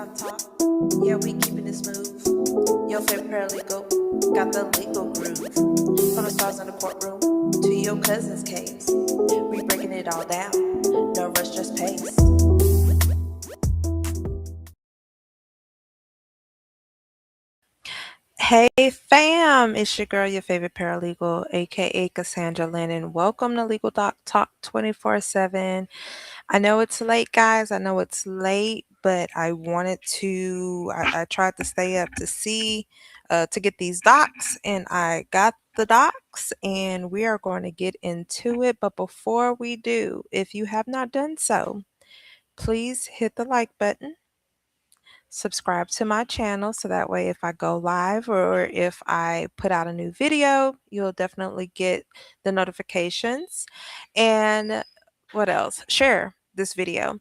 Doc Talk. Yeah, we keeping it smooth. Your favorite paralegal got the legal groove. From the stars in the courtroom to your cousin's case, we breaking it all down. No rush, just pace. Hey fam, it's your girl, your favorite paralegal, aka Cassandra Lennon. Welcome to Legal Doc Talk 24/7. I know it's late, guys. I know it's late, but I tried to stay up to to get these docs, and I got the docs, and we are going to get into it. But before we do, if you have not done so, please hit the like button, subscribe to my channel so that way if I go live or if I put out a new video, you'll definitely get the notifications. And what else? Share this video.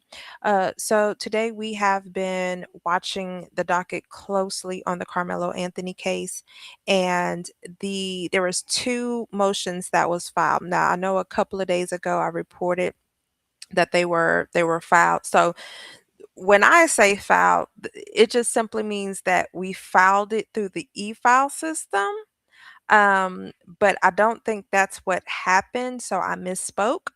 So today we have been watching the docket closely on the Carmelo Anthony case, and there was two motions that was filed. Now I know a couple of days ago I reported that they were filed. So when I say filed, it just simply means that we filed it through the e-file system. But I don't think that's what happened, so I misspoke.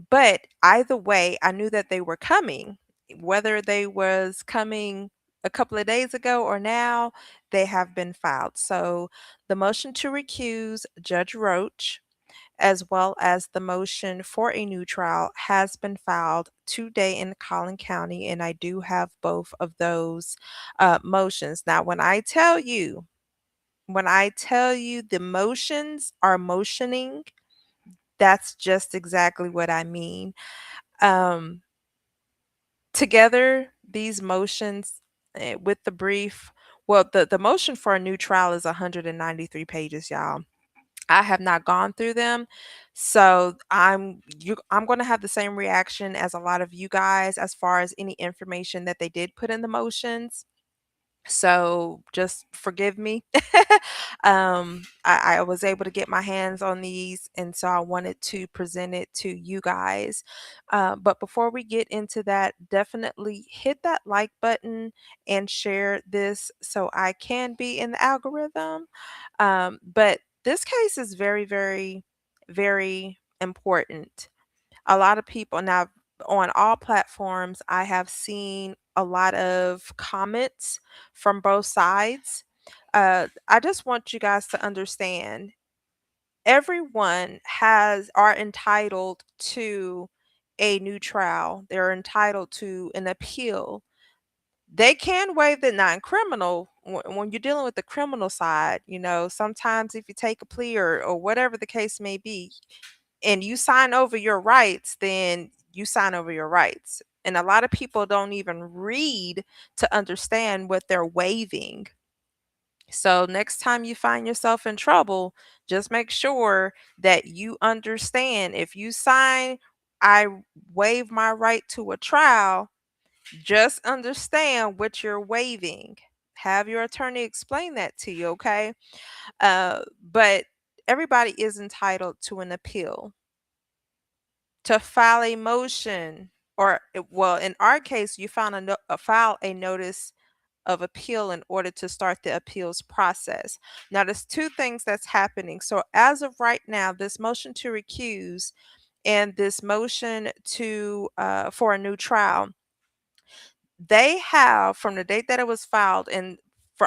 But either way, I knew that they were coming. Whether they was coming a couple of days ago or now, they have been filed. So the motion to recuse Judge Roach as well as the motion for a new trial has been filed today in Collin County, and I do have both of those motions. Now, when I tell you the motions are motioning, that's just exactly what I mean. Um, Together, these motions with the brief, well, the motion for a new trial is 193 pages, y'all. I have not gone through them. So I'm going to have the same reaction as a lot of you guys as far as any information that they did put in the motions. So just forgive me. I was able to get my hands on these, and so I wanted to present it to you guys. But before we get into that, definitely hit that like button and share this so I can be in the algorithm. But this case is very, very, very important. A lot of people now on all platforms, I have seen a lot of comments from both sides. I just want you guys to understand everyone are entitled to a new trial. They're entitled to an appeal. They can waive the non-criminal when you're dealing with the criminal side. Sometimes if you take a plea or whatever the case may be, and you sign over your rights, then you sign over your rights. And a lot of people don't even read to understand what they're waiving. So next time you find yourself in trouble, just make sure that you understand if you sign, I waive my right to a trial, just understand what you're waiving. Have your attorney explain that to you, okay? But everybody is entitled to an appeal, to file a motion, or well, in our case, you found file a notice of appeal in order to start the appeals process. Now, there's two things that's happening. So, as of right now, this motion to recuse and this motion to for a new trial, they have from the date that it was filed, and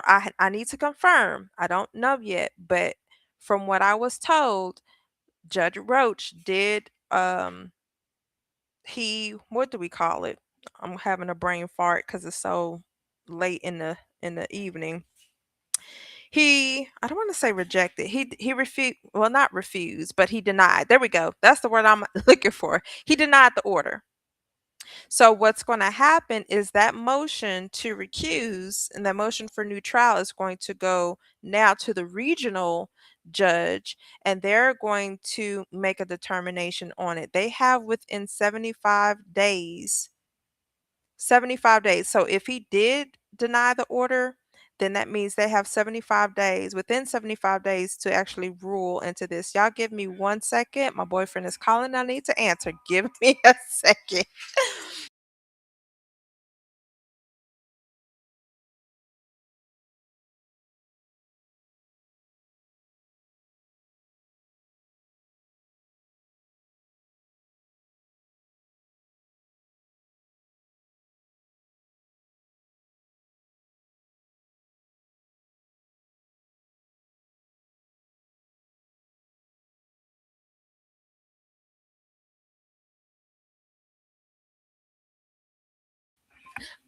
I need to confirm. I don't know yet, but from what I was told, Judge Roach did what do we call it? I'm having a brain fart because it's so late in the evening. I don't want to say rejected. He refused, well, not refused, but he denied. There we go. That's the word I'm looking for. He denied the order. So what's going to happen is that motion to recuse and that motion for new trial is going to go now to the regional judge, and they're going to make a determination on it. They have within 75 days. 75 days. So if he did deny the order, then that means they have 75 days, within 75 days to actually rule into this. Y'all give me 1 second. My boyfriend is calling. I need to answer. Give me a second.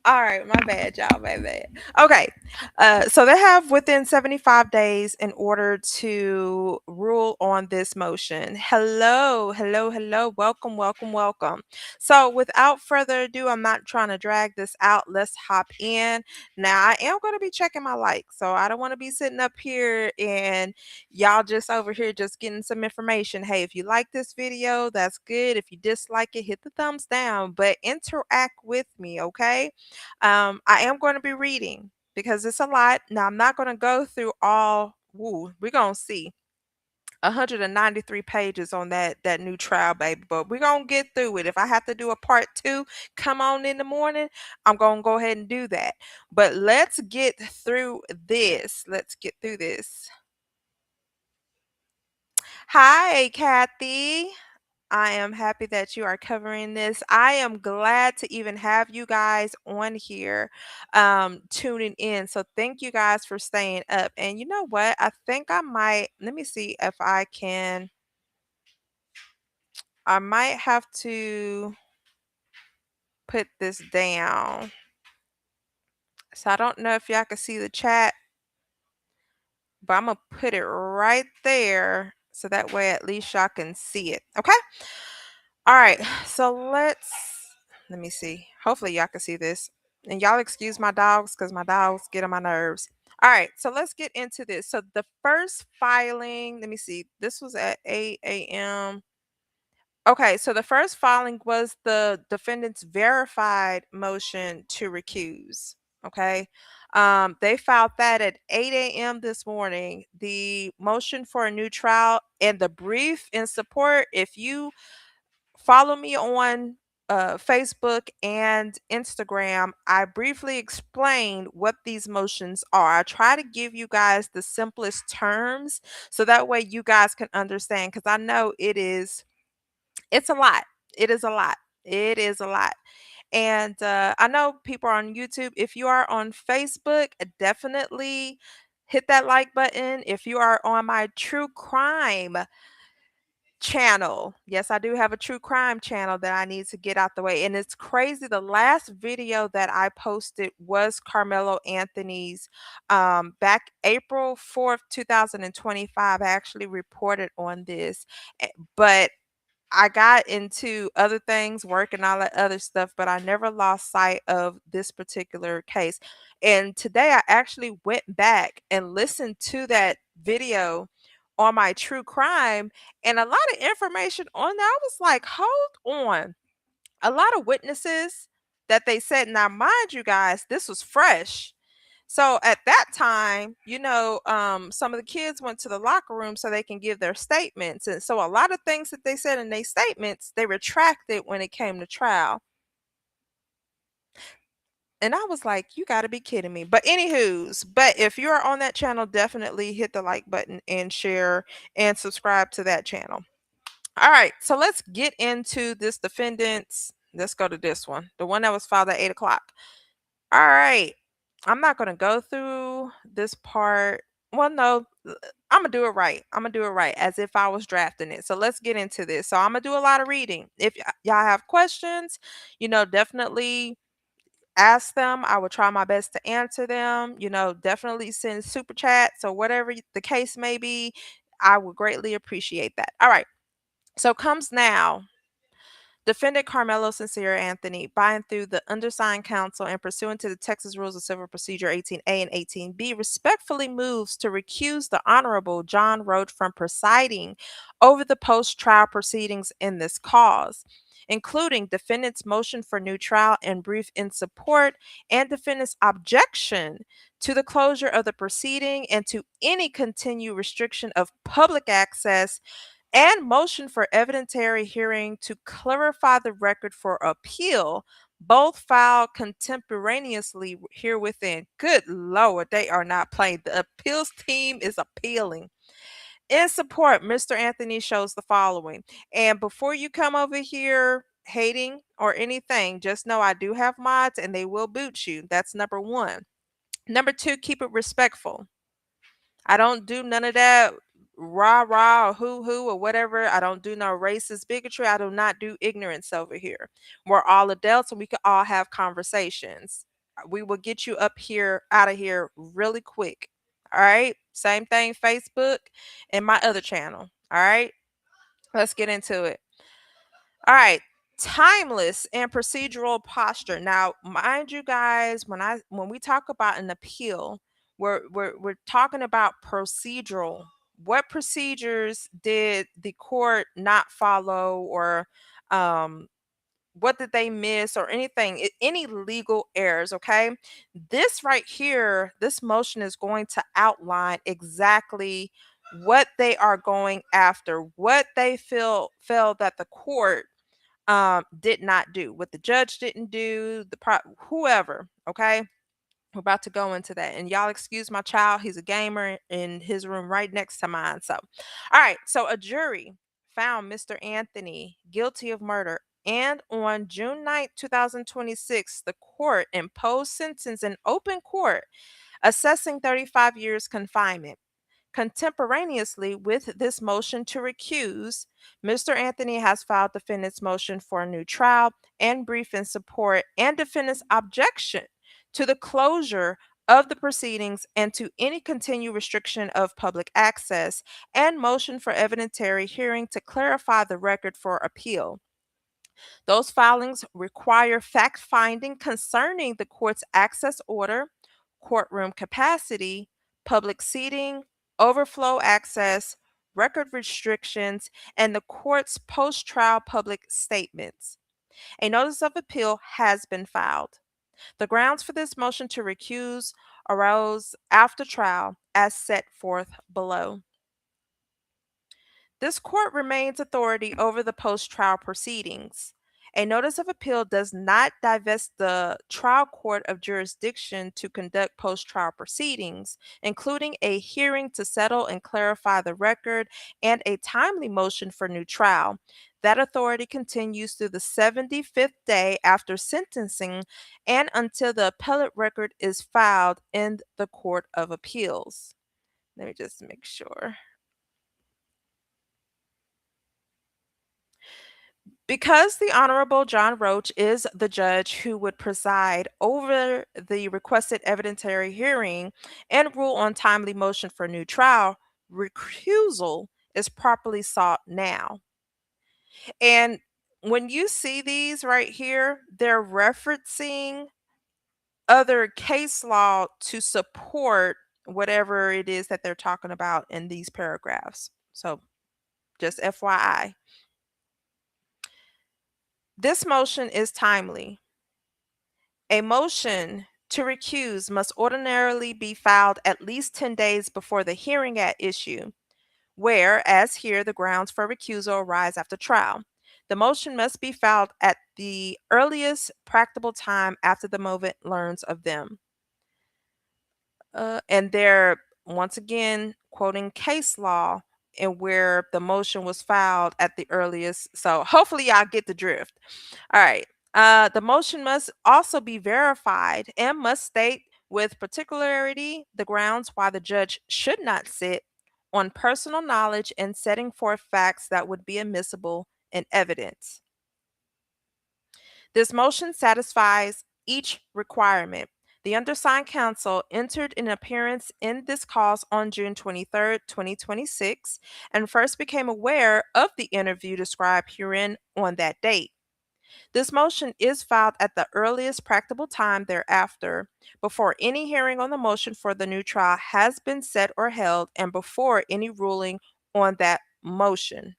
All right, my bad, y'all. My bad. Okay, so they have within 75 days in order to rule on this motion. Hello, hello, hello. Welcome, welcome, welcome. So, without further ado, I'm not trying to drag this out. Let's hop in. Now, I am going to be checking my likes, so I don't want to be sitting up here and y'all just over here just getting some information. Hey, if you like this video, that's good. If you dislike it, hit the thumbs down, but interact with me, okay? I am going to be reading because it's a lot. Now, I'm not going to go through all. Woo, we're going to see 193 pages on that new trial, baby. But we're going to get through it. If I have to do a part two, come on in the morning, I'm going to go ahead and do that. But let's get through this. Let's get through this. Hi, Kathy. I am happy that you are covering this. I am glad to even have you guys on here tuning in. So thank you guys for staying up. And you know what? I think I might, let me see if I can, I might have to put this down. So I don't know if y'all can see the chat, but I'm going to put it right there so that way at least y'all can see it. Okay? All right, so let me see. Hopefully y'all can see this. And y'all excuse my dogs because my dogs get on my nerves. All right, so let's get into this. So the first filing, let me see. This was at 8 a.m. Okay, so the first filing was the defendant's verified motion to recuse. Okay. They filed that at 8 a.m. this morning. The motion for a new trial and the brief in support, if you follow me on Facebook and Instagram, I briefly explained what these motions are. I try to give you guys the simplest terms so that way you guys can understand because I know it's a lot. It is a lot. It is a lot. And I know people are on YouTube. If you are on Facebook, definitely hit that like button. If you are on my true crime channel. Yes, I do have a true crime channel that I need to get out the way. And it's crazy. The last video that I posted was Karmelo Anthony's back April 4th, 2025. I actually reported on this. But I got into other things, work and all that other stuff, but I never lost sight of this particular case. And today I actually went back and listened to that video on my true crime and a lot of information on there. I was like, hold on. A lot of witnesses that they said, now mind you guys, this was fresh. So at that time, some of the kids went to the locker room so they can give their statements. And so a lot of things that they said in their statements, they retracted when it came to trial. And I was like, you got to be kidding me. But but if you are on that channel, definitely hit the like button and share and subscribe to that channel. All right, so let's get into this defendant's. Let's go to this one, the one that was filed at 8 o'clock. All right. I'm not going to go through this part. Well, no, I'm going to do it right. I'm going to do it right as if I was drafting it. So let's get into this. So I'm going to do a lot of reading. If y'all have questions, definitely ask them. I will try my best to answer them. Definitely send super chats or whatever the case may be. I would greatly appreciate that. All right. So comes now. Defendant Karmelo Sincere Anthony, by and through the undersigned counsel and pursuant to the Texas Rules of Civil Procedure 18A and 18B, respectfully moves to recuse the Honorable John Roach from presiding over the post-trial proceedings in this cause, including defendant's motion for new trial and brief in support, and defendant's objection to the closure of the proceeding and to any continued restriction of public access and motion for evidentiary hearing to clarify the record for appeal, both filed contemporaneously here within. Good Lord, they are not playing. The appeals team is appealing. In support, Mr. Anthony shows the following. And before you come over here hating or anything, just know I do have mods and they will boot you. That's number one. Number two, keep it respectful. I don't do none of that rah rah or hoo or whatever. I don't do no racist bigotry. I do not do ignorance over here. We're all adults and we can all have conversations. We will get you up here out of here really quick. All right. Same thing, Facebook and my other channel. All right. Let's get into it. All right. Timeless and procedural posture. Now, mind you guys, when we talk about an appeal, we're talking about procedural. What procedures did the court not follow, or um what did they miss, or anything, any legal errors? Okay, this right here, this motion is going to outline exactly what they are going after, what they feel that the court did not do, what the judge didn't do, whoever. Okay, we're about to go into that. And y'all excuse my child, he's a gamer in his room right next to mine. So, all right. So, a jury found Mr. Anthony guilty of murder. And on June 9th, 2026, the court imposed sentence in open court, assessing 35 years confinement. Contemporaneously with this motion to recuse, Mr. Anthony has filed defendant's motion for a new trial and brief in support and defendant's objection to the closure of the proceedings and to any continued restriction of public access, and motion for evidentiary hearing to clarify the record for appeal. Those filings require fact finding concerning the court's access order, courtroom capacity, public seating, overflow access, record restrictions, and the court's post trial public statements. A notice of appeal has been filed. The grounds for this motion to recuse arose after trial, as set forth below. This court remains authority over the post trial proceedings. A notice of appeal does not divest the trial court of jurisdiction to conduct post trial proceedings, including a hearing to settle and clarify the record and a timely motion for new trial. That authority continues through the 75th day after sentencing and until the appellate record is filed in the Court of Appeals. Let me just make sure. Because the Honorable John Roach is the judge who would preside over the requested evidentiary hearing and rule on timely motion for new trial, recusal is properly sought now. And when you see these right here, they're referencing other case law to support whatever it is that they're talking about in these paragraphs. So, just FYI. This motion is timely. A motion to recuse must ordinarily be filed at least 10 days before the hearing at issue, where, as here, the grounds for recusal arise after trial. The motion must be filed at the earliest practicable time after the movement learns of them. And they're once again quoting case law and where the motion was filed at the earliest. So hopefully y'all get the drift. All right. The motion must also be verified and must state with particularity the grounds why the judge should not sit on personal knowledge and setting forth facts that would be admissible in evidence. This motion satisfies each requirement. The undersigned counsel entered an appearance in this cause on June 23rd, 2026, and first became aware of the interview described herein on that date. This motion is filed at the earliest practicable time thereafter, before any hearing on the motion for the new trial has been set or held, and before any ruling on that motion.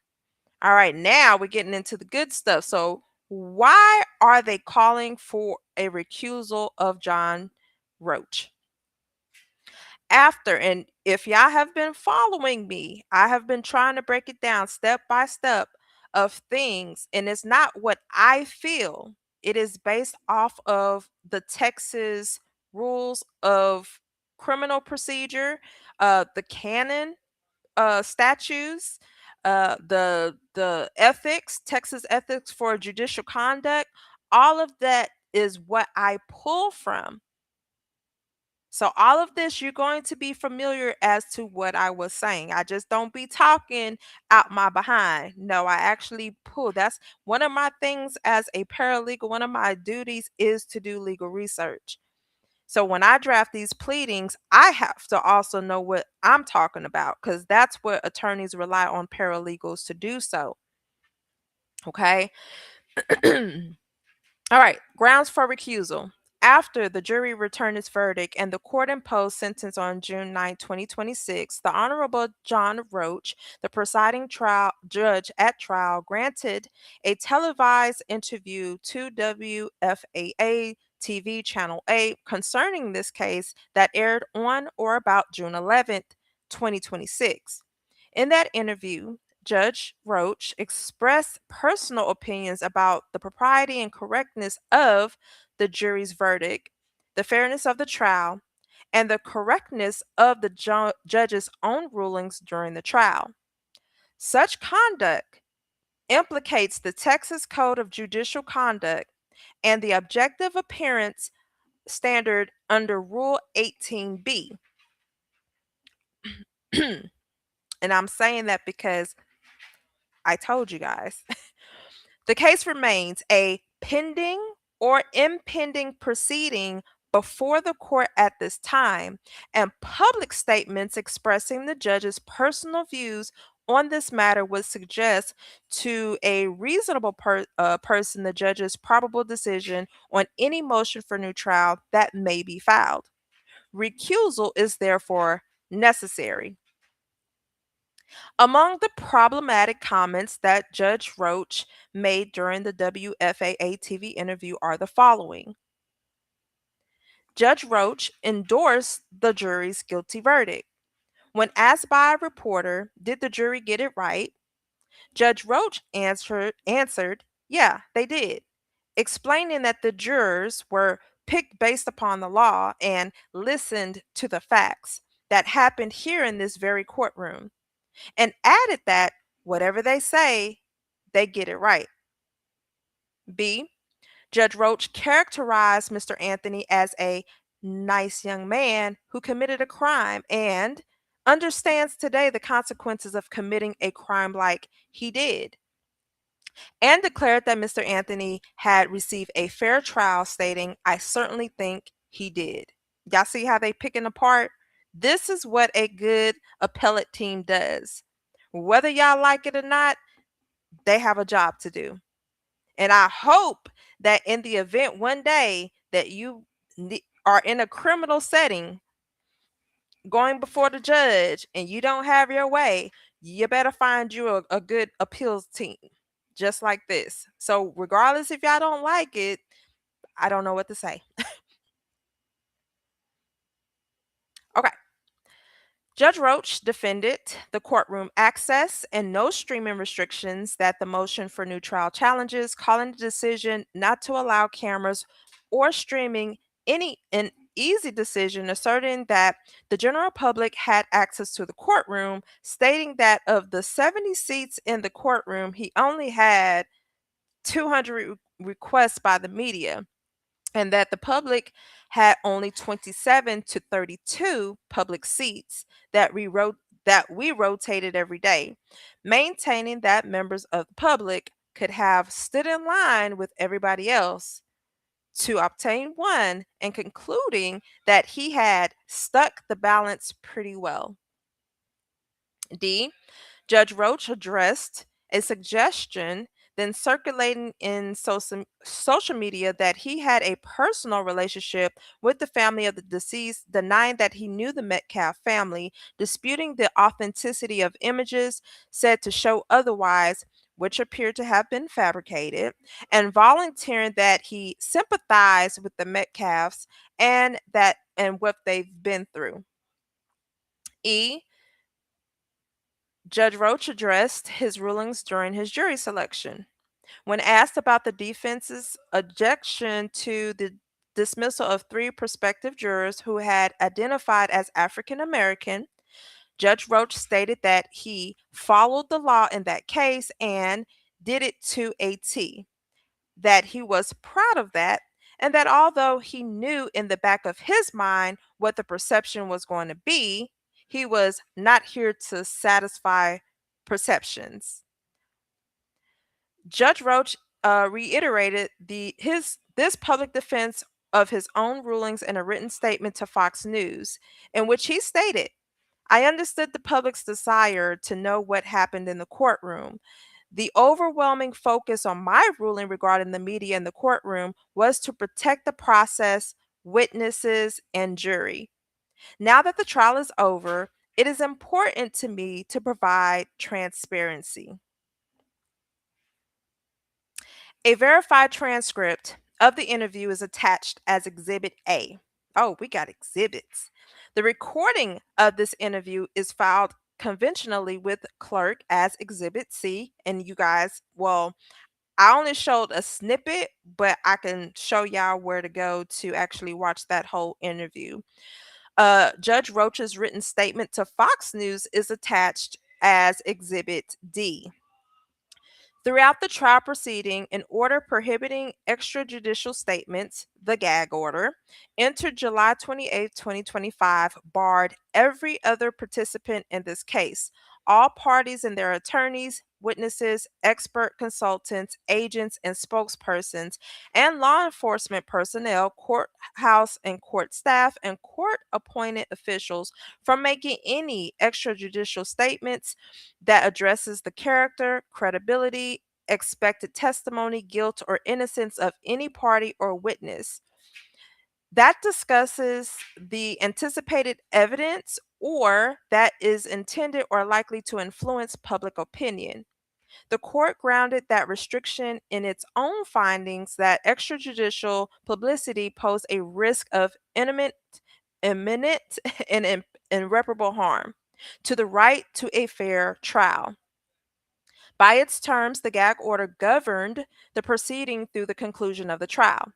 All right, now we're getting into the good stuff. So, why are they calling for a recusal of John Roach? After, and if y'all have been following me, I have been trying to break it down step by step of things, and it's not what I feel, it is based off of the Texas rules of criminal procedure, the canon statutes, the ethics, Texas ethics for judicial conduct. All of that is what I pull from. So all of this, you're going to be familiar as to what I was saying. I just don't be talking out my behind. No, I actually pull. That's one of my things as a paralegal. One of my duties is to do legal research. So when I draft these pleadings, I have to also know what I'm talking about because that's what attorneys rely on paralegals to do so. Okay. All right, grounds for recusal. After the jury returned its verdict and the court imposed sentence on June 9, 2026, the Honorable John Roach, the presiding trial judge at trial, granted a televised interview to WFAA TV Channel 8 concerning this case that aired on or about June 11th, 2026. In that interview, Judge Roach expressed personal opinions about the propriety and correctness of the jury's verdict, the fairness of the trial, and the correctness of the judge's own rulings during the trial. Such conduct implicates the Texas Code of Judicial Conduct and the objective appearance standard under Rule 18B. And I'm saying that because I told you guys. The case remains a pending or impending proceeding before the court at this time, and public statements expressing the judge's personal views on this matter would suggest to a reasonable person the judge's probable decision on any motion for new trial that may be filed. Recusal is therefore necessary. Among the problematic comments that Judge Roach made during the WFAA TV interview are the following. Judge Roach endorsed the jury's guilty verdict. When asked by a reporter, did the jury get it right? Judge Roach answered, yeah, they did, explaining that the jurors were picked based upon the law and listened to the facts that happened here in this very courtroom, and added that whatever they say, they get it right. B. Judge Roach characterized Mr. Anthony as a nice young man who committed a crime and understands today the consequences of committing a crime like he did, and declared that Mr. Anthony had received a fair trial, stating, I certainly think he did. Y'all see how they picking apart? This is what a good appellate team does. Whether y'all like it or not, they have a job to do. And I hope that in the event one day that you are in a criminal setting going before the judge and you don't have your way, you better find you a good appeals team just like this. So, regardless if y'all don't like it, I don't know what to say. Okay. Judge Roach defended the courtroom access and no streaming restrictions that the motion for new trial challenges, calling the decision not to allow cameras or streaming an easy decision, asserting that the general public had access to the courtroom, stating that of the 70 seats in the courtroom, he only had 200 requests by the media, and that the public had only 27 to 32 public seats that we rotated every day, maintaining that members of the public could have stood in line with everybody else to obtain one, and concluding that he had stuck the balance pretty well. D. Judge Roach addressed a suggestion then circulating in social media that he had a personal relationship with the family of the deceased, denying that he knew the Metcalf family, disputing the authenticity of images said to show otherwise, which appeared to have been fabricated, and volunteering that he sympathized with the Metcalfs and what they've been through. E. Judge Roach addressed his rulings during his jury selection. When asked about the defense's objection to the dismissal of three prospective jurors who had identified as African American, Judge Roach stated that he followed the law in that case and did it to a T, that he was proud of that, and that although he knew in the back of his mind what the perception was going to be, he was not here to satisfy perceptions. Judge Roach reiterated this public defense of his own rulings in a written statement to Fox News, in which he stated, I understood the public's desire to know what happened in the courtroom. The overwhelming focus on my ruling regarding the media in the courtroom was to protect the process, witnesses, and jury. Now that the trial is over, it is important to me to provide transparency. A verified transcript of the interview is attached as Exhibit A. Oh, we got exhibits. The recording of this interview is filed conventionally with clerk as Exhibit C. And you guys, well, I only showed a snippet, but I can show y'all where to go to actually watch that whole interview. Judge Roach's written statement to Fox News is attached as Exhibit D. Throughout the trial proceeding, an order prohibiting extrajudicial statements, the gag order, entered July 28, 2025, barred every other participant in this case. All parties and their attorneys, witnesses, expert consultants, agents, and spokespersons, and law enforcement personnel, courthouse and court staff, and court appointed officials from making any extrajudicial statements that addresses the character, credibility, expected testimony, guilt, or innocence of any party or witness. That discusses the anticipated evidence or that is intended or likely to influence public opinion. The court grounded that restriction in its own findings that extrajudicial publicity posed a risk of imminent and irreparable harm to the right to a fair trial. By its terms, the gag order governed the proceeding through the conclusion of the trial.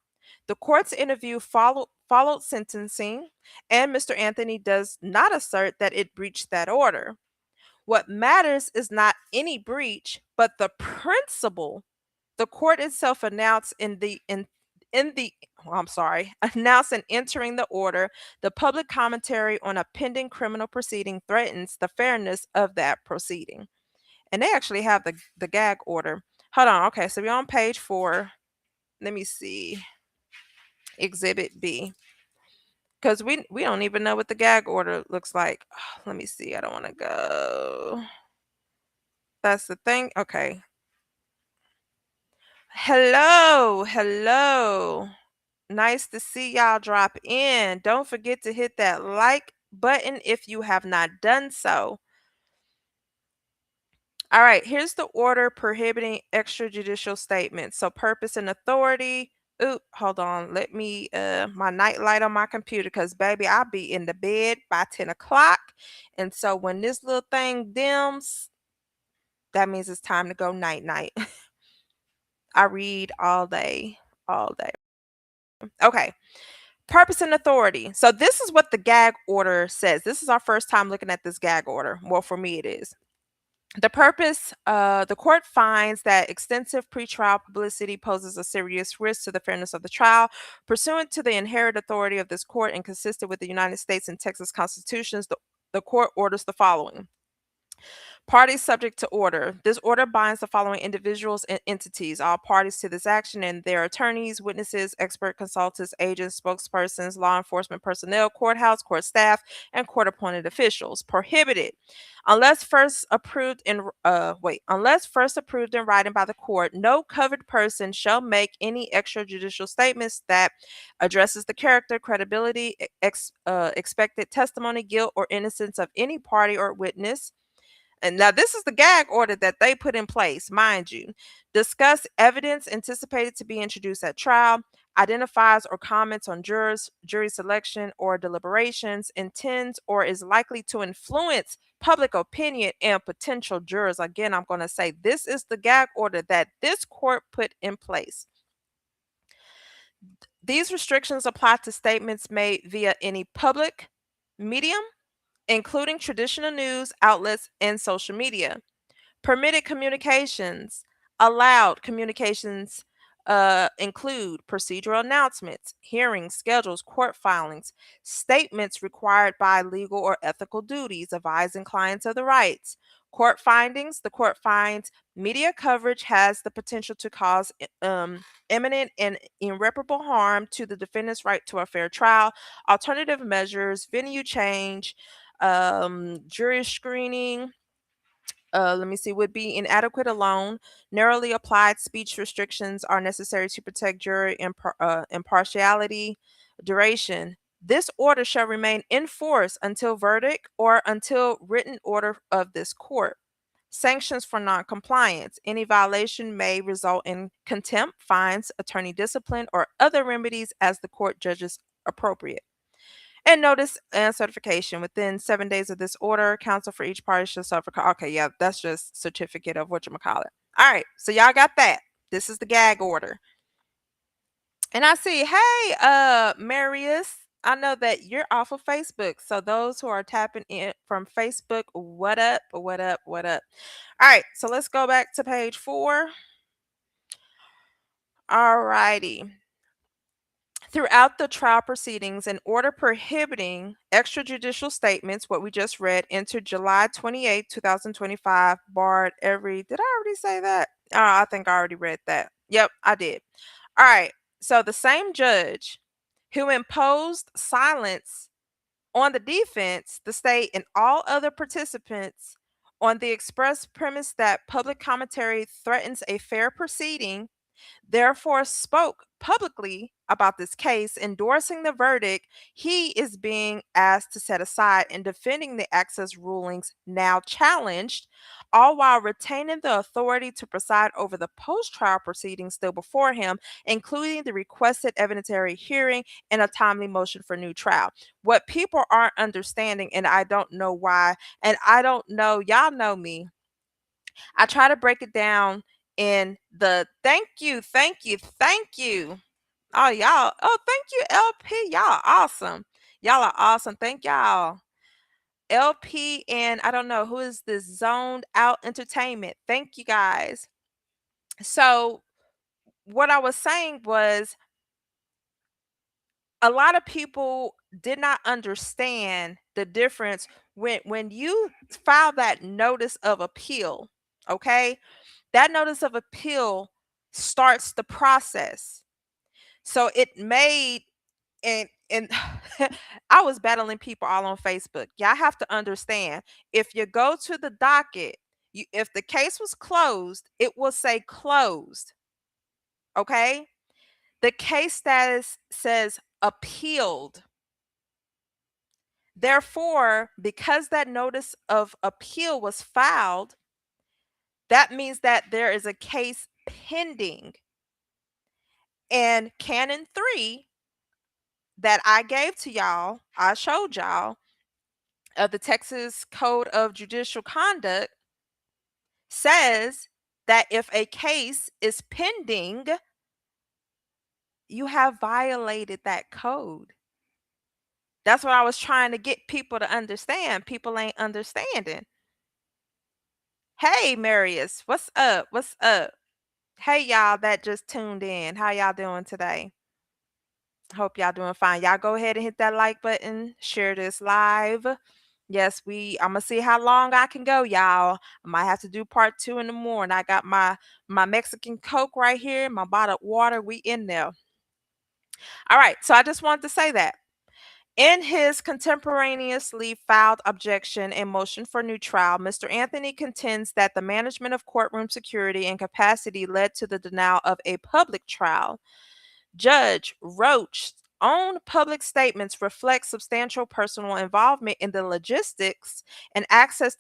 The court's interview followed sentencing, and Mr. Anthony does not assert that it breached that order. What matters is not any breach, but the principle the court itself announced in the I'm sorry, announced in entering the order, the public commentary on a pending criminal proceeding threatens the fairness of that proceeding. And they actually have the gag order. Hold on. Okay, so we're on page 4. Let me see. Exhibit B. Because we don't even know what the gag order looks like. Let me see. I don't want to go. That's the thing. Okay. Hello. Hello. Nice to see y'all drop in. Don't forget to hit that like button if you have not done so. All right, here's the order prohibiting extrajudicial statements. So purpose and authority. Ooh, hold on. Let me my night light on my computer because baby, I'll be in the bed by 10 o'clock. And so when this little thing dims, that means it's time to go night night. I read all day, all day. Okay. Purpose and authority. So this is what the gag order says. This is our first time looking at this gag order. Well, for me it is. The purpose, the court finds that extensive pretrial publicity poses a serious risk to the fairness of the trial. Pursuant to the inherent authority of this court and consistent with the United States and Texas constitutions, the court orders the following. Parties subject to order. This order binds the following individuals and entities, all parties to this action and their attorneys, witnesses, expert consultants, agents, spokespersons, law enforcement personnel, courthouse, court staff, and court appointed officials. Prohibited. Unless first approved in writing by the court, no covered person shall make any extrajudicial statements that addresses the character, credibility, expected testimony, guilt, or innocence of any party or witness. And now this is the gag order that they put in place, mind you. Discuss evidence anticipated to be introduced at trial, identifies or comments on jurors, jury selection, or deliberations, intends or is likely to influence public opinion and potential jurors. Again, I'm going to say this is the gag order that this court put in place. These restrictions apply to statements made via any public medium, including traditional news outlets and social media. Permitted communications, allowed communications include procedural announcements, hearings, schedules, court filings, statements required by legal or ethical duties, advising clients of the rights, Court findings. The court finds media coverage has the potential to cause imminent and irreparable harm to the defendant's right to a fair trial. Alternative measures, venue change, jury screening, let me see, would be inadequate alone. Narrowly applied speech restrictions are necessary to protect jury impartiality. Duration. This order shall remain in force until verdict or until written order of this court. Sanctions for noncompliance. Any violation may result in contempt, fines, attorney discipline, or other remedies as the court judges appropriate. And notice and certification. Within 7 days of this order, counsel for each party shall suffer. Okay, yeah, that's just certificate of whatchamacallit. All right, so y'all got that. This is the gag order. And I see, hey, Marius, I know that you're off of Facebook. So those who are tapping in from Facebook, what up, what up, what up? All right, so let's go back to page 4. All righty. Throughout the trial proceedings, an order prohibiting extrajudicial statements, what we just read, entered July 28, 2025, barred every. Did I already say that? I think I already read that. Yep, I did. All right. So the same judge who imposed silence on the defense, the state, and all other participants on the express premise that public commentary threatens a fair proceeding therefore spoke publicly about this case, endorsing the verdict he is being asked to set aside and defending the access rulings now challenged, all while retaining the authority to preside over the post trial proceedings still before him, including the requested evidentiary hearing and a timely motion for new trial. What people aren't understanding, and I don't know why, and I don't know, y'all know me, I try to break it down in the thank you, thank you, thank you. Oh, y'all. Oh, thank you, LP. Y'all awesome. Y'all are awesome. Thank y'all. LP and I don't know who is this zoned out entertainment. Thank you guys. So, what I was saying was a lot of people did not understand the difference when you file that notice of appeal, okay? That notice of appeal starts the process. So it made and I was battling people all on Facebook. Y'all have to understand if you go to the docket, if the case was closed, it will say closed. Okay? The case status says appealed. Therefore, because that notice of appeal was filed, that means that there is a case pending. And Canon 3 that I gave to y'all, I showed y'all, of the Texas Code of Judicial Conduct says that if a case is pending, you have violated that code. That's what I was trying to get people to understand. People ain't understanding. Hey, Marius, what's up? What's up? Hey, y'all that just tuned in. How y'all doing today? Hope y'all doing fine. Y'all go ahead and hit that like button, share this live. Yes, I'm gonna see how long I can go, y'all. I might have to do part 2 in the morning. I got my Mexican Coke right here, my bottled water. We in there. All right, so I just wanted to say that. In his contemporaneously filed objection and motion for new trial, Mr. Anthony contends that the management of courtroom security and capacity led to the denial of a public trial. Judge Roach's own public statements reflect substantial personal involvement in the logistics and access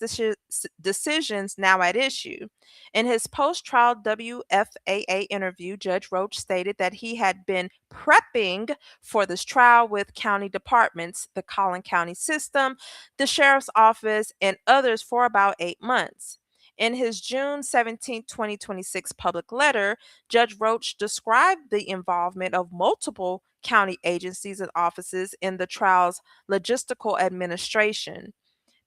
decisions now at issue. In his post trial WFAA interview, Judge Roach stated that he had been prepping for this trial with county departments, the Collin County system, the sheriff's office, and others for about 8 months. In his June 17, 2026 public letter, Judge Roach described the involvement of multiple county agencies and offices in the trial's logistical administration.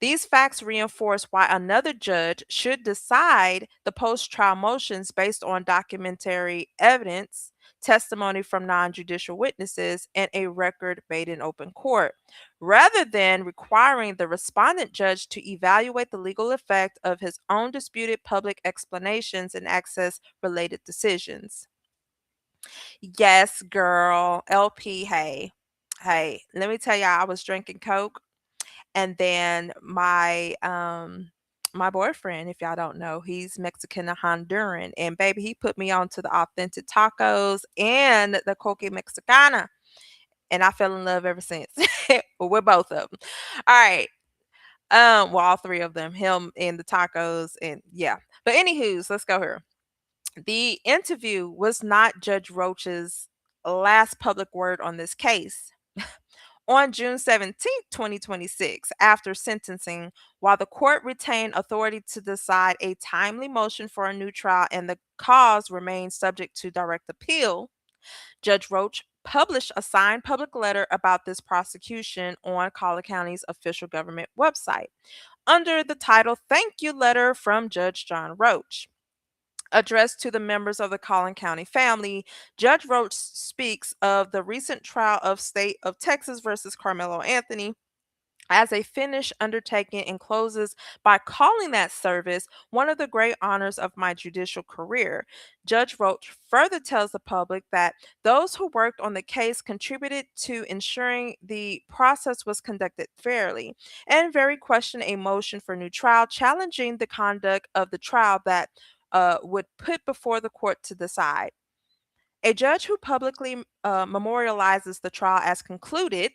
These facts reinforce why another judge should decide the post trial motions based on documentary evidence testimony from non judicial witnesses, and a record made in open court, rather than requiring the respondent judge to evaluate the legal effect of his own disputed public explanations and access related decisions. Yes, girl. LP, hey. Hey, let me tell y'all, I was drinking Coke, and then my boyfriend, if y'all don't know, he's Mexican and Honduran, and baby, he put me on to the authentic tacos and the Coque Mexicana, and I fell in love ever since. With both of them. All right. Well, all three of them, him and the tacos, and yeah. But anywho's, let's go here. The interview was not Judge Roach's last public word on this case. On June 17th, 2026, after sentencing, while the court retained authority to decide a timely motion for a new trial and the cause remained subject to direct appeal, Judge Roach published a signed public letter about this prosecution on Collier County's official government website under the title Thank You Letter from Judge John Roach. Addressed to the members of the Collin County family, Judge Roach speaks of the recent trial of State of Texas versus Carmelo Anthony as a finished undertaking and closes by calling that service one of the great honors of my judicial career. Judge Roach further tells the public that those who worked on the case contributed to ensuring the process was conducted fairly and very question a motion for new trial challenging the conduct of the trial that would put before the court to decide. A judge who publicly memorializes the trial as concluded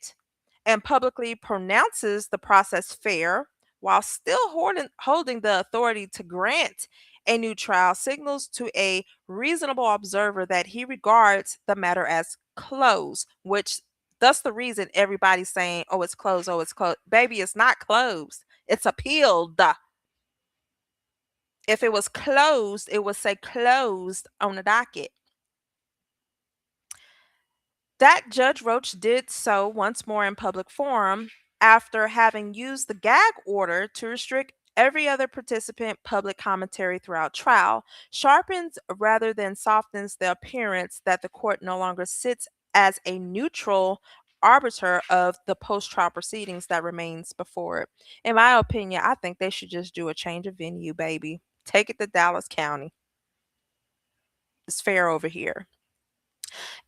and publicly pronounces the process fair while still holding the authority to grant a new trial signals to a reasonable observer that he regards the matter as closed, which that's the reason everybody's saying, oh, it's closed, oh, it's closed. Baby, it's not closed, it's appealed. If it was closed, it would say closed on the docket. That Judge Roach did so once more in public forum after having used the gag order to restrict every other participant public commentary throughout trial, sharpens rather than softens the appearance that the court no longer sits as a neutral arbiter of the post-trial proceedings that remains before it. In my opinion, I think they should just do a change of venue, baby. Take it to Dallas County. It's fair over here.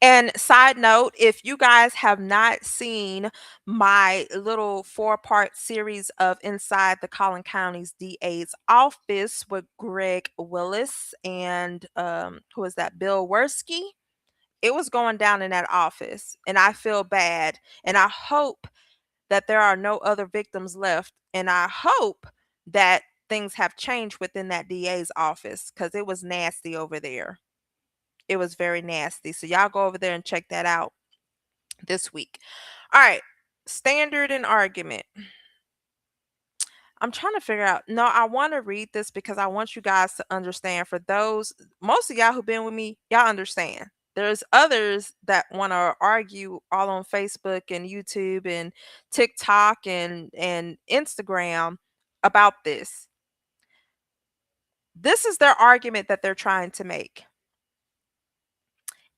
And side note, if you guys have not seen my little four-part series of Inside the Collin County's DA's office with Greg Willis and who is that, Bill Worski, it was going down in that office, and I feel bad, and I hope that there are no other victims left, and I hope that things have changed within that DA's office because it was nasty over there. It was very nasty. So y'all go over there and check that out this week. All right. Standard and argument. I'm trying to figure out. No, I want to read this because I want you guys to understand. For those, most of y'all who've been with me, y'all understand. There's others that want to argue all on Facebook and YouTube and TikTok and Instagram about this. This is their argument that they're trying to make.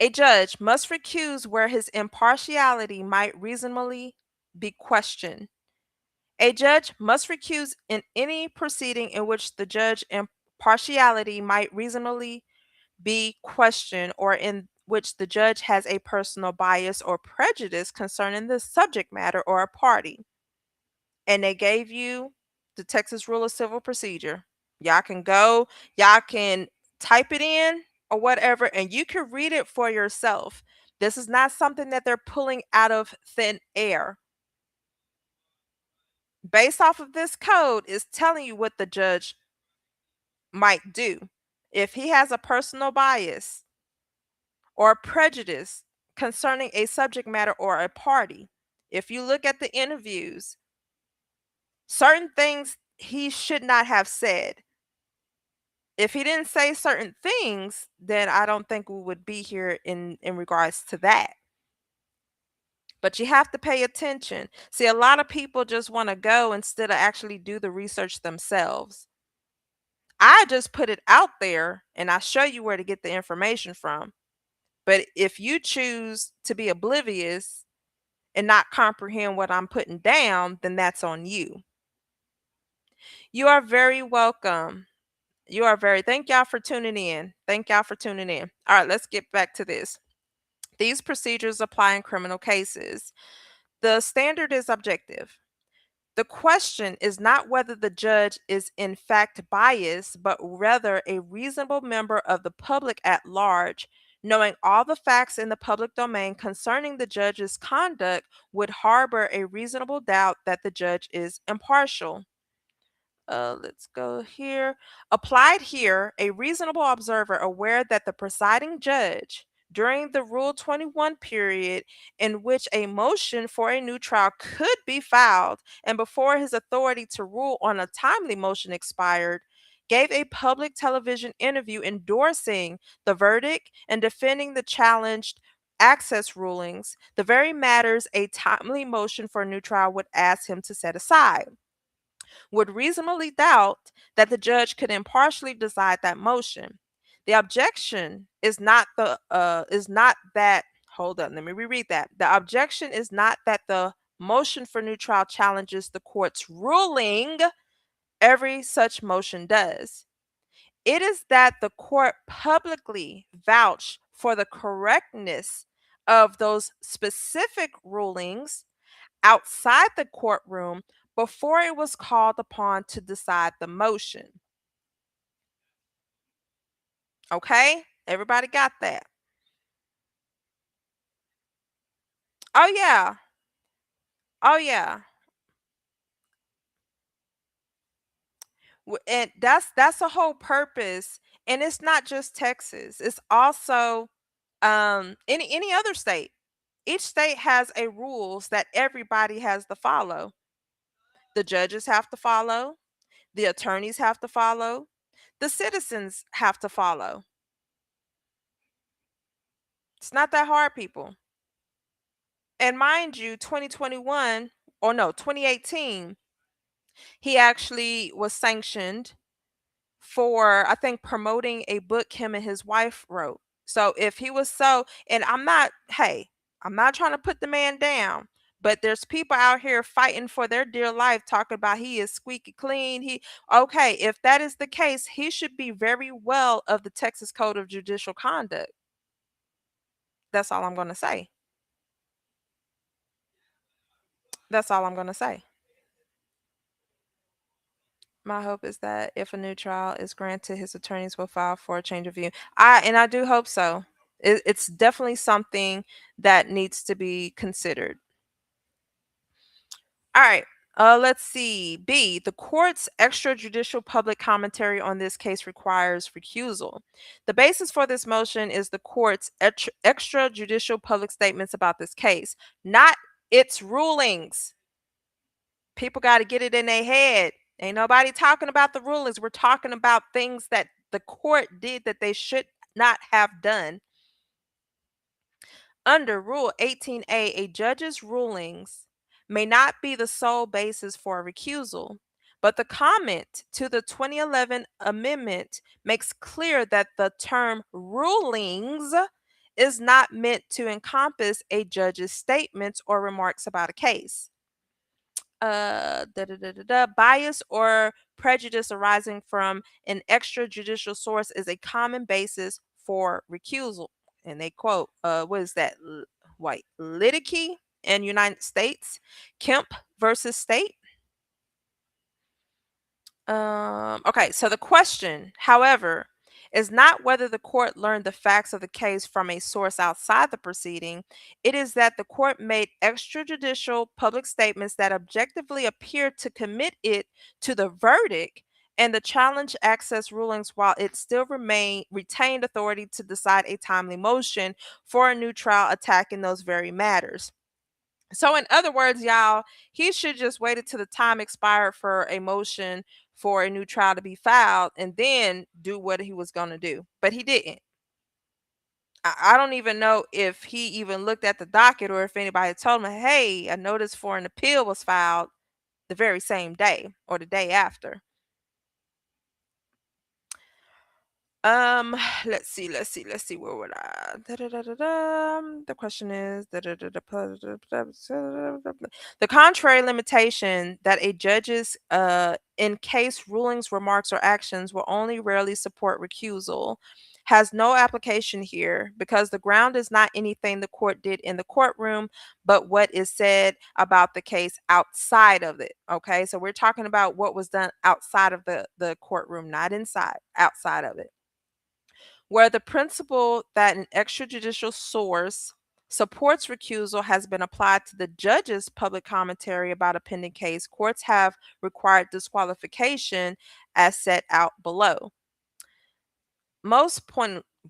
A judge must recuse where his impartiality might reasonably be questioned. A judge must recuse in any proceeding in which the judge's impartiality might reasonably be questioned or in which the judge has a personal bias or prejudice concerning the subject matter or a party. And they gave you the Texas Rule of Civil Procedure. Y'all can go, y'all can type it in or whatever, and you can read it for yourself. This is not something that they're pulling out of thin air. Based off of this code, is telling you what the judge might do. If he has a personal bias or prejudice concerning a subject matter or a party, if you look at the interviews, certain things he should not have said. If he didn't say certain things, then I don't think we would be here in regards to that. But you have to pay attention. See, a lot of people just want to go instead of actually do the research themselves. I just put it out there and I show you where to get the information from. But if you choose to be oblivious and not comprehend what I'm putting down, then that's on you. You are very welcome. You are very, thank y'all for tuning in. Thank y'all for tuning in. All right, let's get back to this. These procedures apply in criminal cases. The standard is objective. The question is not whether the judge is in fact biased, but rather a reasonable member of the public at large, knowing all the facts in the public domain concerning the judge's conduct, would harbor a reasonable doubt that the judge is impartial. Let's go here. Applied here, a reasonable observer aware that the presiding judge, during the Rule 21 period in which a motion for a new trial could be filed and before his authority to rule on a timely motion expired, gave a public television interview endorsing the verdict and defending the challenged access rulings, the very matters a timely motion for a new trial would ask him to set aside, would reasonably doubt that the judge could impartially decide that motion. The objection is not that, hold on, let me reread that. The objection is not that the motion for new trial challenges the court's ruling. Every such motion does. It is that the court publicly vouch for the correctness of those specific rulings outside the courtroom before it was called upon to decide the motion. Okay? Everybody got that? Oh yeah. Oh yeah. And that's a whole purpose. And it's not just Texas. It's also any other state. Each state has a rules that everybody has to follow. The judges have to follow, the attorneys have to follow, the citizens have to follow. It's not that hard, people. And mind you, 2021, or no, 2018, he actually was sanctioned for, I think, promoting a book him and his wife wrote. So if he was so, and I'm not trying to put the man down, but there's people out here fighting for their dear life talking about he is squeaky clean. Okay, if that is the case, he should be very well of the Texas Code of Judicial Conduct. That's all I'm going to say. That's all I'm going to say. My hope is that if a new trial is granted, his attorneys will file for a change of view. I do hope so. It's definitely something that needs to be considered. All right. Let's see. B. The court's extrajudicial public commentary on this case requires recusal. The basis for this motion is the court's extrajudicial public statements about this case, not its rulings. People got to get it in their head. Ain't nobody talking about the rulings. We're talking about things that the court did that they should not have done. Under Rule 18A, a judge's rulings may not be the sole basis for a recusal, but the comment to the 2011 amendment makes clear that the term rulings is not meant to encompass a judge's statements or remarks about a case. Bias or prejudice arising from an extrajudicial source is a common basis for recusal. And they quote, what is that? White Lidicky in United States, Kemp versus State. Okay, so the question, however, is not whether the court learned the facts of the case from a source outside the proceeding. It is that the court made extrajudicial public statements that objectively appear to commit it to the verdict and the challenge access rulings while it still retained authority to decide a timely motion for a new trial attacking those very matters. So, in other words, y'all, he should just waited till the time expired for a motion for a new trial to be filed and then do what he was going to do. But he didn't. I don't even know if he even looked at the docket or if anybody told him, hey, a notice for an appeal was filed the very same day or the day after. Um, let's see. Where would I? Da-da-da-da-da. The question is the contrary limitation that a judge's in case rulings, remarks, or actions will only rarely support recusal has no application here because the ground is not anything the court did in the courtroom, but what is said about the case outside of it. Okay, so we're talking about what was done outside of the courtroom, not inside, outside of it. Where the principle that an extrajudicial source supports recusal has been applied to the judge's public commentary about a pending case, courts have required disqualification as set out below.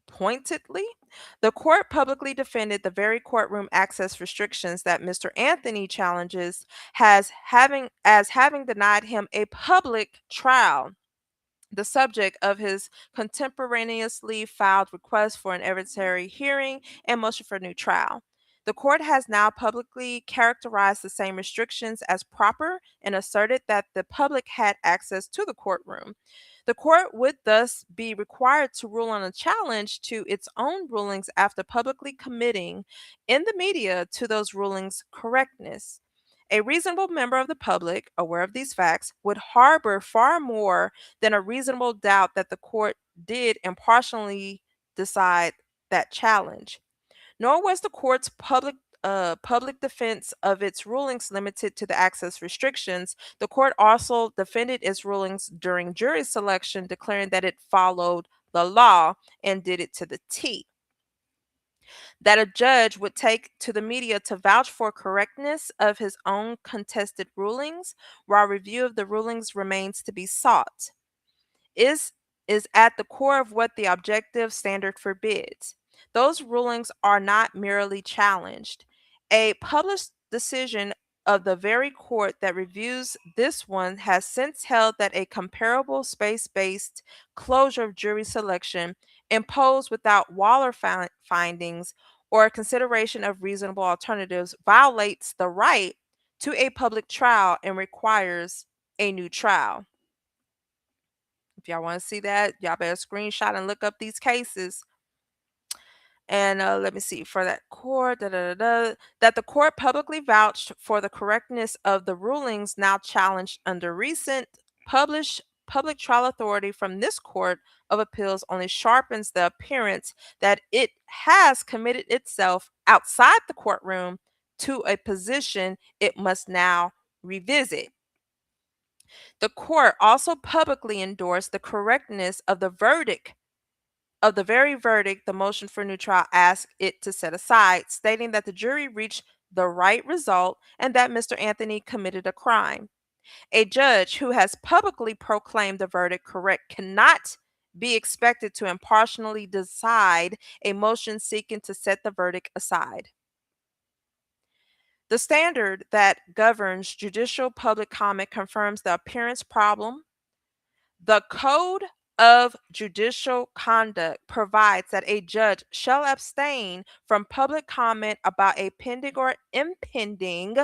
Pointedly, the court publicly defended the very courtroom access restrictions that Mr. Anthony challenges having denied him a public trial, the subject of his contemporaneously filed request for an evidentiary hearing and motion for a new trial. The court has now publicly characterized the same restrictions as proper and asserted that the public had access to the courtroom. The court would thus be required to rule on a challenge to its own rulings after publicly committing in the media to those rulings' correctness. A reasonable member of the public, aware of these facts, would harbor far more than a reasonable doubt that the court did impartially decide that challenge. Nor was the court's public defense of its rulings limited to the access restrictions. The court also defended its rulings during jury selection, declaring that it followed the law and did it to the T. That a judge would take to the media to vouch for correctness of his own contested rulings, while review of the rulings remains to be sought, is is at the core of what the objective standard forbids. Those rulings are not merely challenged. A published decision of the very court that reviews this one has since held that a comparable space-based closure of jury selection imposed without Waller findings or consideration of reasonable alternatives violates the right to a public trial and requires a new trial. If y'all want to see that, y'all better screenshot and look up these cases. And let me see for that court that the court publicly vouched for the correctness of the rulings now challenged under recent published public trial authority from this court of appeals only sharpens the appearance that it has committed itself outside the courtroom to a position it must now revisit. The court also publicly endorsed the correctness of the verdict of the very verdict the motion for new trial asked it to set aside, stating that the jury reached the right result and that Mr. Anthony committed a crime. A judge who has publicly proclaimed the verdict correct cannot be expected to impartially decide a motion seeking to set the verdict aside. The standard that governs judicial public comment confirms the appearance problem. The Code of Judicial Conduct provides that a judge shall abstain from public comment about a pending or impending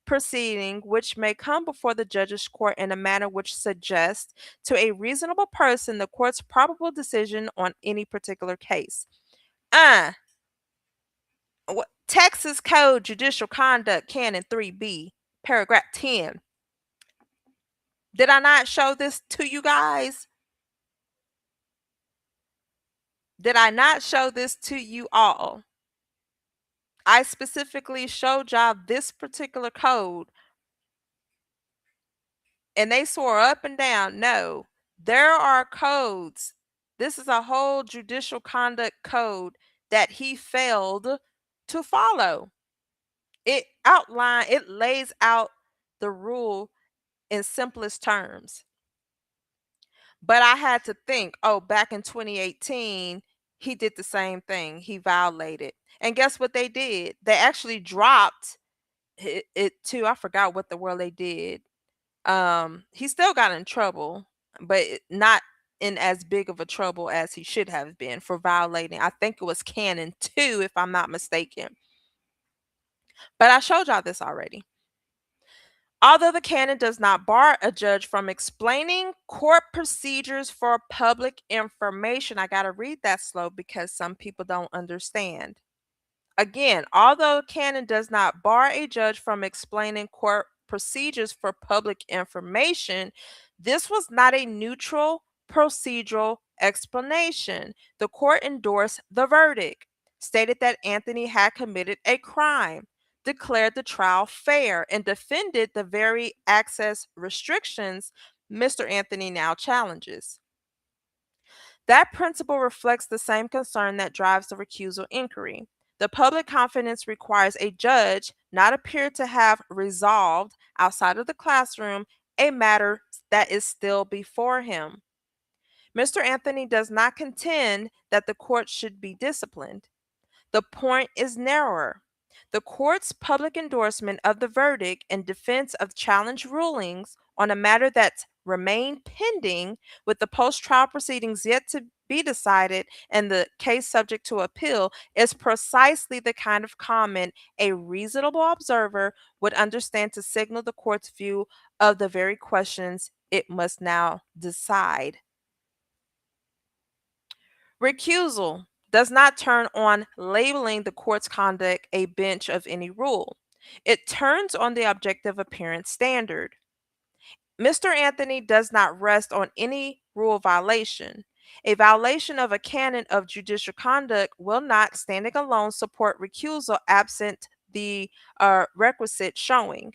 proceeding which may come before the judge's court in a manner which suggests to a reasonable person the court's probable decision on any particular case. Uh, Texas Code Judicial Conduct Canon 3B, paragraph 10. Did I not show this to you guys? Did I not show this to you all? I specifically showed y'all this particular code, and they swore up and down, no, there are codes. This is a whole judicial conduct code that he failed to follow. It lays out the rule in simplest terms. But I had to think, oh, back in 2018, he did the same thing. He violated. And guess what they did? They actually dropped it too. I forgot what the world they did. He still got in trouble, but not in as big of a trouble as he should have been for violating. I think it was Canon 2, if I'm not mistaken. But I showed y'all this already. Although the canon does not bar a judge from explaining court procedures for public information, I got to read that slow because some people don't understand. Again, although canon does not bar a judge from explaining court procedures for public information, this was not a neutral procedural explanation. The court endorsed the verdict, stated that Anthony had committed a crime, declared the trial fair, and defended the very access restrictions Mr. Anthony now challenges. That principle reflects the same concern that drives the recusal inquiry. The public confidence requires a judge not appear to have resolved outside of the classroom a matter that is still before him. Mr. Anthony does not contend that the court should be disciplined. The point is narrower. The court's public endorsement of the verdict in defense of challenge rulings on a matter that remained pending, with the post trial proceedings yet to be decided and the case subject to appeal, is precisely the kind of comment a reasonable observer would understand to signal the court's view of the very questions it must now decide. Recusal does not turn on labeling the court's conduct a bench of any rule. It turns on the objective appearance standard. Mr. Anthony does not rest on any rule violation. A violation of a canon of judicial conduct will not, standing alone, support recusal absent the requisite showing.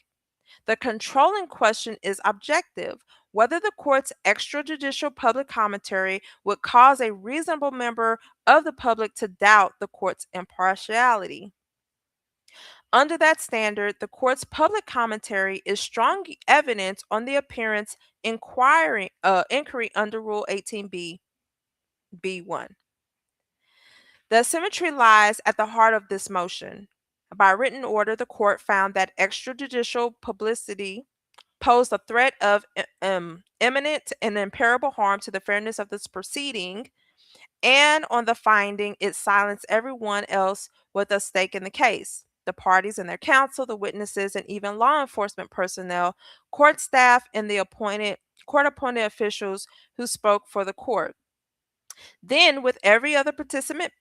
The controlling question is objective, whether the court's extrajudicial public commentary would cause a reasonable member of the public to doubt the court's impartiality. Under that standard, the court's public commentary is strong evidence on the appearance inquiry under Rule 18b B1. The symmetry lies at the heart of this motion. By written order, the court found that extrajudicial publicity posed a threat of imminent and imperishable harm to the fairness of this proceeding, and on the finding, it silenced everyone else with a stake in the case: the parties and their counsel, the witnesses, and even law enforcement personnel, court staff, and the court appointed officials who spoke for the court. Then, with every other participant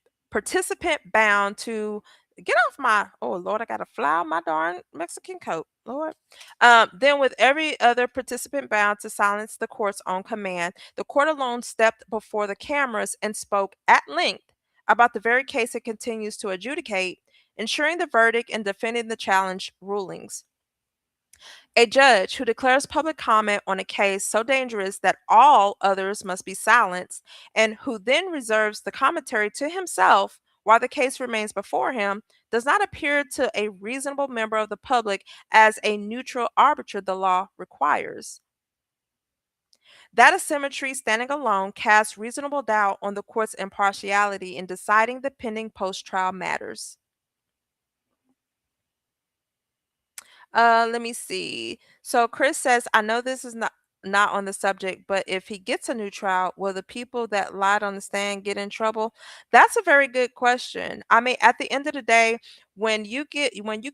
bound to get off my, oh Lord, I gotta fly on my darn Mexican coat, Lord. Then, with every other participant bound to silence the court's own command, the court alone stepped before the cameras and spoke at length about the very case it continues to adjudicate, ensuring the verdict and defending the challenge rulings. A judge who declares public comment on a case so dangerous that all others must be silenced, and who then reserves the commentary to himself while the case remains before him, does not appear to a reasonable member of the public as a neutral arbiter the law requires. That asymmetry standing alone casts reasonable doubt on the court's impartiality in deciding the pending post trial matters. Let me see. So Chris says, I know this is not on the subject, but if he gets a new trial, will the people that lied on the stand get in trouble? That's a very good question. I mean, at the end of the day, when you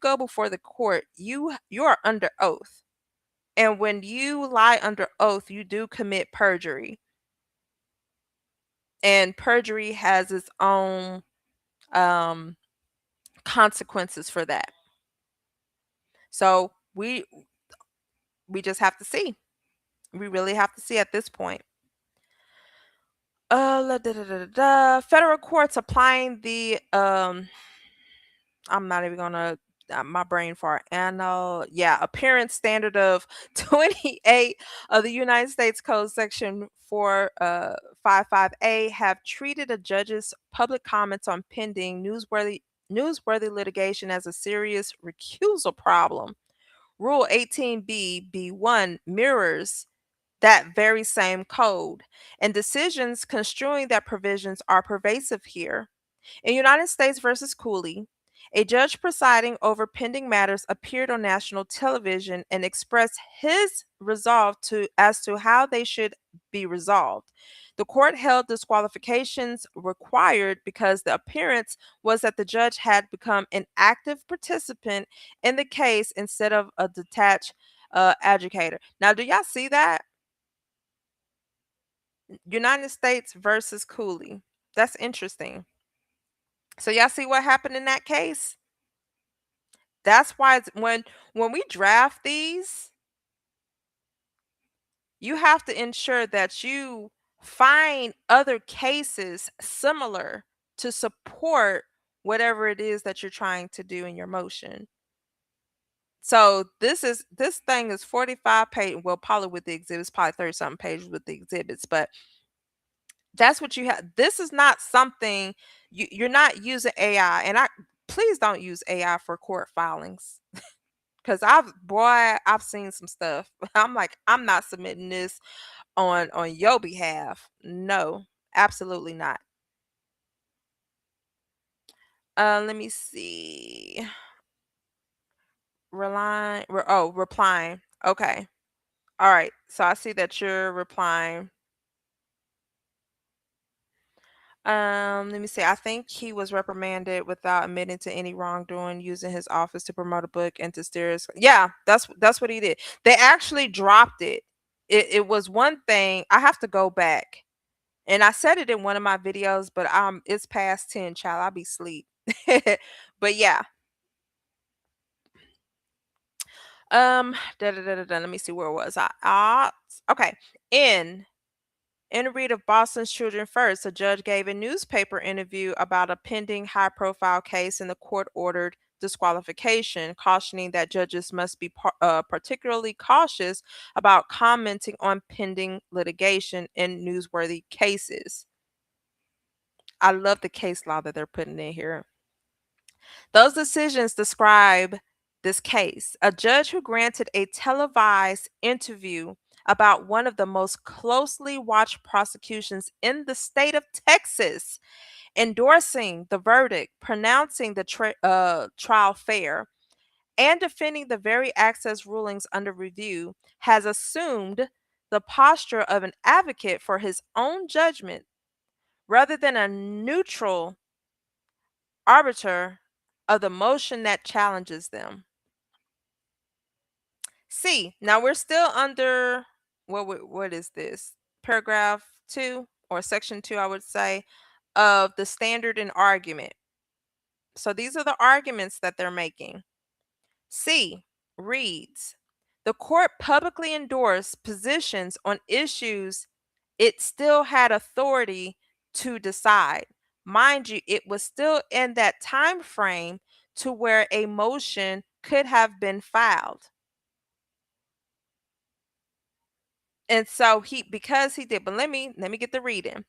go before the court, you are under oath. And when you lie under oath, you do commit perjury. And perjury has its own um consequences for that. So we just have to see. We really have to see at this point. Federal courts applying the I'm not even gonna my brain fart. Appearance standard of 28 of the United States Code Section 455A have treated a judge's public comments on pending newsworthy litigation as a serious recusal problem. Rule 18b B1 mirrors that very same code, and decisions construing that provisions are pervasive here. In United States versus Cooley, a judge presiding over pending matters appeared on national television and expressed his resolve as to how they should be resolved. The court held disqualifications required because the appearance was that the judge had become an active participant in the case instead of a detached educator. Now, do y'all see that? United States versus Cooley. That's interesting. So y'all see what happened in that case? That's why when we draft these, you have to ensure that you find other cases similar to support whatever it is that you're trying to do in your motion. So this thing is 45 page, well, probably with the exhibits, probably 30 something pages with the exhibits, but that's what you have. This is not something you're not using AI, and I please don't use AI for court filings. Cause I've seen some stuff. I'm like, I'm not submitting this on your behalf. No, absolutely not. Let me see. Replying. Okay. All right. So I see that you're replying. Let me see. I think he was reprimanded without admitting to any wrongdoing, using his office to promote a book and to steer his. Yeah, that's what he did. They actually dropped it. It was one thing. I have to go back, and I said it in one of my videos, but it's past 10, child. I'll be asleep. But yeah. Let me see, where was I? Okay. In In a read of Boston's Children First, a judge gave a newspaper interview about a pending high profile case, and the court ordered disqualification, cautioning that judges must be particularly cautious about commenting on pending litigation in newsworthy cases. I love the case law that they're putting in here. Those decisions describe this case. A judge who granted a televised interview about one of the most closely watched prosecutions in the state of Texas, endorsing the verdict, pronouncing the trial fair, and defending the very access rulings under review, has assumed the posture of an advocate for his own judgment rather than a neutral arbiter of the motion that challenges them. C. Now we're still under what is this? Paragraph 2 or section 2, I would say, of the standard and argument. So these are the arguments that they're making. C reads, the court publicly endorsed positions on issues it still had authority to decide. Mind you, it was still in that time frame to where a motion could have been filed. And so because he did, but let me get the reading.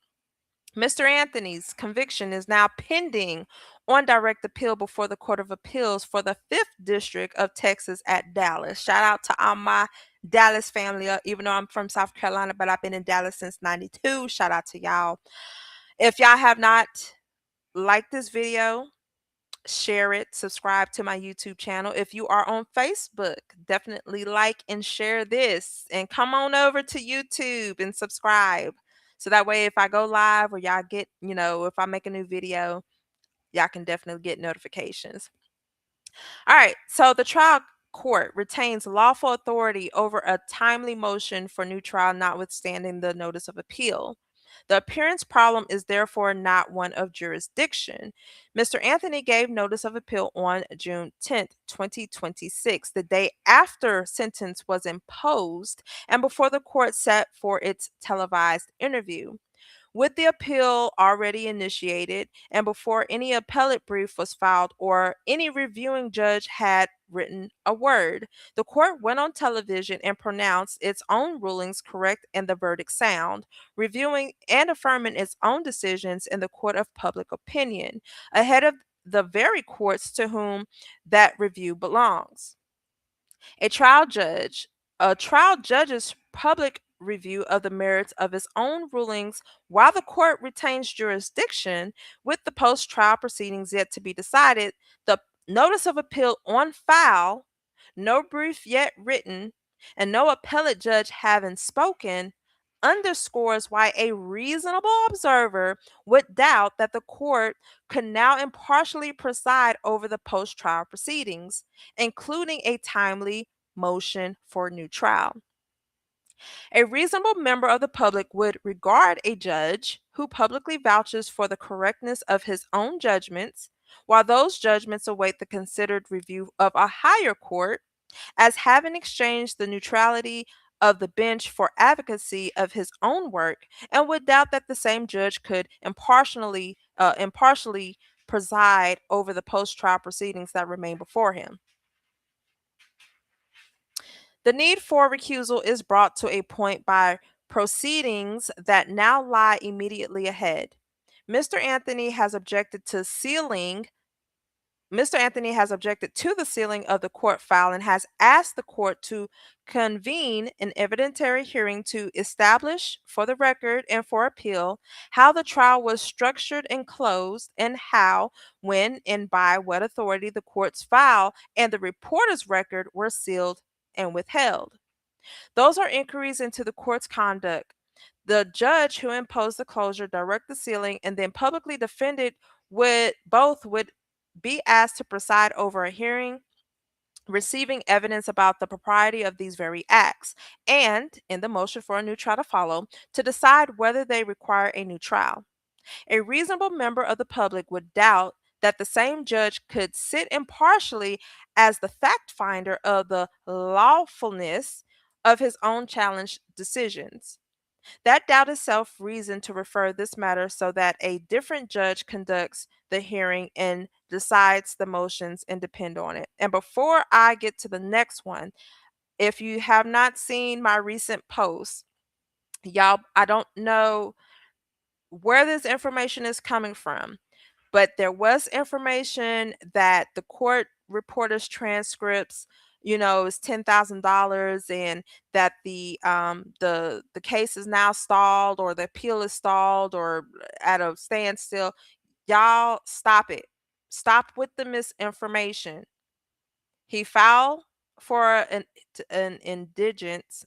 Mr. Anthony's conviction is now pending on direct appeal before the Court of Appeals for the 5th District of Texas at Dallas. Shout out to all my Dallas family, even though I'm from South Carolina, but I've been in Dallas since 92. Shout out to y'all. If y'all have not liked this video, share it, subscribe to my YouTube channel. If you are on Facebook, definitely like and share this, and come on over to YouTube and subscribe. So that way, if I go live or y'all get, if I make a new video, y'all can definitely get notifications. All right. So the trial court retains lawful authority over a timely motion for new trial, notwithstanding the notice of appeal. The appearance problem is therefore not one of jurisdiction. Mr. Anthony gave notice of appeal on June 10th, 2026, the day after sentence was imposed and before the court set for its televised interview. With the appeal already initiated and before any appellate brief was filed or any reviewing judge had written a word, the court went on television and pronounced its own rulings correct and the verdict sound, reviewing and affirming its own decisions in the court of public opinion, ahead of the very courts to whom that review belongs. A trial judge, a trial judge's public review of the merits of his own rulings while the court retains jurisdiction with the post-trial proceedings yet to be decided, the notice of appeal on file, no brief yet written, and no appellate judge having spoken, underscores why a reasonable observer would doubt that the court could now impartially preside over the post-trial proceedings, including a timely motion for new trial. A reasonable member of the public would regard a judge who publicly vouches for the correctness of his own judgments, while those judgments await the considered review of a higher court, as having exchanged the neutrality of the bench for advocacy of his own work, and would doubt that the same judge could impartially preside over the post-trial proceedings that remain before him. The need for recusal is brought to a point by proceedings that now lie immediately ahead. Mr. Anthony has objected to sealing Mr. Anthony has objected to the sealing of the court file and has asked the court to convene an evidentiary hearing to establish, for the record and for appeal, how the trial was structured and closed, and how, when, and by what authority the court's file and the reporter's record were sealed and withheld. Those are inquiries into the court's conduct. The judge who imposed the closure, direct the sealing, and then publicly defended would be asked to preside over a hearing, receiving evidence about the propriety of these very acts, and, in the motion for a new trial to follow, to decide whether they require a new trial. A reasonable member of the public would doubt that the same judge could sit impartially as the fact finder of the lawfulness of his own challenged decisions. That doubt itself reason to refer this matter so that a different judge conducts the hearing and decides the motions and depend on it. And before I get to the next one, if you have not seen my recent post, y'all, I don't know where this information is coming from, but there was information that the court reporter's transcripts, is $10,000, and that the case is now stalled, or the appeal is stalled, or at a standstill. Y'all, stop it. Stop with the misinformation. He filed for an indigence,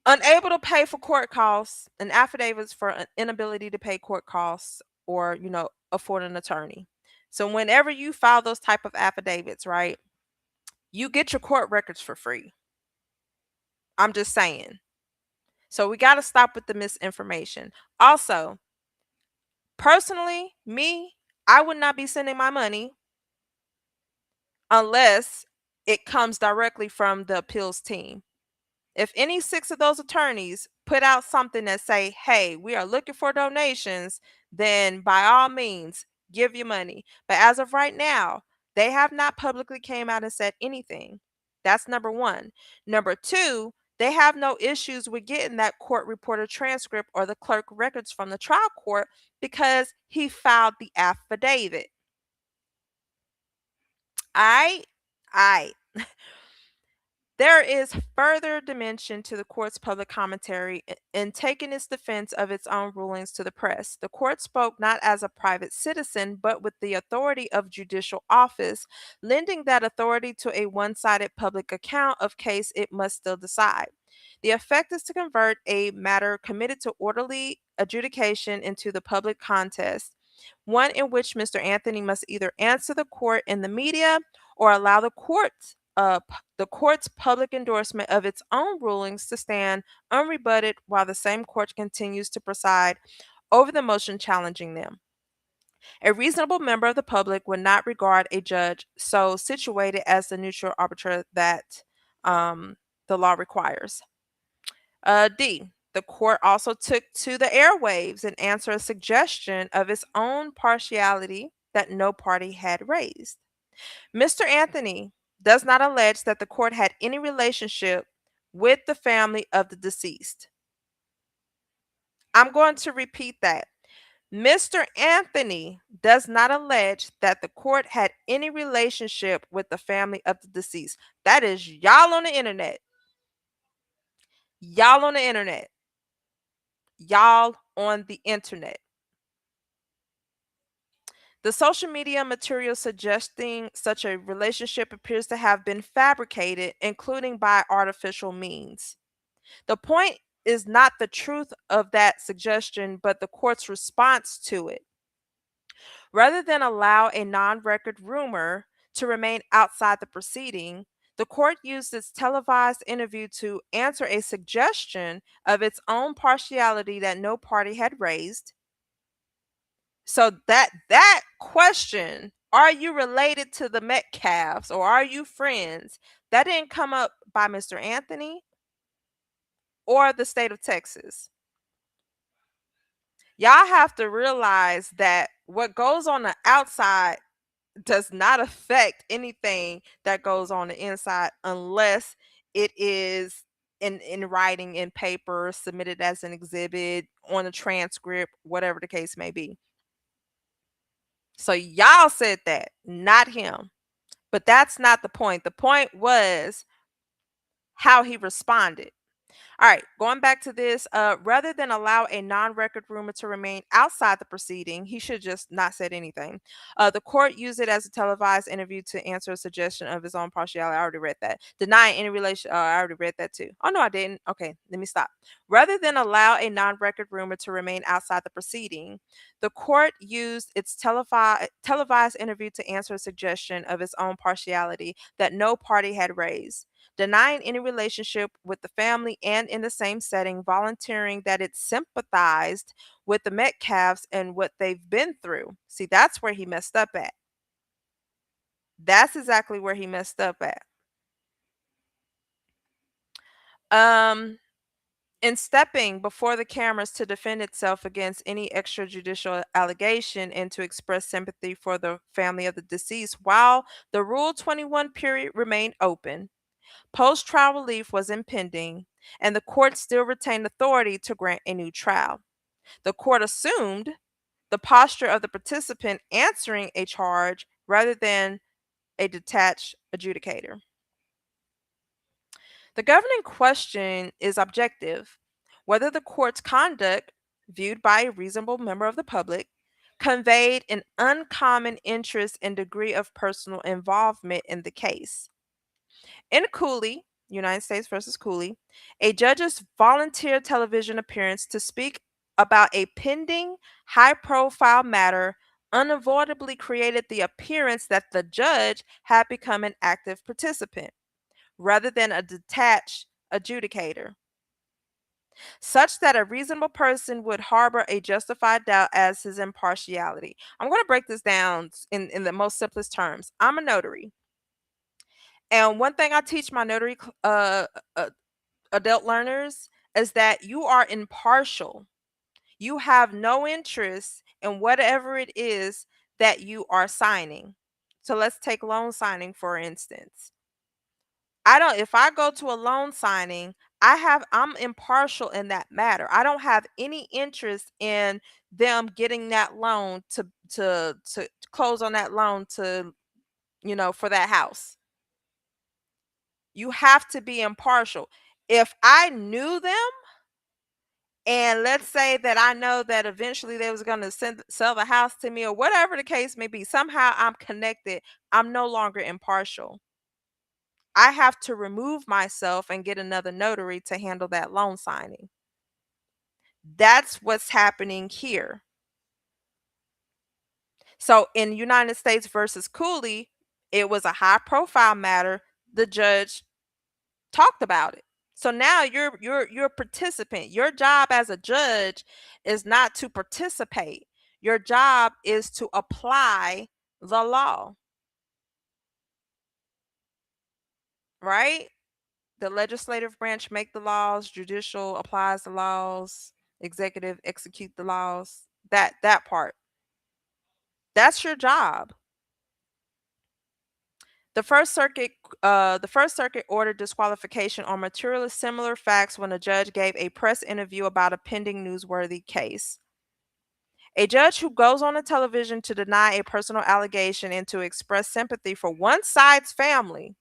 unable to pay for court costs, and affidavits for an inability to pay court costs, or afford an attorney. So whenever you file those type of affidavits, right, you get your court records for free. I'm just saying. So we got to stop with the misinformation. Also, personally, me, I would not be sending my money unless it comes directly from the appeals team. If any 6 of those attorneys put out something that say, "Hey, we are looking for donations," then by all means, give your money. But as of right now, they have not publicly came out and said anything. That's number 1. Number 2, they have no issues with getting that court reporter transcript or the clerk records from the trial court because he filed the affidavit. I I There is further dimension to the court's public commentary in taking its defense of its own rulings to the press. The court spoke not as a private citizen, but with the authority of judicial office, lending that authority to a one sided public account of case it must still decide. The effect is to convert a matter committed to orderly adjudication into the public contest, one in which Mr. Anthony must either answer the court in the media or allow the court's public endorsement of its own rulings to stand unrebutted while the same court continues to preside over the motion challenging them. A reasonable member of the public would not regard a judge so situated as the neutral arbiter that the law requires. D. The court also took to the airwaves and answered a suggestion of its own partiality that no party had raised. Mr. Anthony does not allege that the court had any relationship with the family of the deceased. I'm going to repeat that. Mr. Anthony does not allege that the court had any relationship with the family of the deceased. That is y'all on the internet. Y'all on the internet. Y'all on the internet. The social media material suggesting such a relationship appears to have been fabricated, including by artificial means. The point is not the truth of that suggestion, but the court's response to it. Rather than allow a non record rumor to remain outside the proceeding, The court used its televised interview to answer a suggestion of its own partiality that no party had raised. So that question, are you related to the Metcalfs or are you friends? That didn't come up by Mr. Anthony or the state of Texas. Y'all have to realize that what goes on the outside does not affect anything that goes on the inside unless it is in writing, in paper, submitted as an exhibit, on a transcript, whatever the case may be. So y'all said that, not him. But that's not the point. The point was how he responded. All right, going back to this, rather than allow a non-record rumor to remain outside the proceeding, he should just not said anything. The court used it as a televised interview to answer a suggestion of his own partiality. I already read that. Denying any relation. I already read that too. Oh no, I didn't. Okay, let me stop. Rather than allow a non-record rumor to remain outside the proceeding, the court used its televised interview to answer a suggestion of its own partiality that no party had raised, denying any relationship with the family and in the same setting, volunteering that it sympathized with the Metcalfs and what they've been through. See, that's where he messed up at. That's exactly where he messed up at. Um, in stepping before the cameras to defend itself against any extrajudicial allegation and to express sympathy for the family of the deceased while the Rule 21 period remained open, post trial relief was impending, and the court still retained authority to grant a new trial. The court assumed the posture of the participant answering a charge rather than a detached adjudicator. The governing question is objective: whether the court's conduct, viewed by a reasonable member of the public, conveyed an uncommon interest and degree of personal involvement in the case. In Cooley, United States versus Cooley, a judge's volunteer television appearance to speak about a pending high profile matter unavoidably created the appearance that the judge had become an active participant rather than a detached adjudicator, such that a reasonable person would harbor a justified doubt as his impartiality. I'm going to break this down in the most simplest terms. I'm a notary. And one thing I teach my notary adult learners is that you are impartial. You have no interest in whatever it is that you are signing. So let's take loan signing for instance. If I go to a loan signing, I'm impartial in that matter. I don't have any interest in them getting that loan to close on that loan to, for that house. You have to be impartial. If I knew them, and let's say that I know that eventually they was going to sell the house to me or whatever the case may be, somehow I'm connected, I'm no longer impartial. I have to remove myself and get another notary to handle that loan signing. That's what's happening here. So in United States versus Cooley, it was a high profile matter. The judge talked about it. So now you're a participant. Your job as a judge is not to participate. Your job is to apply the law. Right? The legislative branch make the laws, judicial applies the laws, executive execute the laws. That part. That's your job. The First Circuit ordered disqualification on materially similar facts when a judge gave a press interview about a pending newsworthy case. A judge who goes on the television to deny a personal allegation and to express sympathy for one side's family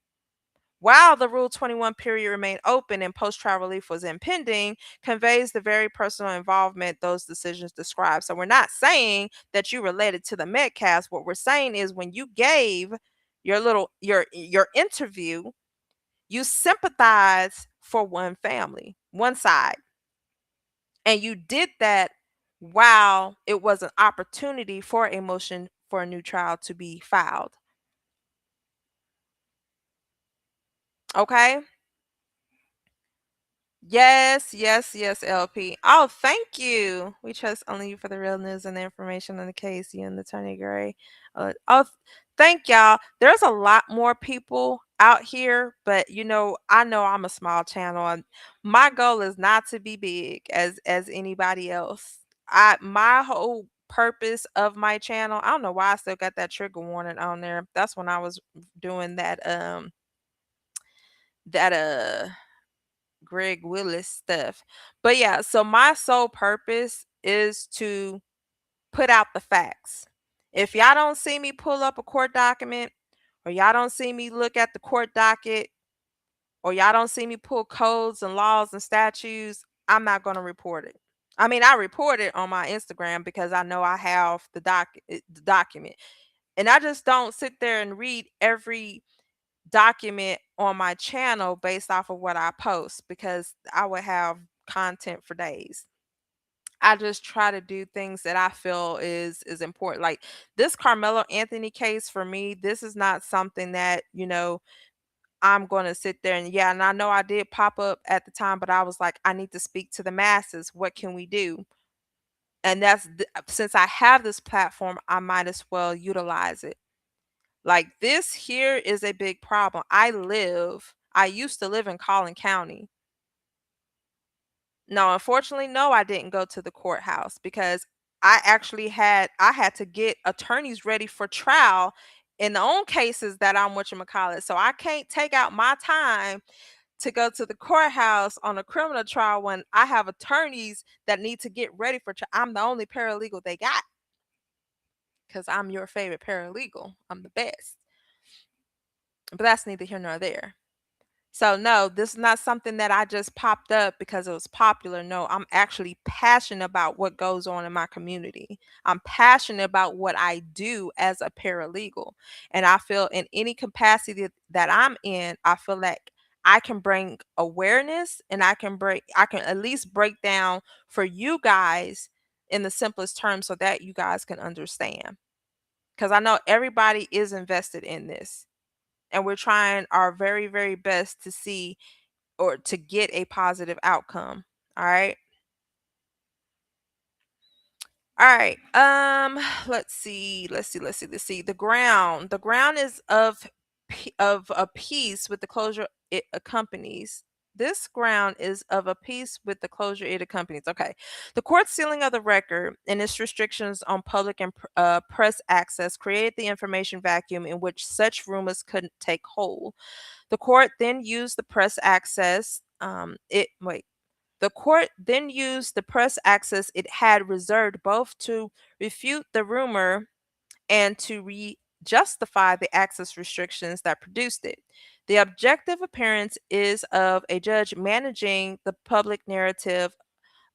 while the Rule 21 period remained open and post-trial relief was impending conveys the very personal involvement those decisions describe. So we're not saying that you related to the Metcalfs. What we're saying is when you gave your interview, you sympathize for one family, one side. And you did that while it was an opportunity for a motion for a new trial to be filed. Okay? Yes, yes, yes, LP. Oh, thank you. We trust only you for the real news and the information on the case. You and Attorney Gray. Thank y'all. There's a lot more people out here, but I know I'm a small channel, and my goal is not to be big as anybody else. My whole purpose of my channel, I don't know why I still got that trigger warning on there. That's when I was doing that Greg Willis stuff. But yeah, so my sole purpose is to put out the facts. If y'all don't see me pull up a court document, or y'all don't see me look at the court docket, or y'all don't see me pull codes and laws and statutes, I'm not going to report it. I mean, I report it on my Instagram because I know I have the document. And I just don't sit there and read every document on my channel based off of what I post, because I would have content for days. I just try to do things that I feel is important. Like this Carmelo Anthony case for me, this is not something that, I'm going to sit there and yeah, and I know I did pop up at the time, but I was like, I need to speak to the masses. What can we do? And since I have this platform, I might as well utilize it. Like this here is a big problem. I used to live in Collin County. No, unfortunately, no, I didn't go to the courthouse because I had to get attorneys ready for trial in the own cases that I'm whatchamacallit. So I can't take out my time to go to the courthouse on a criminal trial when I have attorneys that need to get ready for trial. I'm the only paralegal they got because I'm your favorite paralegal. I'm the best. But that's neither here nor there. So no, this is not something that I just popped up because it was popular. No, I'm actually passionate about what goes on in my community. I'm passionate about what I do as a paralegal. And I feel in any capacity that I'm in, I feel like I can bring awareness, and I can at least break down for you guys in the simplest terms so that you guys can understand. Cuz I know everybody is invested in this, and we're trying our very, very best to see or to get a positive outcome. All right. All right. Let's see. The ground is of a piece with the closure it accompanies. This ground is of a piece with the closure it accompanies. Okay. The court sealing of the record and its restrictions on public and press access created the information vacuum in which such rumors couldn't take hold. The court then used the press access. The court then used the press access it had reserved both to refute the rumor and to justify the access restrictions that produced it. The objective appearance is of a judge managing the public narrative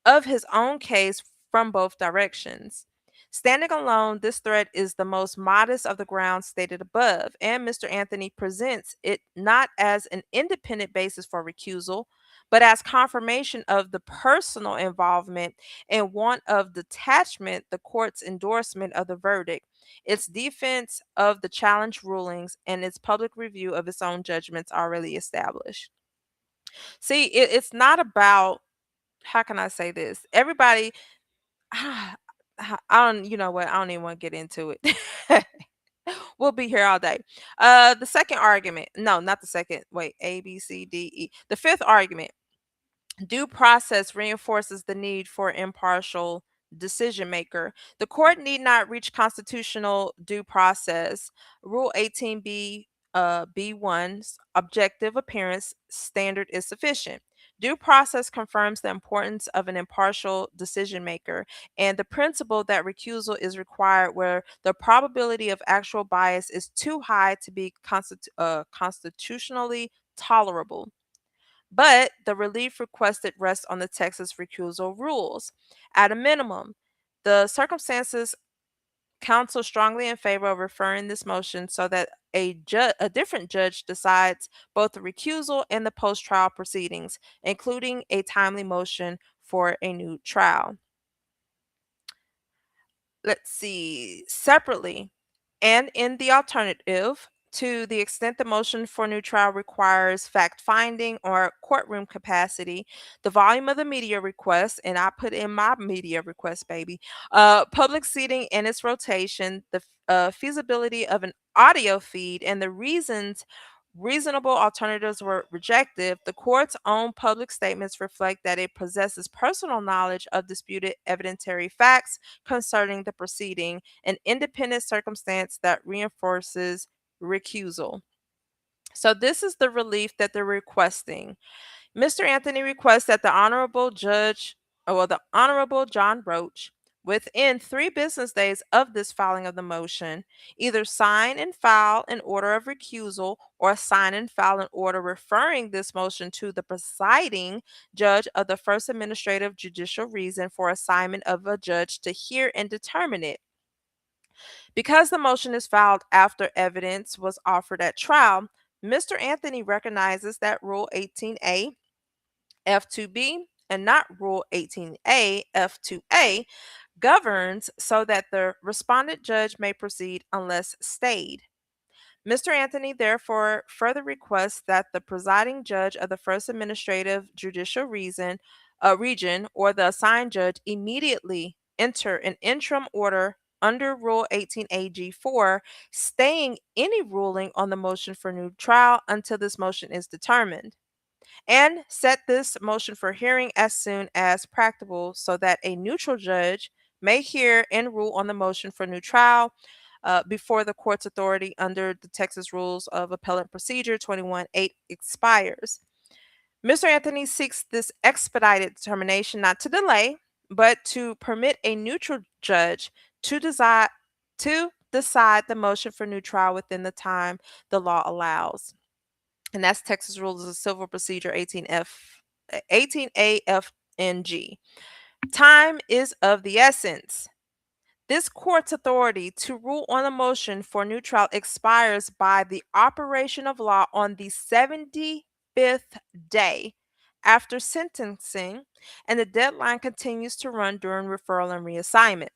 of his own case from both directions. Standing alone, this threat is the most modest of the grounds stated above, and Mr. Anthony presents it not as an independent basis for recusal, but as confirmation of the personal involvement and want of detachment, the court's endorsement of the verdict, its defense of the challenge rulings, and its public review of its own judgments already established. See, it's not about, how can I say this? Everybody, I don't, you know what? I don't even want to get into it. We'll be here all day. The second argument, no, not the second. Wait, A, B, C, D, E. The fifth argument, due process reinforces the need for impartial decision maker. The court need not reach constitutional due process. Rule 18b B1's objective appearance standard is sufficient. Due process confirms the importance of an impartial decision maker and the principle that recusal is required where the probability of actual bias is too high to be constitutionally tolerable. But the relief requested rests on the Texas recusal rules. At a minimum, the circumstances counsel strongly in favor of referring this motion so that a different judge decides both the recusal and the post-trial proceedings, including a timely motion for a new trial. Let's see. Separately, and in the alternative, To the extent the motion for new trial requires fact finding or courtroom capacity, the volume of the media request, and I put in my media request, baby, public seating and its rotation, the feasibility of an audio feed, and the reasons reasonable alternatives were rejected, the court's own public statements reflect that it possesses personal knowledge of disputed evidentiary facts concerning the proceeding, an independent circumstance that reinforces recusal. So, this is the relief that they're requesting. Mr. Anthony requests that the Honorable Judge, well, the Honorable John Roach, within 3 business days of this filing of the motion, either sign and file an order of recusal or sign and file an order referring this motion to the presiding judge of the First Administrative Judicial Reason for assignment of a judge to hear and determine it. Because the motion is filed after evidence was offered at trial, Mr. Anthony recognizes that Rule 18A F2B and not Rule 18A F2A governs so that the respondent judge may proceed unless stayed. Mr. Anthony therefore further requests that the presiding judge of the First Administrative Judicial Region or the assigned judge immediately enter an interim order under Rule 18AG4, staying any ruling on the motion for new trial until this motion is determined, and set this motion for hearing as soon as practicable so that a neutral judge may hear and rule on the motion for new trial before the court's authority under the Texas Rules of Appellate Procedure 21-8 expires. Mr. Anthony seeks this expedited determination not to delay, but to permit a neutral judge to decide the motion for new trial within the time the law allows. And that's Texas Rules of Civil Procedure 18A, F, and G. Time is of the essence. This court's authority to rule on a motion for new trial expires by the operation of law on the 75th day after sentencing, and the deadline continues to run during referral and reassignment.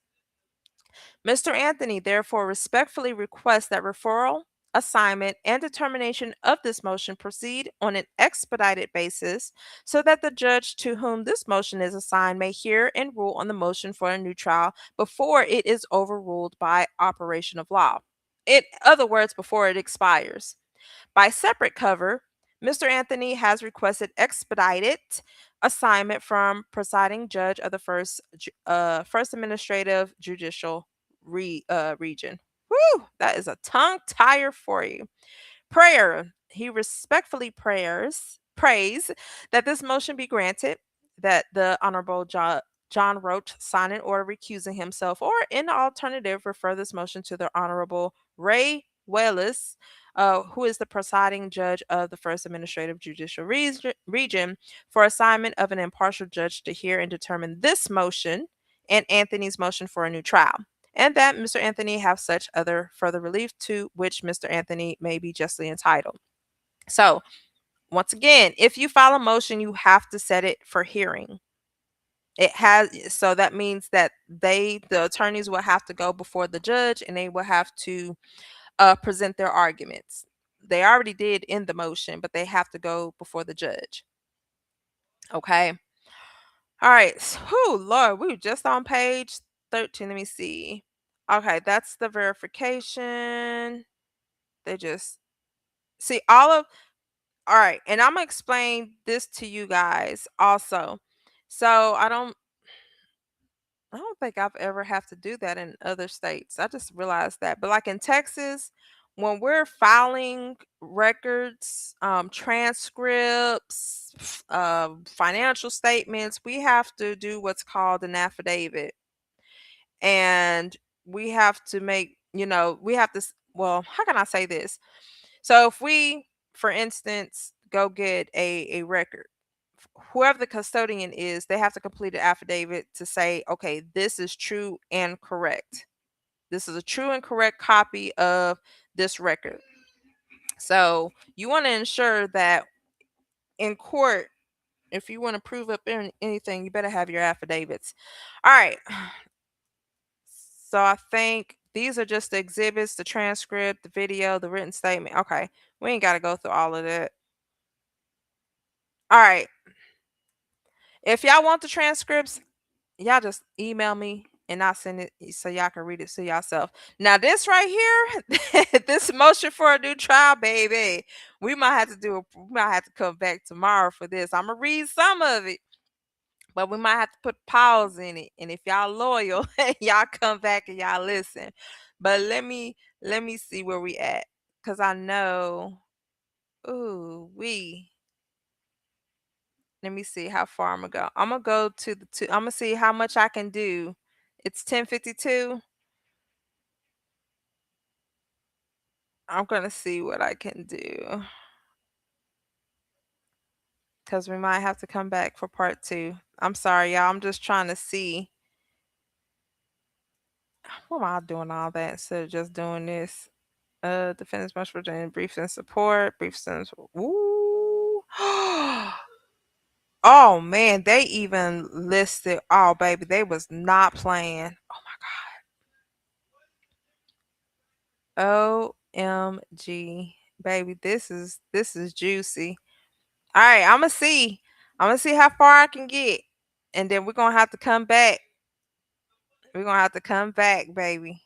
Mr. Anthony therefore respectfully requests that referral, assignment, and determination of this motion proceed on an expedited basis so that the judge to whom this motion is assigned may hear and rule on the motion for a new trial before it is overruled by operation of law. In other words, before it expires. By separate cover, Mr. Anthony has requested expedited assignment from presiding judge of the First Administrative Judicial Region. Woo! That is a tongue tire for you. Prayer. He respectfully prays that this motion be granted, that the Honorable John Roach sign an order recusing himself, or in the alternative, refer this motion to the Honorable Ray Wallace, who is the presiding judge of the First Administrative Judicial Region, for assignment of an impartial judge to hear and determine this motion and Anthony's motion for a new trial, and that Mr. Anthony have such other further relief to which Mr. Anthony may be justly entitled. So, once again, if you file a motion, you have to set it for hearing. So that means that the attorneys will have to go before the judge and they will have to present their arguments. They already did in the motion, but they have to go before the judge. Okay. All right. Whew, Lord, we were just on page 13. Let me see. Okay, that's the verification. They just see all right, and I'm gonna explain this to you guys also. So I don't think I've ever have to do that in other states. I just realized that. But like in Texas, when we're filing records, transcripts, financial statements, we have to do what's called an affidavit. And we have to make, we have to, well, how can I say this? So if we, for instance, go get a record, whoever the custodian is, they have to complete an affidavit to say, okay, this is true and correct. This is a true and correct copy of this record. So you want to ensure that in court, if you want to prove up anything, you better have your affidavits. All right. So I think These are just the exhibits, the transcript, the video, the written statement. Okay, we ain't got to go through all of that. All right. If y'all want the transcripts, y'all just email me and I'll send it so y'all can read it to yourself. Now, this right here, this motion for a new trial, baby, we might have to come back tomorrow for this. I'm gonna read some of it, but we might have to put pause in it. And if y'all loyal, y'all come back and y'all listen. But let me see where we at. Cause I know, ooh, let me see how far I'm gonna go. I'm gonna go to the two. I'm gonna see how much I can do. It's 10:52. I'm gonna see what I can do. Cause we might have to come back for part two. I'm sorry, y'all. I'm just trying to see. What am I doing all that instead of just doing this? Defendants must present briefs and support. Briefs and ooh. Oh man, they even listed. Oh baby, they was not playing. Oh my god. OMG, baby, this is juicy. All right, I'm gonna see. I'm gonna see how far I can get, and then we're gonna have to come back. We're gonna have to come back, baby,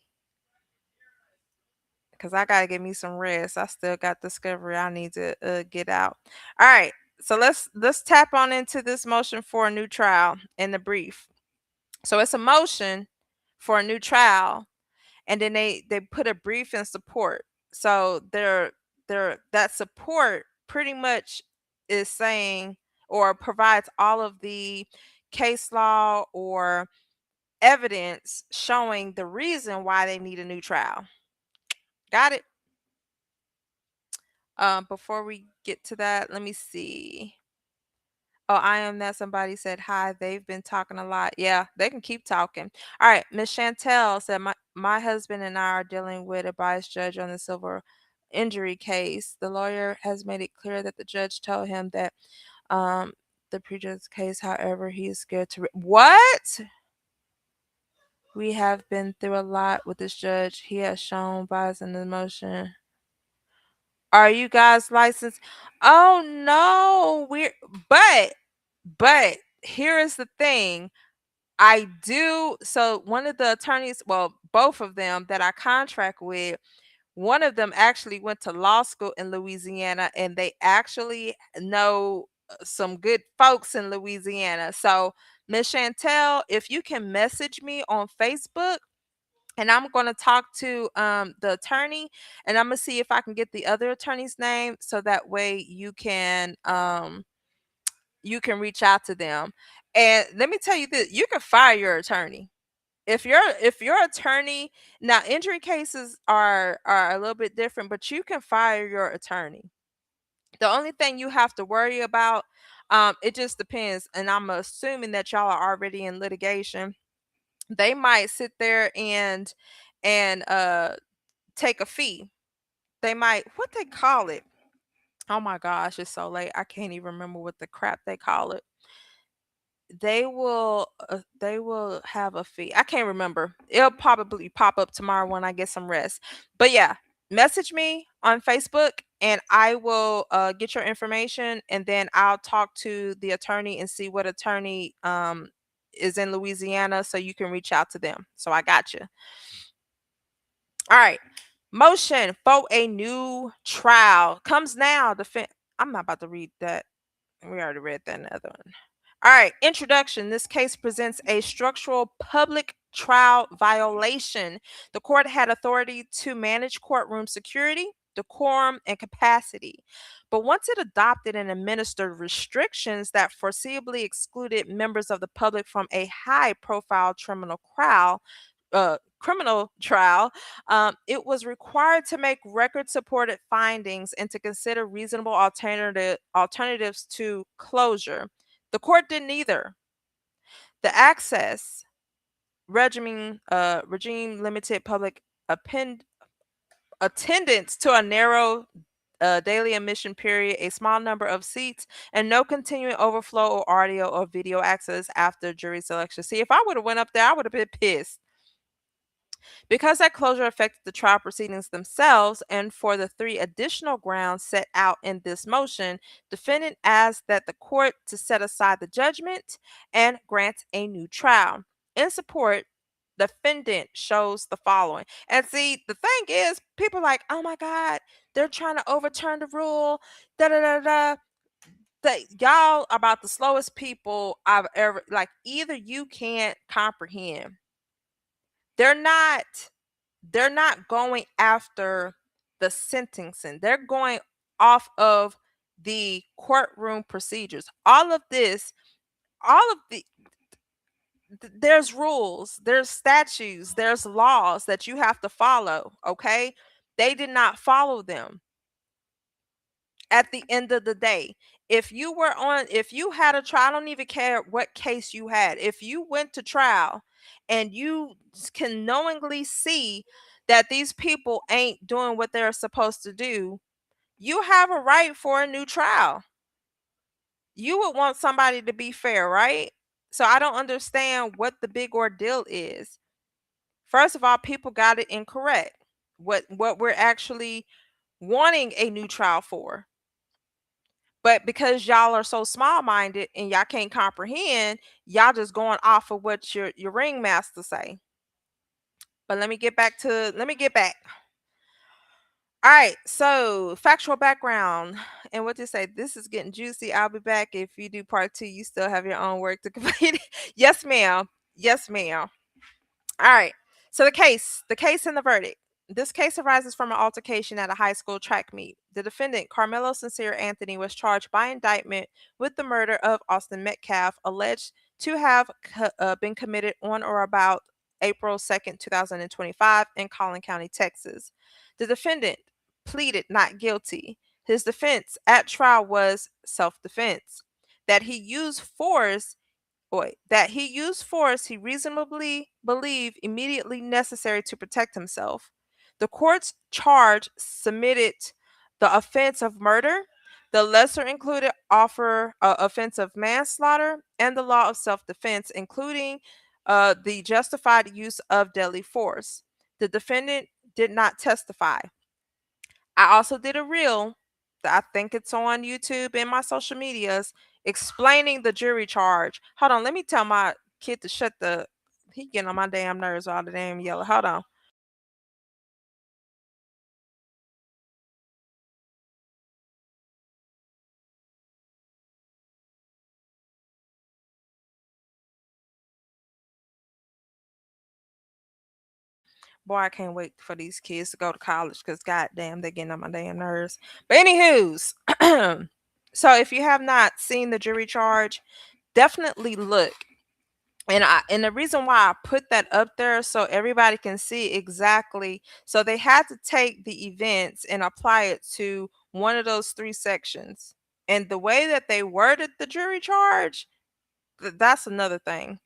because I gotta get me some rest. I still got discovery I need to get out. All right, so let's tap on into this motion for a new trial in the brief. So it's a motion for a new trial, and then they put a brief in support. So they're that support pretty much is saying or provides all of the case law or evidence showing the reason why they need a new trial. Got it? Before we get to that, let me see. Oh, I am that somebody said hi. They've been talking a lot. Yeah, they can keep talking. All right. Miss Chantel said my husband and I are dealing with a biased judge on the civil injury case. The lawyer has made it clear that the judge told him that um the previous case, however, he is scared to what? We have been through a lot with this judge. He has shown bias in the motion. Are you guys licensed? Oh no, we're but here is the thing. I do so one of the attorneys, well, both of them that I contract with, one of them actually went to law school in Louisiana and they actually know some good folks in Louisiana. So, Miss Chantel, if you can message me on Facebook and I'm going to talk to the attorney and I'm going to see if I can get the other attorney's name so that way you can reach out to them. And let me tell you this, you can fire your attorney. If your attorney, now injury cases are a little bit different, but you can fire your attorney. The only thing you have to worry about, it just depends, and I'm assuming that y'all are already in litigation. They might sit there and take a fee. They might, what they call it. Oh my gosh, it's so late. I can't even remember what the crap they call it. They will have a fee. I can't remember. It'll probably pop up tomorrow when I get some rest. But yeah, message me on Facebook and I will get your information and then I'll talk to the attorney and see what attorney is in Louisiana so you can reach out to them. So I got you. All right. Motion for a new trial comes now. I'm not about to read that. We already read that in the other one. All right, introduction. This case presents a structural public trial violation. The court had authority to manage courtroom security, decorum, and capacity. But once it adopted and administered restrictions that foreseeably excluded members of the public from a high profile criminal trial, it was required to make record supported findings and to consider reasonable alternatives to closure. The court didn't either. The access regime limited public attendance to a narrow daily admission period, a small number of seats, and no continuing overflow or audio or video access after jury selection. See, if I would have went up there, I would have been pissed. Because that closure affected the trial proceedings themselves, and for the three additional grounds set out in this motion, defendant asked that the court to set aside the judgment and grant a new trial. In support, defendant shows the following. And see, the thing is, people are like, oh my God, they're trying to overturn the rule. Da da da da. Y'all are about the slowest people I've ever like. Either you can't comprehend. They're not they're not going after the sentencing. They're going off of the courtroom procedures. All of the there's rules, there's statutes, there's laws that you have to follow, okay? They did not follow them at the end of the day. If you had a trial, I don't even care what case you had. If you went to trial and you can knowingly see that these people ain't doing what they're supposed to do, you have a right for a new trial. You would want somebody to be fair, right? So I don't understand what the big ordeal is. First of all, people got it incorrect. What we're actually wanting a new trial for. But because y'all are so small-minded and y'all can't comprehend, y'all just going off of what your ringmaster say. But let me get back. All right, so factual background. And what to say, this is getting juicy. I'll be back. If you do part two, you still have your own work to complete. Yes, ma'am. Yes, ma'am. All right. So the case and the verdict. This case arises from an altercation at a high school track meet. The defendant, Carmelo Anthony, was charged by indictment with the murder of Austin Metcalf, alleged to have been committed on or about April 2nd, 2025, in Collin County, Texas. The defendant pleaded not guilty. His defense at trial was self defense, that he used force that he used force he reasonably believed immediately necessary to protect himself. The court's charge submitted the offense of murder, the lesser included offense of manslaughter, and the law of self defense, including the justified use of deadly force. The defendant did not testify. I also did a reel that I think it's on YouTube and my social medias explaining the jury charge. Hold on, let me tell my kid to shut the he getting on my damn nerves all the damn yellow. Hold on. Boy, I can't wait for these kids to go to college because goddamn, they're getting on my damn nerves. But anywho's, so if you have not seen the jury charge, definitely look. And the reason why I put that up there so everybody can see exactly, so they had to take the events and apply it to one of those three sections. And the way that they worded the jury charge, that's another thing.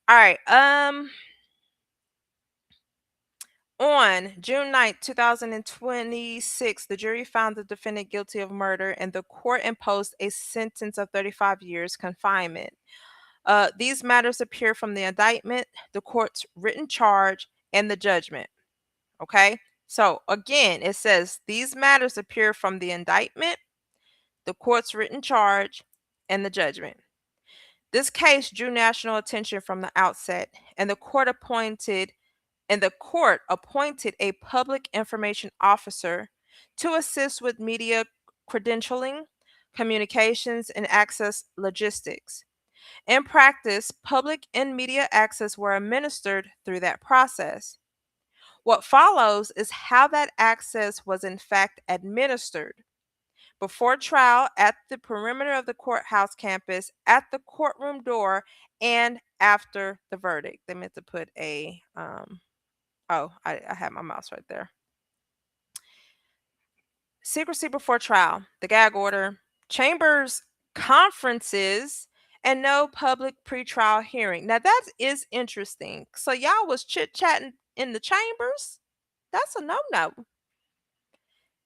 All right. On June 9th, 2026, the jury found the defendant guilty of murder and the court imposed a sentence of 35 years confinement. These matters appear from the indictment, the court's written charge, and the judgment. Okay? So again, it says these matters appear from the indictment, the court's written charge, and the judgment. This case drew national attention from the outset, and the court appointed a public information officer to assist with media credentialing, communications, and access logistics. In practice, public and media access were administered through that process. What follows is how that access was in fact administered. Before trial, at the perimeter of the courthouse campus, at the courtroom door, and after the verdict. They meant to put I had my mouse right there. Secrecy before trial, the gag order, chambers conferences, and no public pretrial hearing. Now that is interesting. So y'all was chit-chatting in the chambers? That's a no-no.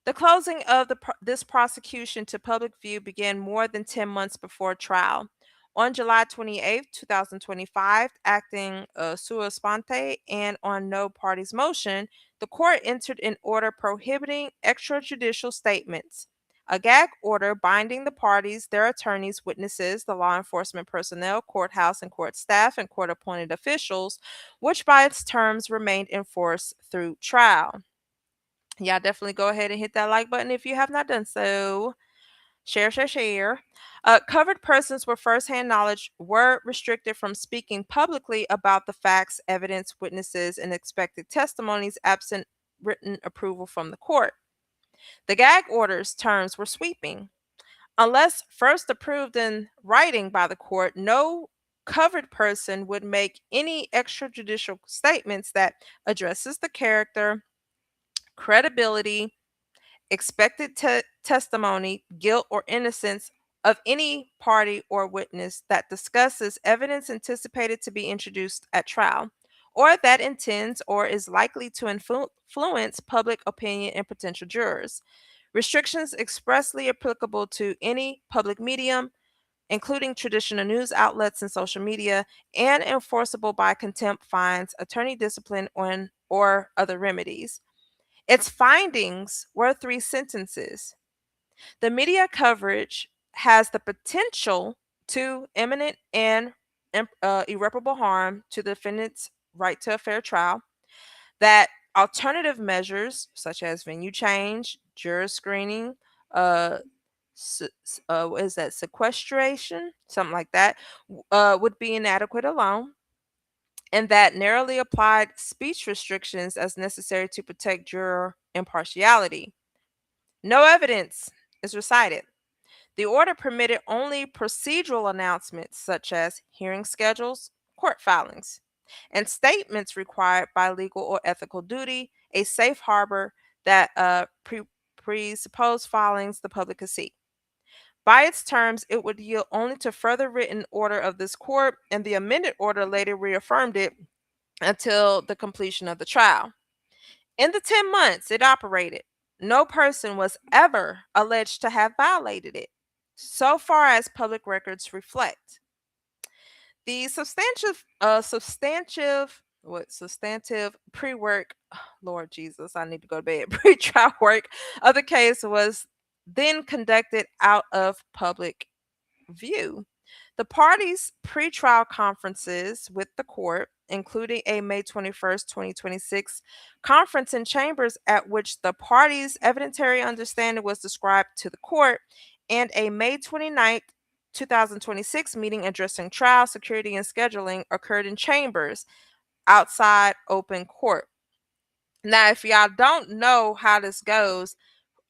The closing of this prosecution to public view began more than 10 months before trial. On July 28th, 2025, acting sua sponte and on no party's motion, the court entered an order prohibiting extrajudicial statements, a gag order binding the parties, their attorneys, witnesses, the law enforcement personnel, courthouse and court staff, and court appointed officials, which by its terms remained in force through trial. Yeah, definitely go ahead and hit that like button if you have not done so. Share, share, share. Covered persons with firsthand knowledge were restricted from speaking publicly about the facts, evidence, witnesses, and expected testimonies absent written approval from the court. The gag order's terms were sweeping. Unless first approved in writing by the court, no covered person would make any extrajudicial statements that addresses the character, credibility, expected testimony, guilt, or innocence of any party or witness that discusses evidence anticipated to be introduced at trial, or that intends or is likely to influence public opinion and potential jurors. Restrictions expressly applicable to any public medium, including traditional news outlets and social media, and enforceable by contempt, fines, attorney discipline, or other remedies. Its findings were three sentences. The media coverage has the potential to imminent and irreparable harm to the defendant's right to a fair trial, that alternative measures such as venue change, juror screening, uh, what is that, sequestration, something like that, would be inadequate alone, and that narrowly applied speech restrictions as necessary to protect juror impartiality. No evidence is recited. The order permitted only procedural announcements such as hearing schedules, court filings, and statements required by legal or ethical duty, a safe harbor that presupposed filings the public could see. By its terms, it would yield only to further written order of this court, and the amended order later reaffirmed it until the completion of the trial. In the 10 months it operated, no person was ever alleged to have violated it, so far as public records reflect. The substantive pre-work, Lord Jesus, I need to go to bed. Pre-trial work of the case was then conducted out of public view. The parties' pretrial conferences with the court, including a May 21st, 2026 conference in chambers at which the parties' evidentiary understanding was described to the court, and a May 29th, 2026 meeting addressing trial, security, and scheduling occurred in chambers outside open court. Now, if y'all don't know how this goes,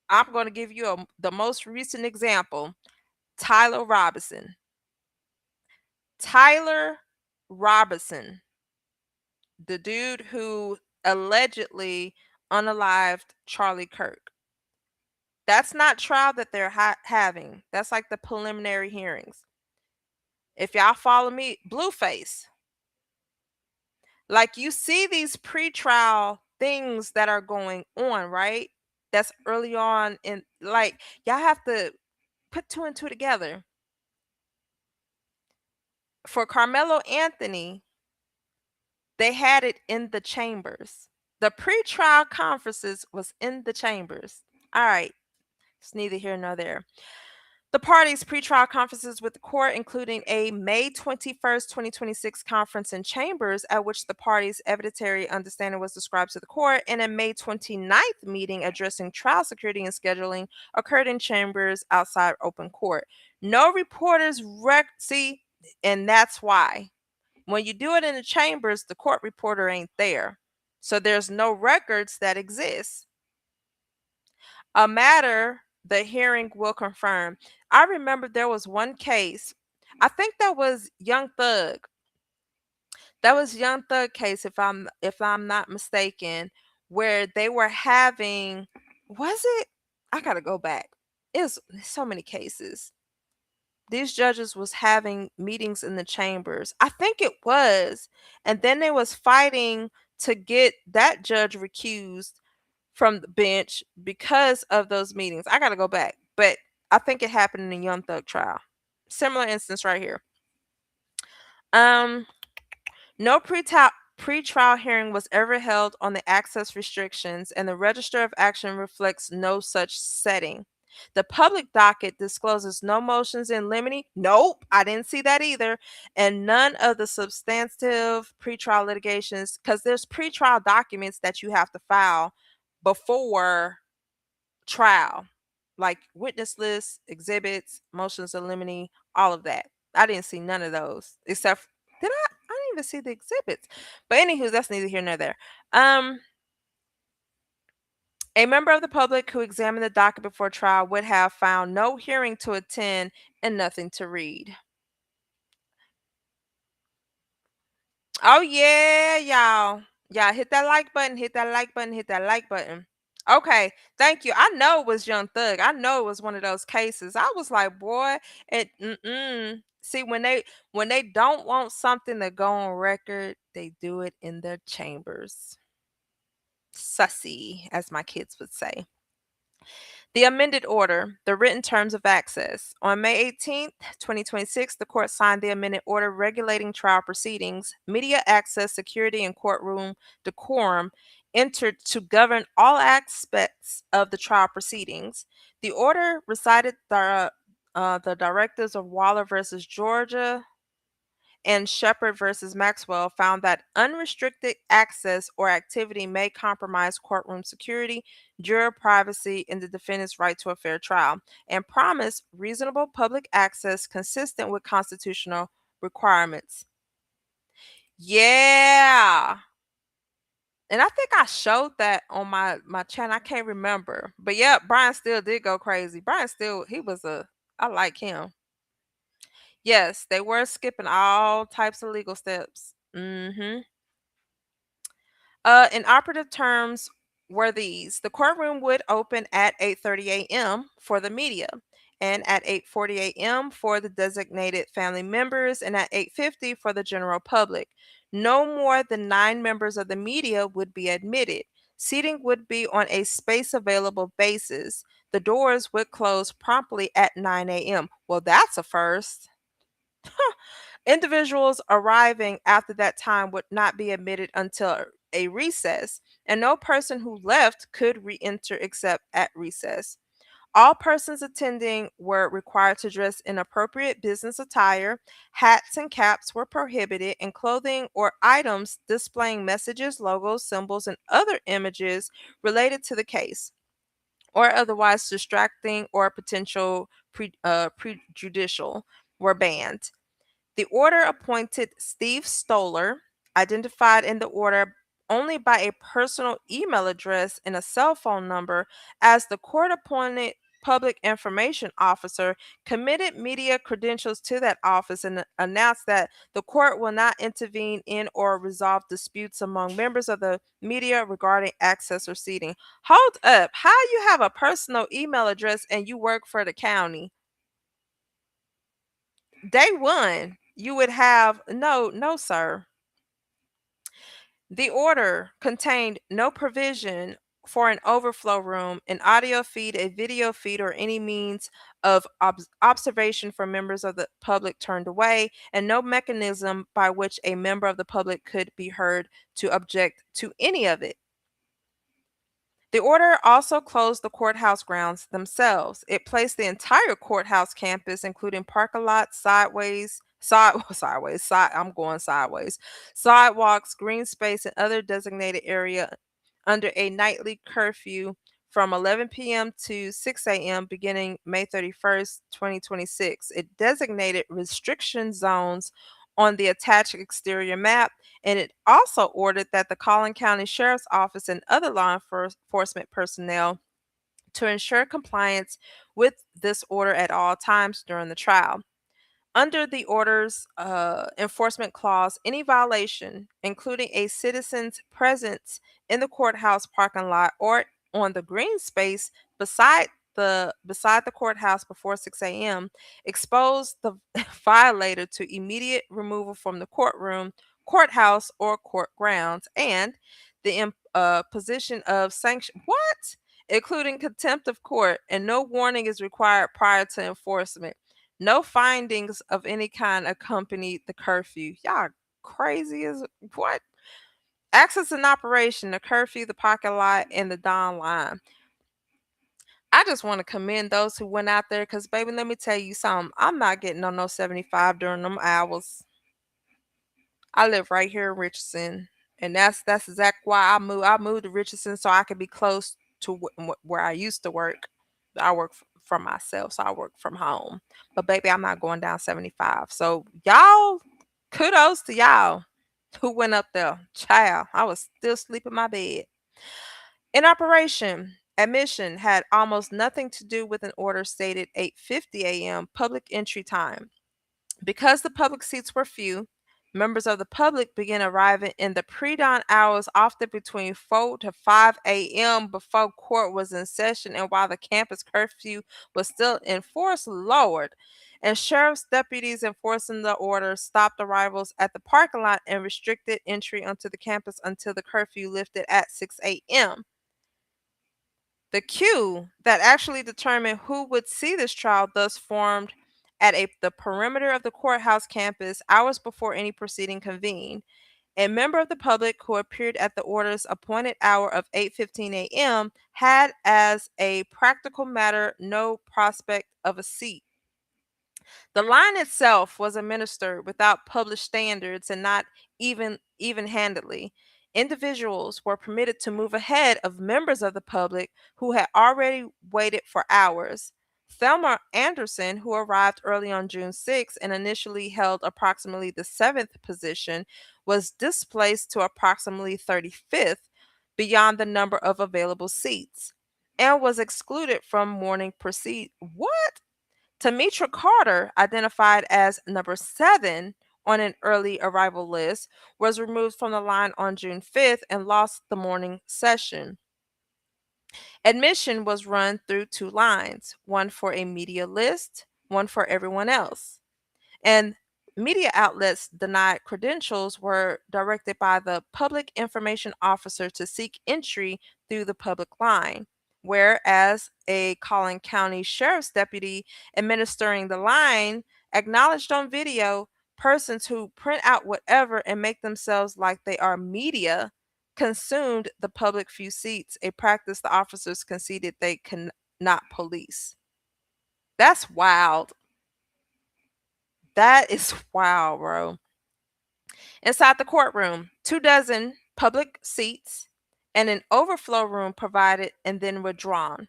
I'm going to give you the most recent example. Tyler Robinson. Tyler Robinson, the dude who allegedly unalived Charlie Kirk. That's not trial that they're having. That's like the preliminary hearings. If y'all follow me, Blueface. Like you see these pre-trial things that are going on, right? That's early on in, like, y'all have to put two and two together. For Karmelo Anthony, they had it in the chambers. The pre-trial conferences was in the chambers. All right, it's neither here nor there. The parties' pretrial conferences with the court, including a May 21st, 2026 conference in chambers at which the parties' evidentiary understanding was described to the court, and a May 29th meeting addressing trial security and scheduling occurred in chambers outside open court. No reporters see, and that's why. When you do it in the chambers, the court reporter ain't there. So there's no records that exist. A matter the hearing will confirm. I remember there was one case. I think that was Young Thug. That was Young Thug case, if I'm not mistaken, where they were having, was it? I gotta go back. It was so many cases. These judges was having meetings in the chambers. I think it was. And then they was fighting to get that judge recused from the bench because of those meetings. I got to go back. But I think it happened in the Young Thug trial. Similar instance right here. Um, no pretrial hearing was ever held on the access restrictions, and the Register of Action reflects no such setting. The public docket discloses no motions in limine. Nope, I didn't see that either. And none of the substantive pretrial litigations, because there's pretrial documents that you have to file before trial, like witness lists, exhibits, motions in limine, all of that. I didn't see none of those except did I? I didn't even see the exhibits. But anywho, that's neither here nor there. Um, a member of the public who examined the docket before trial would have found no hearing to attend and nothing to read. Oh yeah, y'all. Y'all hit that like button, hit that like button, hit that like button. Okay, thank you. I know it was Young Thug. I know it was one of those cases. I was like, boy, it see when they don't want something to go on record, they do it in their chambers. Sussy, as my kids would say. The amended order, the written terms of access. On May 18th, 2026, the court signed the amended order regulating trial proceedings, media access, security, and courtroom decorum, entered to govern all aspects of the trial proceedings. The order recited the directives of Waller versus Georgia and Shepard versus Maxwell found that unrestricted access or activity may compromise courtroom security, juror privacy, and the defendant's right to a fair trial, and promise reasonable public access consistent with constitutional requirements. Yeah. And I think I showed that on my channel. I can't remember. But yeah, Brian still did go crazy. Brian still he was a I like him. Yes, they were skipping all types of legal steps. Mhm. In operative terms were these. The courtroom would open at 8:30 a.m. for the media and at 8:40 a.m. for the designated family members and at 8:50 for the general public. No more than 9 members of the media would be admitted. Seating would be on a space available basis. The doors would close promptly at 9 a.m. Well, that's a first. Individuals arriving after that time would not be admitted until a recess, and no person who left could re enter except at recess. All persons attending were required to dress in appropriate business attire. Hats and caps were prohibited, and clothing or items displaying messages, logos, symbols, and other images related to the case or otherwise distracting or potential prejudicial were banned. The order appointed Steve Stoller, identified in the order only by a personal email address and a cell phone number, as the court appointed public information officer, committed media credentials to that office, and announced that the court will not intervene in or resolve disputes among members of the media regarding access or seating. Hold up. How you have a personal email address and you work for the county? Day one, you would have no, sir. The order contained no provision for an overflow room, an audio feed, a video feed, or any means of observation for members of the public turned away, and no mechanism by which a member of the public could be heard to object to any of it. The order also closed the courthouse grounds themselves. It placed the entire courthouse campus, including parking lots, I'm going sideways, sidewalks, green space, and other designated area under a nightly curfew from 11 p.m. to 6 a.m. beginning May 31st, 2026. It designated restriction zones on the attached exterior map, and it also ordered that the Collin County Sheriff's Office and other law enforcement personnel to ensure compliance with this order at all times during the trial. Under the order's enforcement clause, any violation, including a citizen's presence in the courthouse parking lot or on the green space beside the courthouse before 6 a.m., expose the violator to immediate removal from the courtroom, courthouse, or court grounds, and the position of sanction. What? Including contempt of court, and no warning is required prior to enforcement. No findings of any kind accompanied the curfew. Y'all crazy as what? Access and operation, the curfew, the parking lot, and the Don line. I just want to commend those who went out there because, baby, let me tell you something. I'm not getting on no 75 during them hours. I live right here in Richardson, and that's exactly why I moved. I moved to Richardson so I could be close to where I used to work. I work from myself, so I work from home. But baby, I'm not going down 75. So y'all, kudos to y'all who went up there. Child, I was still asleep in my bed. In operation, admission had almost nothing to do with an order stated 8:50 a.m. public entry time. Because the public seats were few, members of the public began arriving in the pre-dawn hours, often between 4 to 5 a.m. before court was in session and while the campus curfew was still in force, Lord. And sheriff's deputies enforcing the order stopped arrivals at the parking lot and restricted entry onto the campus until the curfew lifted at 6 a.m. The queue that actually determined who would see this trial thus formed at the perimeter of the courthouse campus hours before any proceeding convened. A member of the public who appeared at the order's appointed hour of 8:15 a.m. had, as a practical matter, no prospect of a seat. The line itself was administered without published standards and not even-handedly. Individuals were permitted to move ahead of members of the public who had already waited for hours. Thelma Anderson, who arrived early on June 6 and initially held approximately the seventh position, was displaced to approximately 35th beyond the number of available seats and was excluded from morning proceed. What? Tamitra Carter, identified as number 7 on an early arrival list, was removed from the line on June 5th and lost the morning session. Admission was run through two lines, one for a media list, one for everyone else. And media outlets denied credentials were directed by the public information officer to seek entry through the public line, whereas a Collin County Sheriff's deputy administering the line acknowledged on video persons who print out whatever and make themselves like they are media consumed the public few seats, a practice the officers conceded they cannot police. That's wild. That is wow, bro. Inside the courtroom, 2 dozen public seats and an overflow room provided and then withdrawn.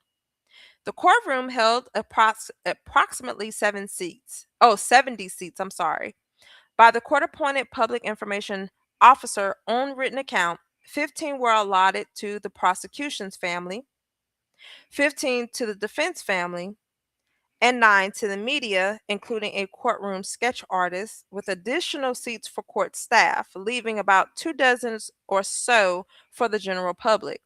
The courtroom held approximately 70 seats, I'm sorry. By the court appointed public information officer on written account, 15 were allotted to the prosecution's family, 15 to the defense family, and 9 to the media, including a courtroom sketch artist, with additional seats for court staff, leaving about 2 dozen or so for the general public.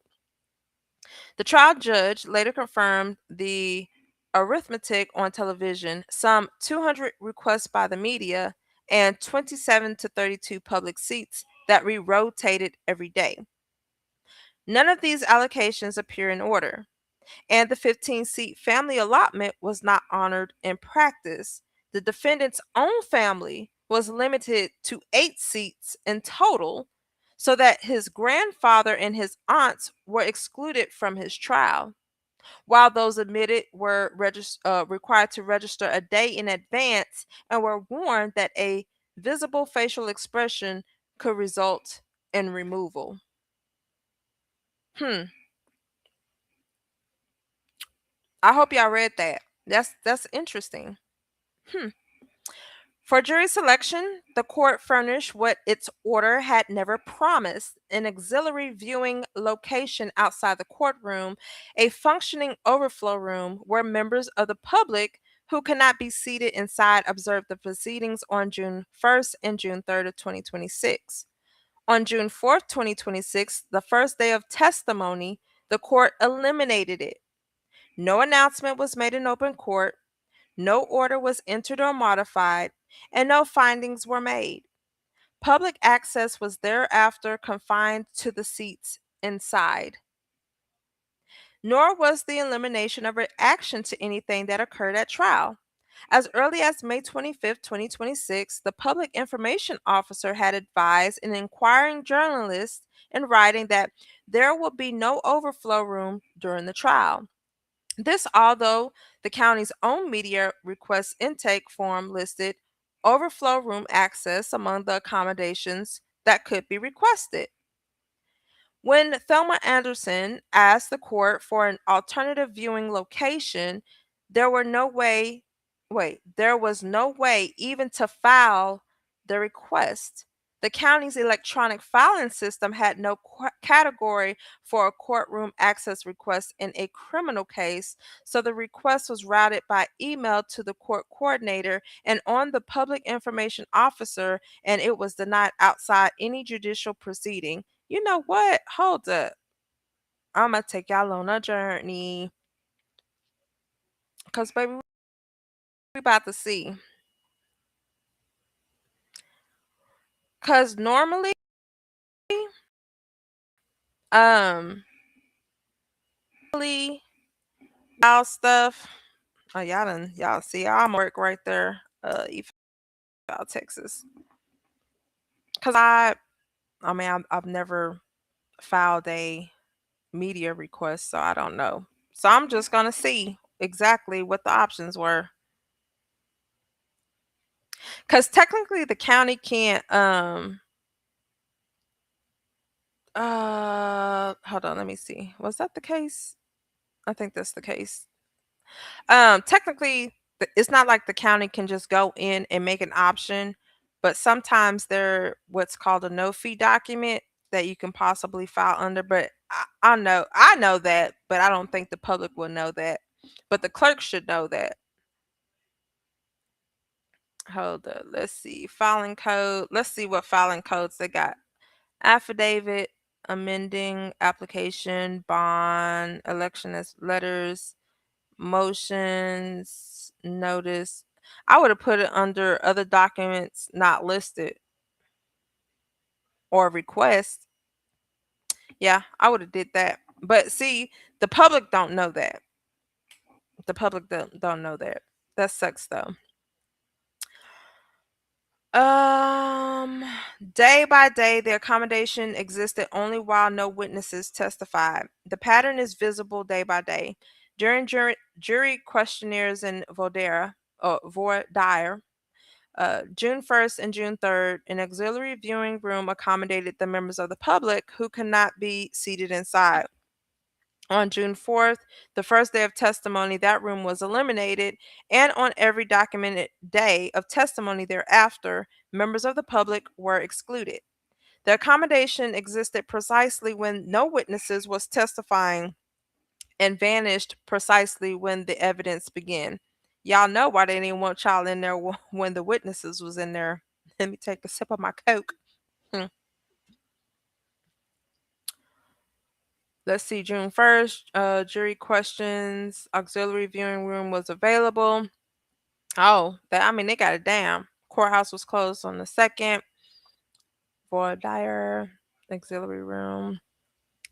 The trial judge later confirmed the arithmetic on television, some 200 requests by the media, and 27 to 32 public seats that re rotated every day. None of these allocations appear in order, and the 15-seat family allotment was not honored in practice. The defendant's own family was limited to 8 seats in total, so that his grandfather and his aunts were excluded from his trial, while those admitted were required to register a day in advance and were warned that a visible facial expression could result in removal. Hmm. I hope y'all read that. That's interesting. Hmm. For jury selection, the court furnished what its order had never promised: an auxiliary viewing location outside the courtroom, a functioning overflow room where members of the public who cannot be seated inside observed the proceedings on June 1st and June 3rd of 2026. On June 4th, 2026, the first day of testimony, the court eliminated it. No announcement was made in open court, no order was entered or modified, and no findings were made. Public access was thereafter confined to the seats inside. Nor was the elimination a reaction to anything that occurred at trial. As early as May 25th, 2026, the public information officer had advised an inquiring journalist in writing that there will be no overflow room during the trial. This, although the county's own media request intake form listed overflow room access among the accommodations that could be requested. When Thelma Anderson asked the court for an alternative viewing location, there were no way there was no way even to file the request. The county's electronic filing system had no category for a courtroom access request in a criminal case, so the request was routed by email to the court coordinator and on the public information officer, and it was denied outside any judicial proceeding. You know what? Hold up. I'm gonna take y'all on a journey. Cause baby, we about to see. Cause normally, um, really, y'all stuff. Oh, y'all see I'm work right there. East Texas. Cause I mean, I've never filed a media request, so I don't know. So I'm just gonna see exactly what the options were. Cause technically, the county can't hold on, let me see. Was that the case? I think that's the case. Technically, it's not like the county can just go in and make an option, but sometimes they're what's called a no fee document that you can possibly file under. But I know that, but I don't think the public will know that. But the clerk should know that. Hold up, let's see. Filing code. Let's see what filing codes they got. Affidavit, amending application, bond, election as letters, motions, notice. I would have put it under other documents not listed or request. Yeah, I would have did that. But see, the public don't know that. The public don't know that. That sucks though. Um, Day by day, the accommodation existed only while no witnesses testified. The pattern is visible day by day. During jury questionnaires in Voir dire, June 1st and June 3rd, an auxiliary viewing room accommodated the members of the public who could not be seated inside. On June 4th, the first day of testimony, that room was eliminated, and on every documented day of testimony thereafter, members of the public were excluded. The accommodation existed precisely when no witnesses was testifying and vanished precisely when the evidence began. Y'all know why they didn't want y'all in there when the witnesses was in there. Let me take a sip of my Coke. Hmm. Let's see, June 1st, jury questions, auxiliary viewing room was available. Oh, I mean, they got it down. Courthouse was closed on the 2nd. Voir dire, auxiliary room,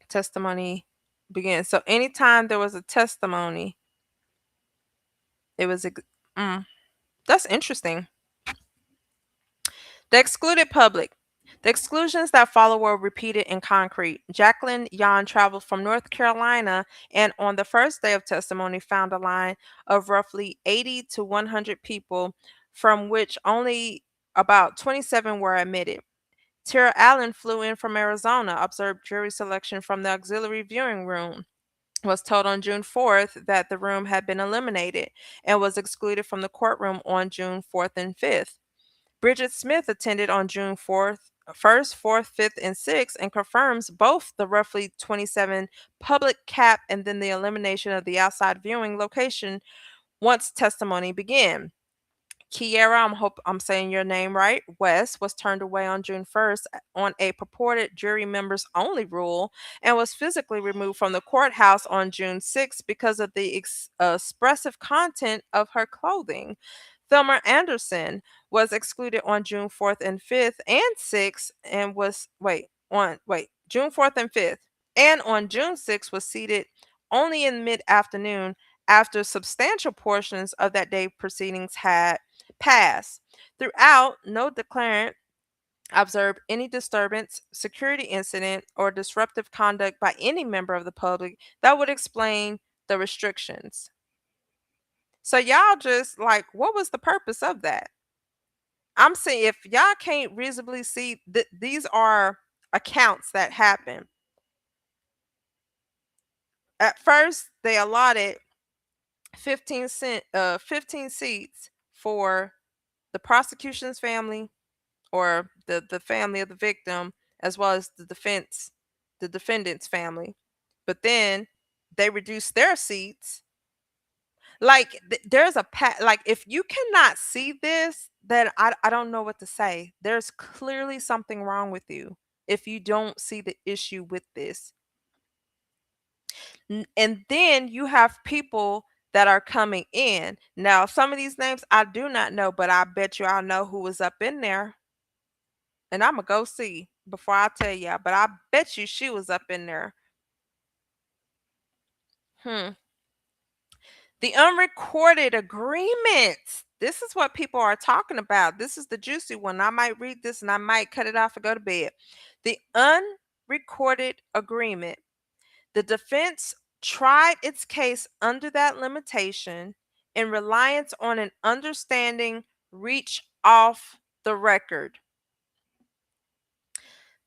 testimony began. So anytime there was a testimony, it was, that's interesting. The excluded public. The exclusions that follow were repeated in concrete. Jacqueline Yan traveled from North Carolina and on the first day of testimony found a line of roughly 80 to 100 people, from which only about 27 were admitted. Tara Allen flew in from Arizona, observed jury selection from the auxiliary viewing room, was told on June 4th that the room had been eliminated and was excluded from the courtroom on June 4th and 5th. Bridget Smith attended on June 4th, 1st, 4th, 5th, and 6th and confirms both the roughly 27 public cap and then the elimination of the outside viewing location once testimony began. Kiera, I hope I'm saying your name right, West, was turned away on June 1st on a purported jury members only rule and was physically removed from the courthouse on June 6th because of the expressive content of her clothing. Thelma Anderson was excluded on June 4th and 5th and 6th and was June 4th and 5th and on June 6th was seated only in mid-afternoon after substantial portions of that day proceedings had passed. Throughout, no declarant observed any disturbance, security incident, or disruptive conduct by any member of the public that would explain the restrictions. So y'all just like, what was the purpose of that? I'm saying if y'all can't reasonably see that these are accounts that happen. At first, they allotted 15 seats for the prosecution's family or the family of the victim, as well as the defendant's family. But then they reduced their seats. Like there's a like if you cannot see this, then I don't know what to say. There's clearly something wrong with you if you don't see the issue with this. And then you have people that are coming in. Now, some of these names I do not know, but I bet you I know who was up in there. And I'm going to go see before I tell y'all, but I bet you she was up in there. Hmm. The unrecorded agreements. This is what people are talking about. This is the juicy one. I might read this and I might cut it off and go to bed. The unrecorded agreement. The defense tried its case under that limitation in reliance on an understanding reach off the record.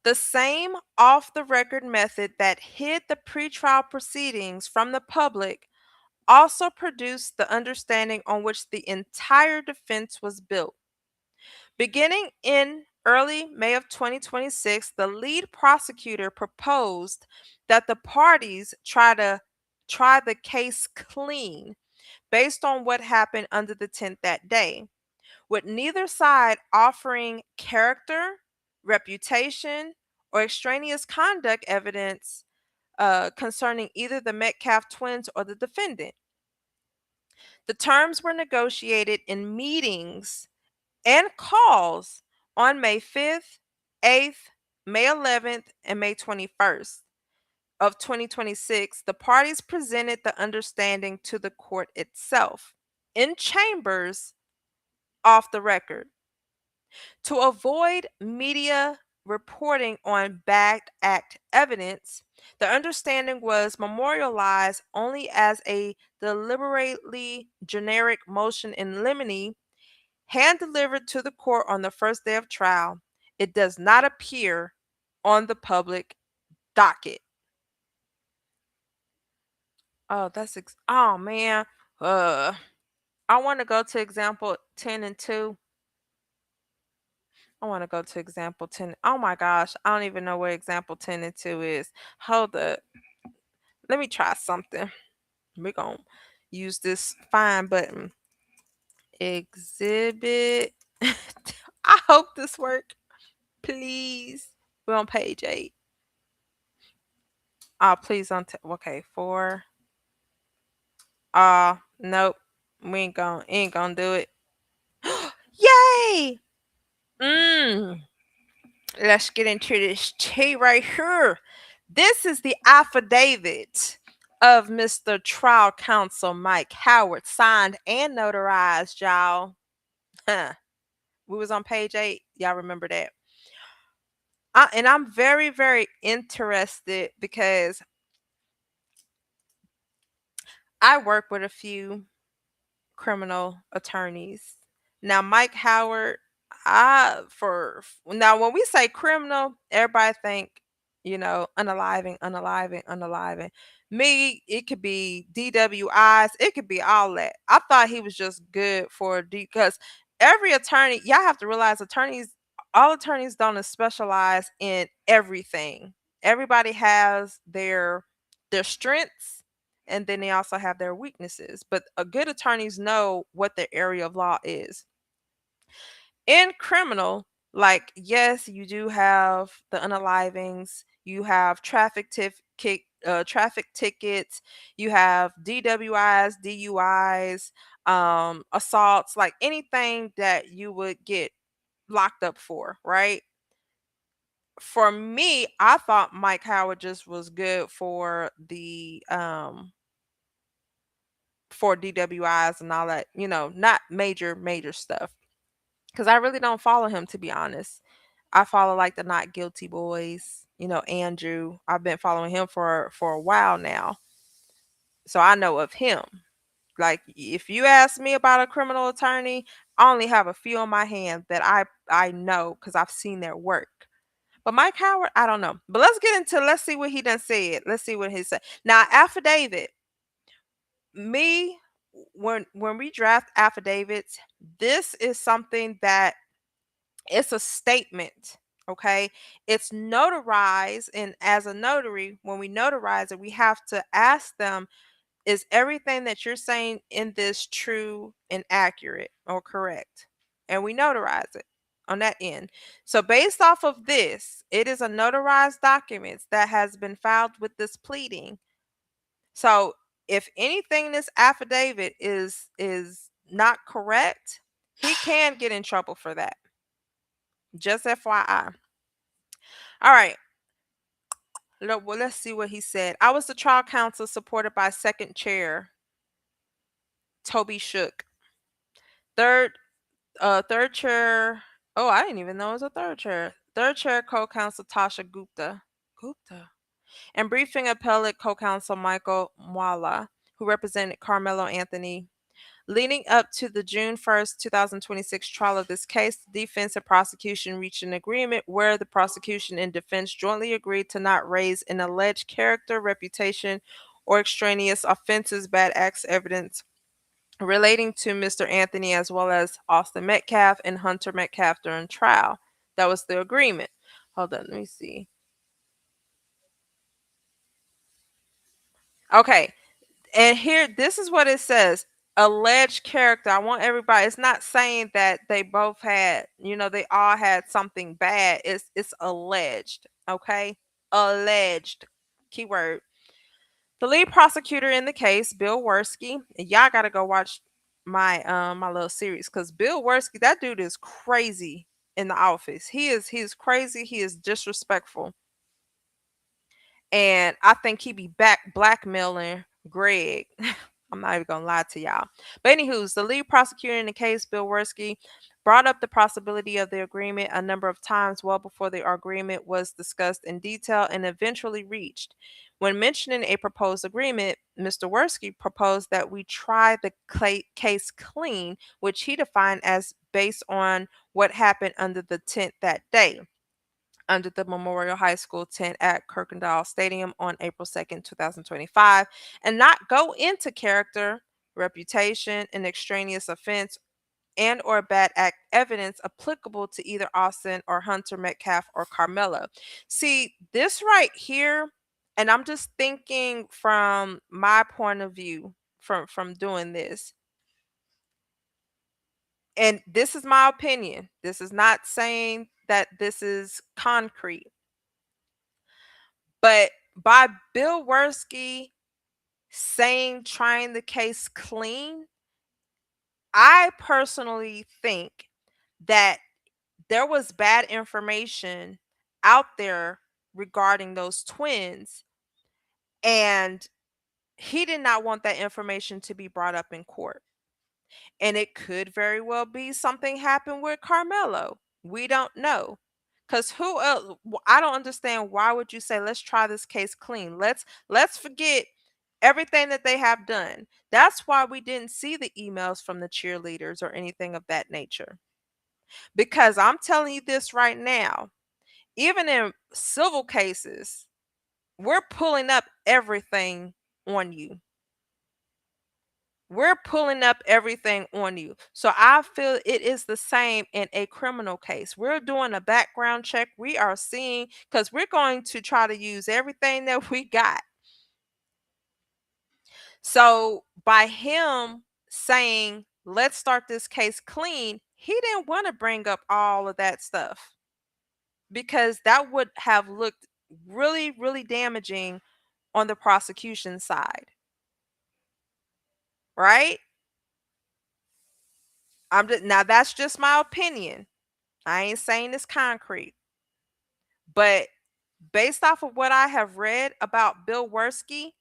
The same off the record method that hid the pretrial proceedings from the public also produced the understanding on which the entire defense was built. Beginning in early May of 2026, the lead prosecutor proposed that the parties try the case clean based on what happened under the tent that day, with neither side offering character, reputation, or extraneous conduct evidence concerning either the Metcalf twins or the defendant. The terms were negotiated in meetings and calls on May 5th, 8th, May 11th, and May 21st of 2026. The parties presented the understanding to the court itself in chambers off the record. To avoid media reporting on bad act evidence, the understanding was memorialized only as a deliberately generic motion in limine hand delivered to the court on the first day of trial. It does not appear on the public docket. Oh, oh man. Uh I want to go to example 10 and 2. I want to go to example 10. Oh my gosh, I don't even know where example 10 and 2 is. Hold up. Let me try something. We're going to use this find button. Exhibit. I hope this work. Please. We're on page 8. Oh, please don't. Okay, 4. Nope. We ain't gonna do it. Yay! Let's get into this tea right here. This is the affidavit of Mr. Trial Counsel Mike Howard, signed and notarized, y'all. Huh. We was on page 8. Y'all remember that? And I'm very, very interested because I work with a few criminal attorneys. Now, Mike Howard, I for now when we say criminal, everybody think, unaliving, unaliving, unaliving. Me, it could be DWIs, it could be all that. I thought he was just good for because every attorney, y'all have to realize all attorneys don't specialize in everything. Everybody has their strengths and then they also have their weaknesses. But a good attorneys know what their area of law is. In criminal, like yes, you do have the unalivings, you have traffic tickets, you have DWIs, DUIs, assaults, like anything that you would get locked up for, right? For me, I thought Mike Howard just was good for DWIs and all that, not major stuff. Because I really don't follow him, to be honest. I follow like the Not Guilty Boys, Andrew. I've been following him for a while now. So I know of him. Like if you ask me about a criminal attorney, I only have a few on my hand that I know because I've seen their work. But Mike Howard, I don't know. But let's see what he done said. Let's see what he said. Now, affidavit, me, when we draft affidavits, this is something that it's a statement. Okay. It's notarized. And as a notary, when we notarize it, we have to ask them, is everything that you're saying in this true and accurate or correct? And we notarize it on that end. So based off of this, it is a notarized document that has been filed with this pleading. So if anything in this affidavit is not correct, he can get in trouble for that. Just FYI. All right. Well, let's see what he said. I was the trial counsel supported by second chair Toby Shook. Third third chair. Oh, I didn't even know it was a third chair. Third chair co-counsel Tasha Gupta. Gupta. And briefing appellate co-counsel Michael Mwala, who represented Karmelo Anthony. Leading up to the June 1st, 2026 trial of this case, the defense and prosecution reached an agreement where the prosecution and defense jointly agreed to not raise an alleged character, reputation, or extraneous offenses, bad acts evidence relating to Mr. Anthony as well as Austin Metcalf and Hunter Metcalf during trial. That was the agreement. Hold on, let me see. Okay, and here, this is what it says. Alleged character. I want everybody, it's not saying that they both had, they all had something bad. It's alleged. Okay. Alleged. Keyword. The lead prosecutor in the case, Bill Worski, and y'all gotta go watch my little series because Bill Worski, that dude is crazy in the office. He is crazy, he is disrespectful. And I think he be back blackmailing Greg. I'm not even gonna lie to y'all. But anywho's the lead prosecutor in the case, Bill Worski, brought up the possibility of the agreement a number of times well before the agreement was discussed in detail and eventually reached. When mentioning a proposed agreement, Mr. Worski proposed that we try the case clean, which he defined as based on what happened under the tent that day under the Memorial High School tent at Kirkendall Stadium on April 2nd, 2025, and not go into character, reputation, and extraneous offense and or bad act evidence applicable to either Austin or Hunter Metcalf or Carmelo. See, this right here, and I'm just thinking from my point of view from doing this. And this is my opinion. This is not saying that this is concrete. But by Bill Worski saying trying the case clean, I personally think that there was bad information out there regarding those twins, and he did not want that information to be brought up in court. And it could very well be something happened with Carmelo. We don't know. Cuz who else, I don't understand why would you say let's try this case clean. Let's forget everything that they have done. That's why we didn't see the emails from the cheerleaders or anything of that nature. Because I'm telling you this right now, even in civil cases, we're pulling up everything on you. We're pulling up everything on you. So I feel it is the same in a criminal case. We're doing a background check. We are seeing, because we're going to try to use everything that we got. So by him saying, let's start this case clean, he didn't want to bring up all of that stuff because that would have looked really, really damaging on the prosecution side. Right? Now that's just my opinion. I ain't saying it's concrete. But based off of what I have read about Bill Worski,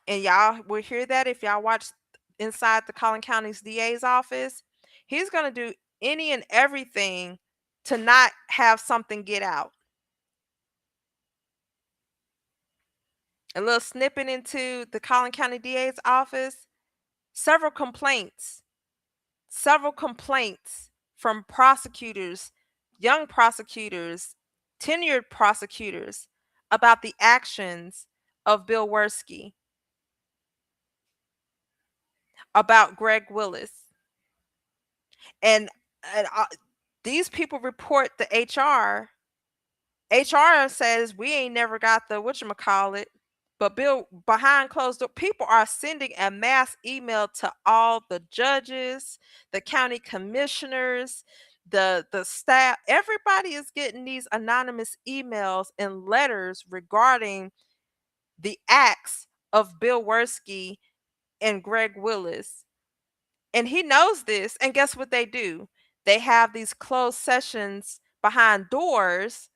And y'all will hear that if y'all watch inside the Collin County's DA's office. He's going to do any and everything to not have something get out. A little snipping into the Collin County DA's office, several complaints, several complaints from prosecutors, young prosecutors, tenured prosecutors about the actions of Bill Werski, about Greg Willis. And, and uh, these people report the HR. HR says we ain't never got the whatchamacallit. But Bill, behind closed door, people are sending a mass email to all the judges, the county commissioners, the staff. Everybody is getting these anonymous emails and letters regarding the acts of Bill Werski and Greg Willis. And he knows this. And guess what they do? They have these closed sessions behind doors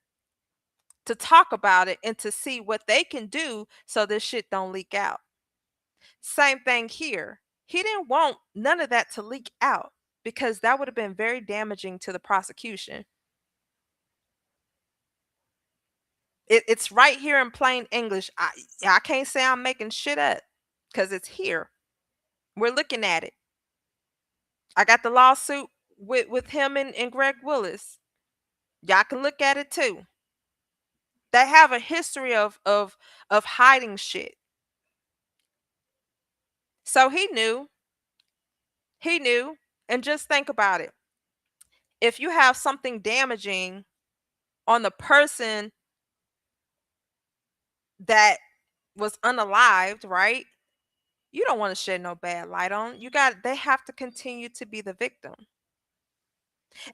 to talk about it and to see what they can do so this shit don't leak out. Same thing here. He didn't want none of that to leak out because that would have been very damaging to the prosecution. It's right here in plain English. I can't say I'm making shit up because it's here. We're looking at it. I got the lawsuit with him and Greg Willis. Y'all can look at it too. They have a history of hiding shit. So he knew. He knew. And just think about it. If you have something damaging on the person that was unalived, right? You don't want to shed no bad light on. They have to continue to be the victim.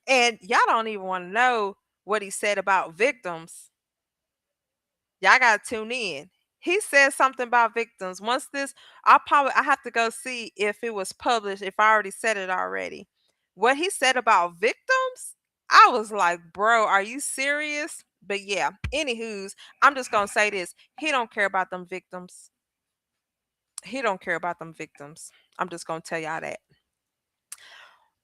And y'all don't even want to know what he said about victims. Y'all got to tune in. He said something about victims. Once this, I have to go see if it was published, if I already said it already. What he said about victims, I was like, bro, are you serious? But yeah, anywho's, I'm just gonna say this. He don't care about them victims. He don't care about them victims. I'm just gonna tell y'all that.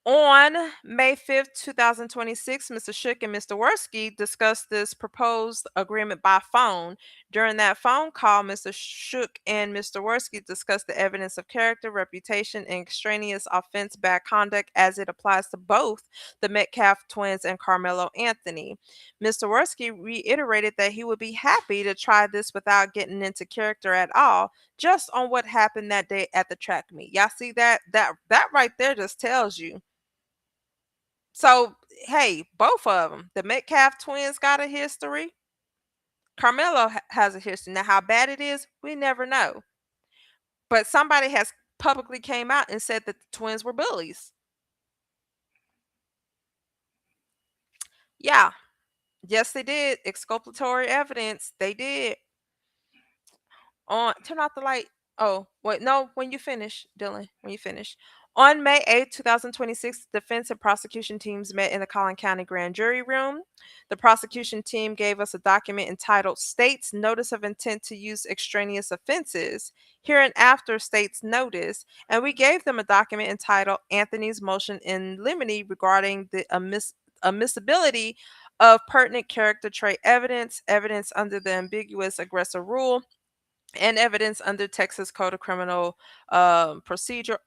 On May 5th, 2026, Mr. Shook and Mr. Worski discussed this proposed agreement by phone. During that phone call, Mr. Shook and Mr. Worski discussed the evidence of character, reputation, and extraneous offense bad conduct as it applies to both the Metcalf twins and Karmelo Anthony. Mr. Worski reiterated that he would be happy to try this without getting into character at all, just on what happened that day at the track meet. Y'all see that? That right there just tells you. So, hey, both of them, the Metcalf twins got a history. Carmelo has a history. Now, how bad it is, we never know. But somebody has publicly came out and said that the twins were bullies. Yeah, yes, they did. Exculpatory evidence. They did. On turn off the light. Oh, wait, no, when you finish, Dylan, when you finish. On May 8th, 2026, defense and prosecution teams met in the Collin County Grand Jury Room. The prosecution team gave us a document entitled State's Notice of Intent to Use Extraneous Offenses, hereinafter State's Notice, and we gave them a document entitled Anthony's Motion in Limine regarding the admissibility of pertinent character trait evidence, evidence under the ambiguous aggressor rule, and evidence under Texas Code of Criminal Procedure,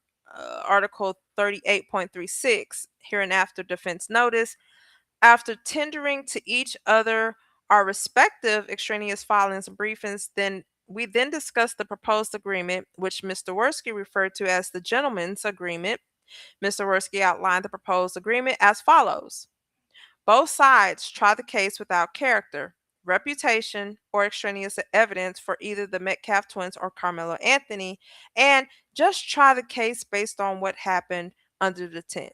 Article 38.36, hereinafter defense notice. After tendering to each other our respective extraneous filings and briefings, then discussed the proposed agreement, which Mr. Worski referred to as the gentleman's agreement. Mr. Worski outlined the proposed agreement as follows. Both sides try the case without character, reputation, or extraneous evidence for either the Metcalf twins or Karmelo Anthony, and just try the case based on what happened under the tent.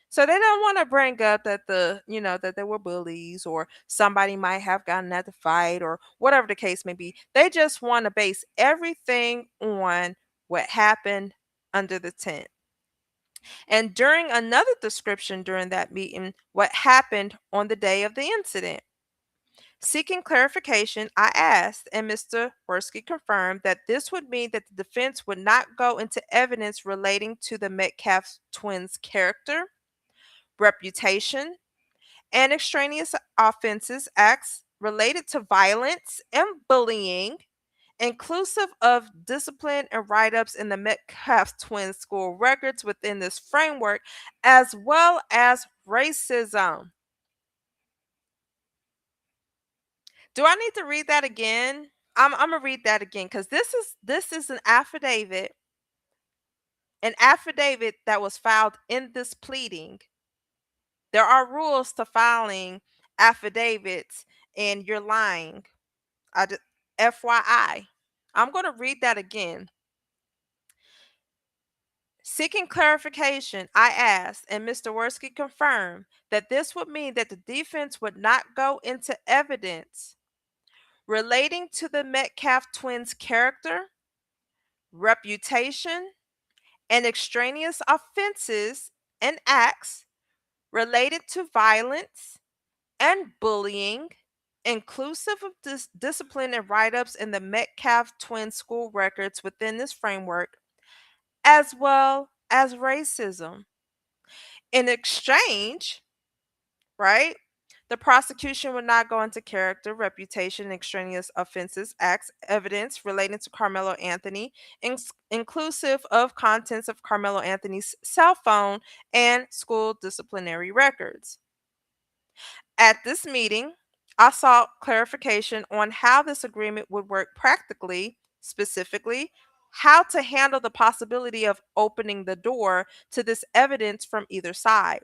So they don't want to bring up that that they were bullies or somebody might have gotten at the fight or whatever the case may be. They just want to base everything on what happened under the tent. And during another description during that meeting, what happened on the day of the incident. Seeking clarification, I asked, and Mr. Worski confirmed that this would mean that the defense would not go into evidence relating to the Metcalf twins' character, reputation, and extraneous offenses, acts related to violence and bullying, inclusive of discipline and write ups in the Metcalf twins school records within this framework, as well as racism. Do I need to read that again? I'm gonna read that again because this is an affidavit that was filed in this pleading. There are rules to filing affidavits, and you're lying. I just, FYI. I'm gonna read that again. Seeking clarification, I asked, and Mr. Worski confirmed that this would mean that the defense would not go into evidence relating to the Metcalf twins' character, reputation, and extraneous offenses and acts related to violence and bullying, inclusive of discipline and write ups in the Metcalf twin school records within this framework, as well as racism. In exchange, right? The prosecution would not go into character, reputation, extraneous offenses, acts, evidence relating to Carmelo Anthony, inclusive of contents of Carmelo Anthony's cell phone and school disciplinary records. At this meeting, I sought clarification on how this agreement would work practically, specifically, how to handle the possibility of opening the door to this evidence from either side.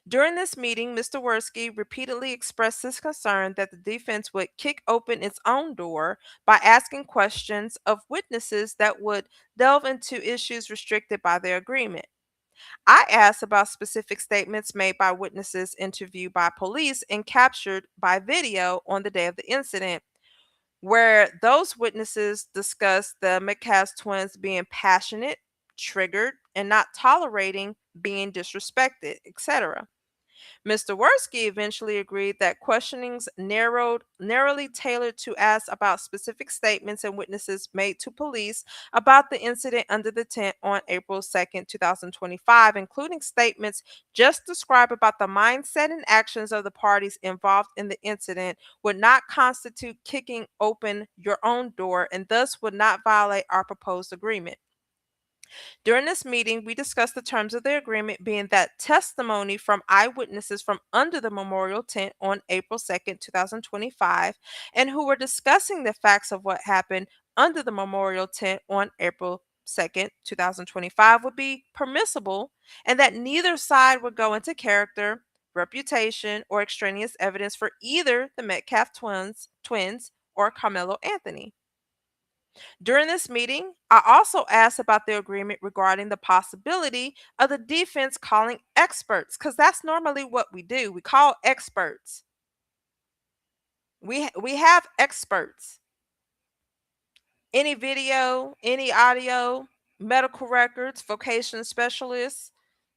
During this meeting, Mr. Worski repeatedly expressed his concern that the defense would kick open its own door by asking questions of witnesses that would delve into issues restricted by their agreement. I asked about specific statements made by witnesses interviewed by police and captured by video on the day of the incident, where those witnesses discussed the McCass twins being passionate, triggered, and not tolerating being disrespected, etc. Mr. Worski eventually agreed that questionings narrowly tailored to ask about specific statements and witnesses made to police about the incident under the tent on April 2nd, 2025, including statements just described about the mindset and actions of the parties involved in the incident, would not constitute kicking open your own door and thus would not violate our proposed agreement. During this meeting, we discussed the terms of the agreement being that testimony from eyewitnesses from under the memorial tent on April 2nd, 2025, and who were discussing the facts of what happened under the memorial tent on April 2nd, 2025 would be permissible, and that neither side would go into character, reputation, or extraneous evidence for either the Metcalf twins or Carmelo Anthony. During this meeting, I also asked about the agreement regarding the possibility of the defense calling experts, because that's normally what we do. We call experts. We have experts. Any video, any audio, medical records, vocation specialists,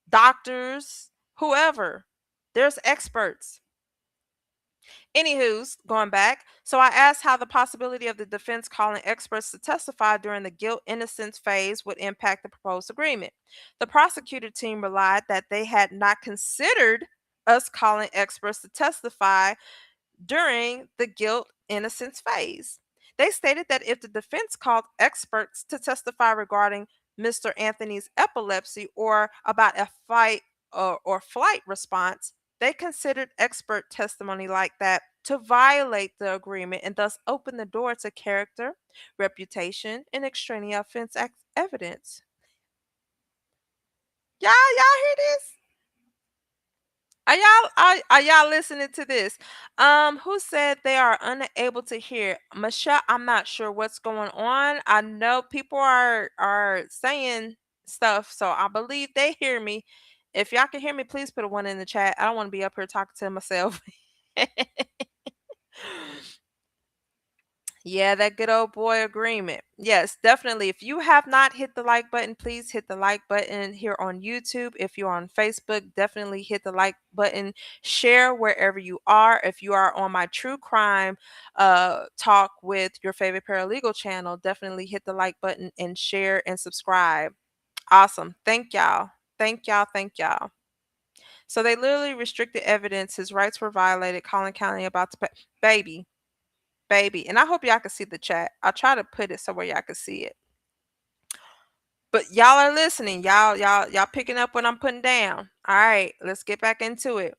doctors, whoever. There's experts. Anywho's going back, so I asked how the possibility of the defense calling experts to testify during the guilt innocence phase would impact the proposed agreement. The prosecutor team relied that they had not considered us calling experts to testify during the guilt innocence phase. They stated that if the defense called experts to testify regarding Mr. Anthony's epilepsy or about a fight or flight response, they considered expert testimony like that to violate the agreement and thus open the door to character, reputation, and extraneous offense evidence. Y'all hear this? Are y'all listening to this? Who said they are unable to hear? Michelle, I'm not sure what's going on. I know people are saying stuff, so I believe they hear me. If y'all can hear me, please put a one in the chat. I don't want to be up here talking to myself. Yeah, that good old boy agreement. Yes, definitely. If you have not hit the like button, please hit the like button here on YouTube. If you're on Facebook, definitely hit the like button. Share wherever you are. If you are on my true crime talk with your favorite paralegal channel, definitely hit the like button and share and subscribe. Awesome. Thank y'all. Thank y'all. Thank y'all. So they literally restricted evidence. His rights were violated. Collin County about to pay. Baby, baby. And I hope y'all can see the chat. I'll try to put it somewhere y'all can see it. But y'all are listening. Y'all picking up what I'm putting down. All right, let's get back into it.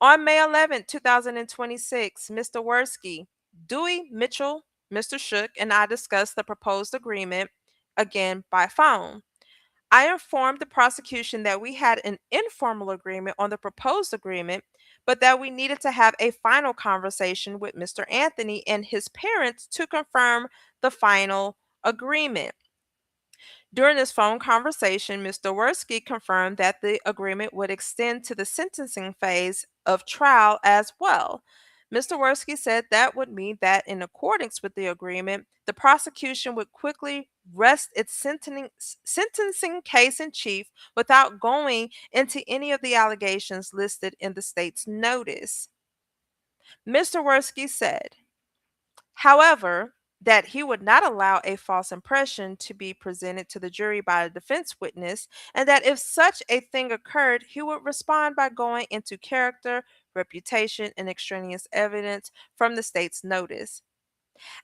On May 11th, 2026, Mr. Worski, Dewey Mitchell, Mr. Shook, and I discussed the proposed agreement again by phone. I informed the prosecution that we had an informal agreement on the proposed agreement, but that we needed to have a final conversation with Mr. Anthony and his parents to confirm the final agreement. During this phone conversation, Mr. Worski confirmed that the agreement would extend to the sentencing phase of trial as well. Mr. Worski said that would mean that, in accordance with the agreement, the prosecution would quickly rest its sentencing case in chief without going into any of the allegations listed in the state's notice. Mr. Worski said, however, that he would not allow a false impression to be presented to the jury by a defense witness, and that if such a thing occurred, he would respond by going into character, reputation, and extraneous evidence from the state's notice.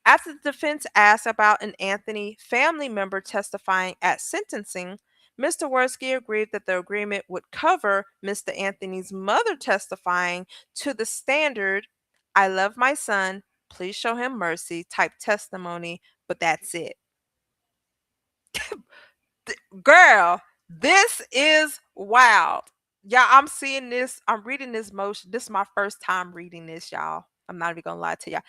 After the defense asked about an Anthony family member testifying at sentencing, Mr. Worski agreed that the agreement would cover Mr. Anthony's mother testifying to the standard, "I love my son, please show him mercy" type testimony, but that's it. Girl, this is wild. Yeah, I'm seeing this. I'm reading this motion. This is my first time reading this, y'all. I'm not even gonna lie to y'all.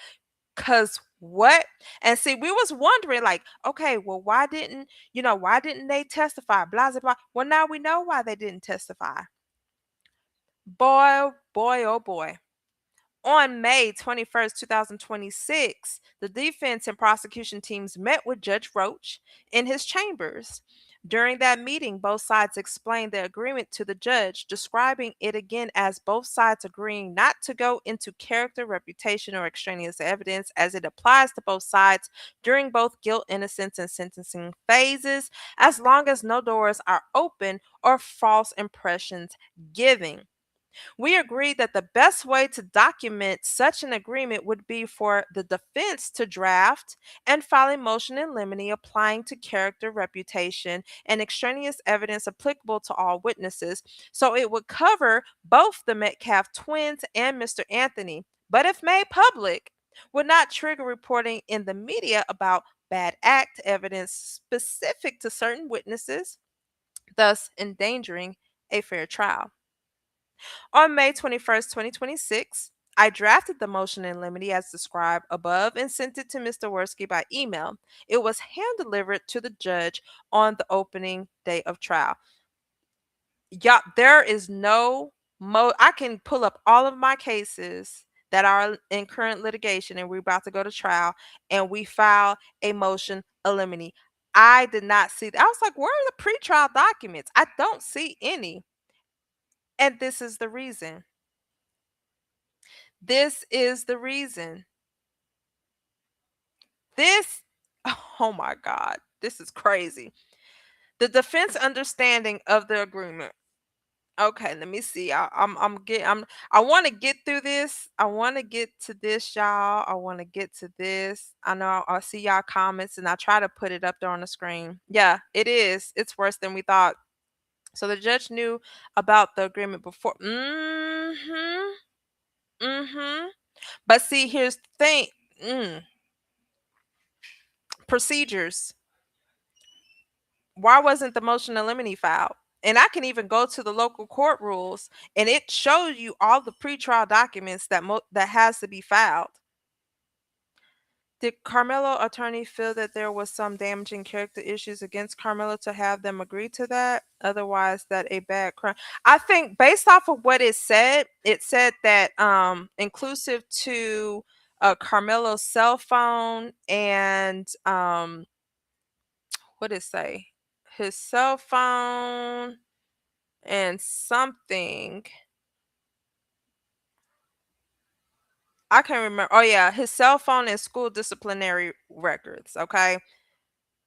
Cause what? And see, we was wondering, like, okay, well, why didn't they testify? Blah blah blah. Well, now we know why they didn't testify. Boy, boy, oh boy. On May 21st, 2026, the defense and prosecution teams met with Judge Roach in his chambers. During that meeting, both sides explained their agreement to the judge, describing it again as both sides agreeing not to go into character, reputation, or extraneous evidence as it applies to both sides during both guilt, innocence, and sentencing phases, as long as no doors are open or false impressions given. We agreed that the best way to document such an agreement would be for the defense to draft and file a motion in limine applying to character, reputation, and extraneous evidence applicable to all witnesses, so it would cover both the Metcalf twins and Mr. Anthony, but if made public, would not trigger reporting in the media about bad act evidence specific to certain witnesses, thus endangering a fair trial. On May 21st, 2026, I drafted the motion in limine as described above and sent it to Mr. Worski by email. It was hand delivered to the judge on the opening day of trial. Yeah, there is no I can pull up all of my cases that are in current litigation and we're about to go to trial, and we file a motion limine. I did not see that. I was like, where are the pretrial documents? I don't see any. And this is the reason. This is the reason. This, oh my God, this is crazy. The defense understanding of the agreement. Okay, let me see. I want to get through this. I want to get to this, y'all. I want to get to this. I know I see y'all comments and I try to put it up there on the screen. Yeah, it is. It's worse than we thought. So the judge knew about the agreement before. Mm-hmm. Mm-hmm. But see, here's the thing. Procedures. Why wasn't the motion to limine filed? And I can even go to the local court rules, and it shows you all the pretrial documents that has to be filed. Did Karmelo attorney feel that there was some damaging character issues against Karmelo to have them agree to that? Otherwise, that a bad crime. I think based off of what it said that inclusive to Carmelo's cell phone and what did it say? His cell phone and something. I can't remember. Oh yeah, his cell phone and school disciplinary records. Okay,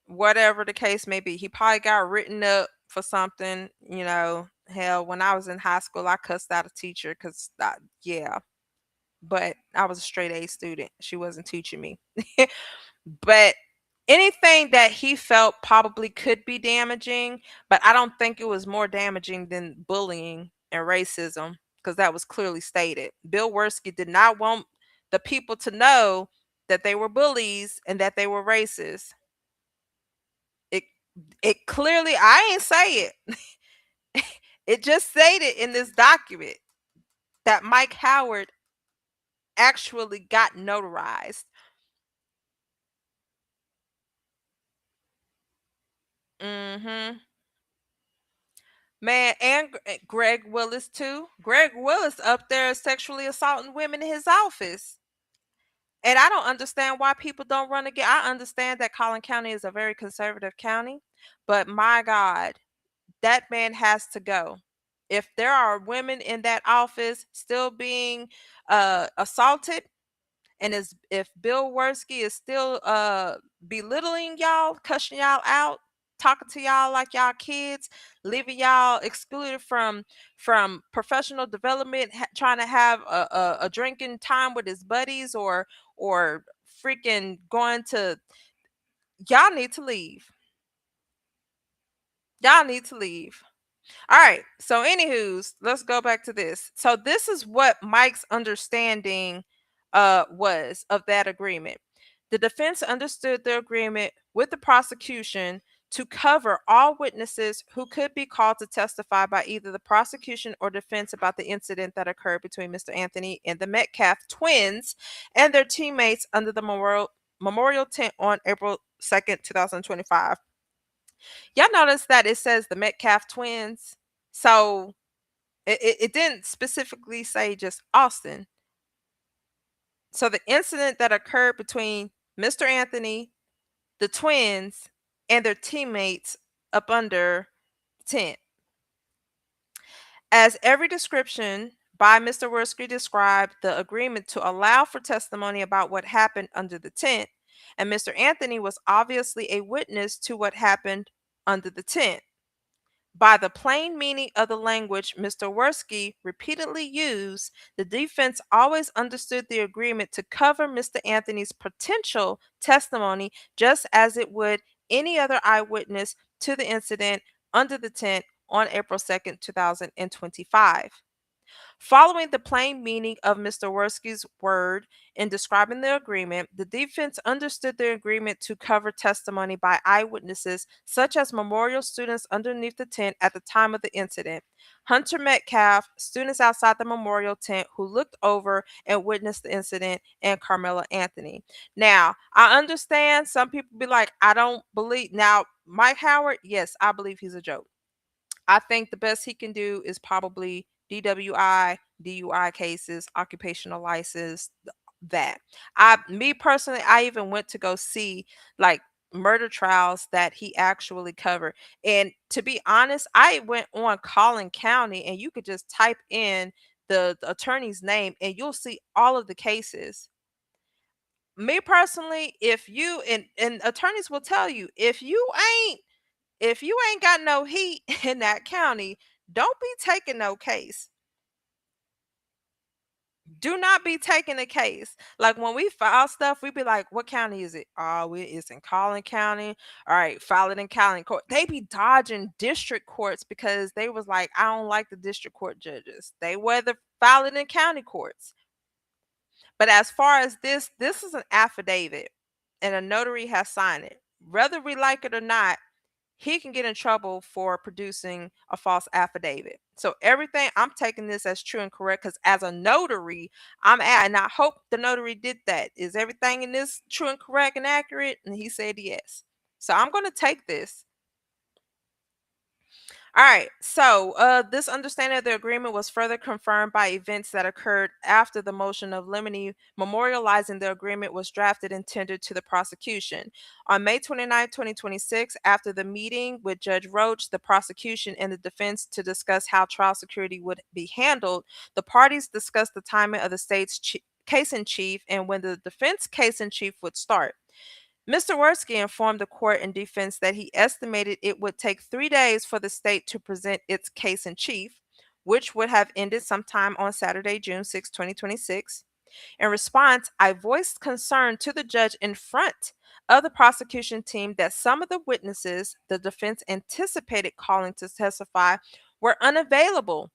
whatever the case may be, he probably got written up for something. Hell, when I was in high school, I cussed out a teacher because, yeah, but I was a straight A student. She wasn't teaching me. But anything that he felt probably could be damaging, but I don't think it was more damaging than bullying and racism because that was clearly stated. Bill Worski did not want the people to know that they were bullies and that they were racist. It it clearly, I ain't say it. It just stated in this document that Mike Howard actually got notarized. Mhm. Man, and Greg Willis too. Greg Willis up there sexually assaulting women in his office. And I don't understand why people don't run again. I understand that Collin County is a very conservative county, but my God, that man has to go. If there are women in that office still being assaulted, and if Bill Worski is still belittling y'all, cussing y'all out, talking to y'all like y'all kids, leaving y'all excluded from professional development, trying to have a drinking time with his buddies, or freaking going to, y'all need to leave. Y'all need to leave. All right. So, anywho's, let's go back to this. So, this is what Mike's understanding was of that agreement. The defense understood the agreement with the prosecution to cover all witnesses who could be called to testify by either the prosecution or defense about the incident that occurred between Mr. Anthony and the Metcalf twins and their teammates under the memorial tent on April 2nd, 2025. Y'all notice that it says the Metcalf twins. So it didn't specifically say just Austin. So the incident that occurred between Mr. Anthony, the twins, and their teammates up under the tent. As every description by Mr. Worski described the agreement to allow for testimony about what happened under the tent, and Mr. Anthony was obviously a witness to what happened under the tent. By the plain meaning of the language Mr. Worski repeatedly used, the defense always understood the agreement to cover Mr. Anthony's potential testimony just as it would any other eyewitness to the incident under the tent on April 2nd, 2025. Following the plain meaning of Mr. Worski's word in describing the agreement, the defense understood the agreement to cover testimony by eyewitnesses, such as memorial students underneath the tent at the time of the incident, Hunter Metcalf, students outside the memorial tent who looked over and witnessed the incident, and Karmelo Anthony. Now, I understand some people be like, I don't believe. Now, Mike Howard, yes, I believe he's a joke. I think the best he can do is probably DWI, DUI cases, occupational license, that. Me personally, I even went to go see like murder trials that he actually covered. And to be honest, I went on Collin County and you could just type in the attorney's name and you'll see all of the cases. Me personally, if you and attorneys will tell you, if you ain't got no heat in that county, don't be taking no case. Do not be taking a case. Like when we file stuff, we be like, "What county is it?" Oh, it's in Collin County. All right, file it in Collin Court. They be dodging district courts because they was like, "I don't like the district court judges." They rather file it in county courts. But as far as this is an affidavit, and a notary has signed it. Whether we like it or not, he can get in trouble for producing a false affidavit. So everything, I'm taking this as true and correct because as a notary, and I hope the notary did that. Is everything in this true and correct and accurate? And he said yes. So I'm going to take this. All right. So, this understanding of the agreement was further confirmed by events that occurred after the motion of limine memorializing the agreement was drafted and tendered to the prosecution. On May 29, 2026, after the meeting with Judge Roach, the prosecution, and the defense to discuss how trial security would be handled, the parties discussed the timing of the state's case in chief and when the defense case in chief would start. Mr. Worski informed the court in defense that he estimated it would take 3 days for the state to present its case in chief, which would have ended sometime on Saturday, June 6, 2026. In response, I voiced concern to the judge in front of the prosecution team that some of the witnesses the defense anticipated calling to testify were unavailable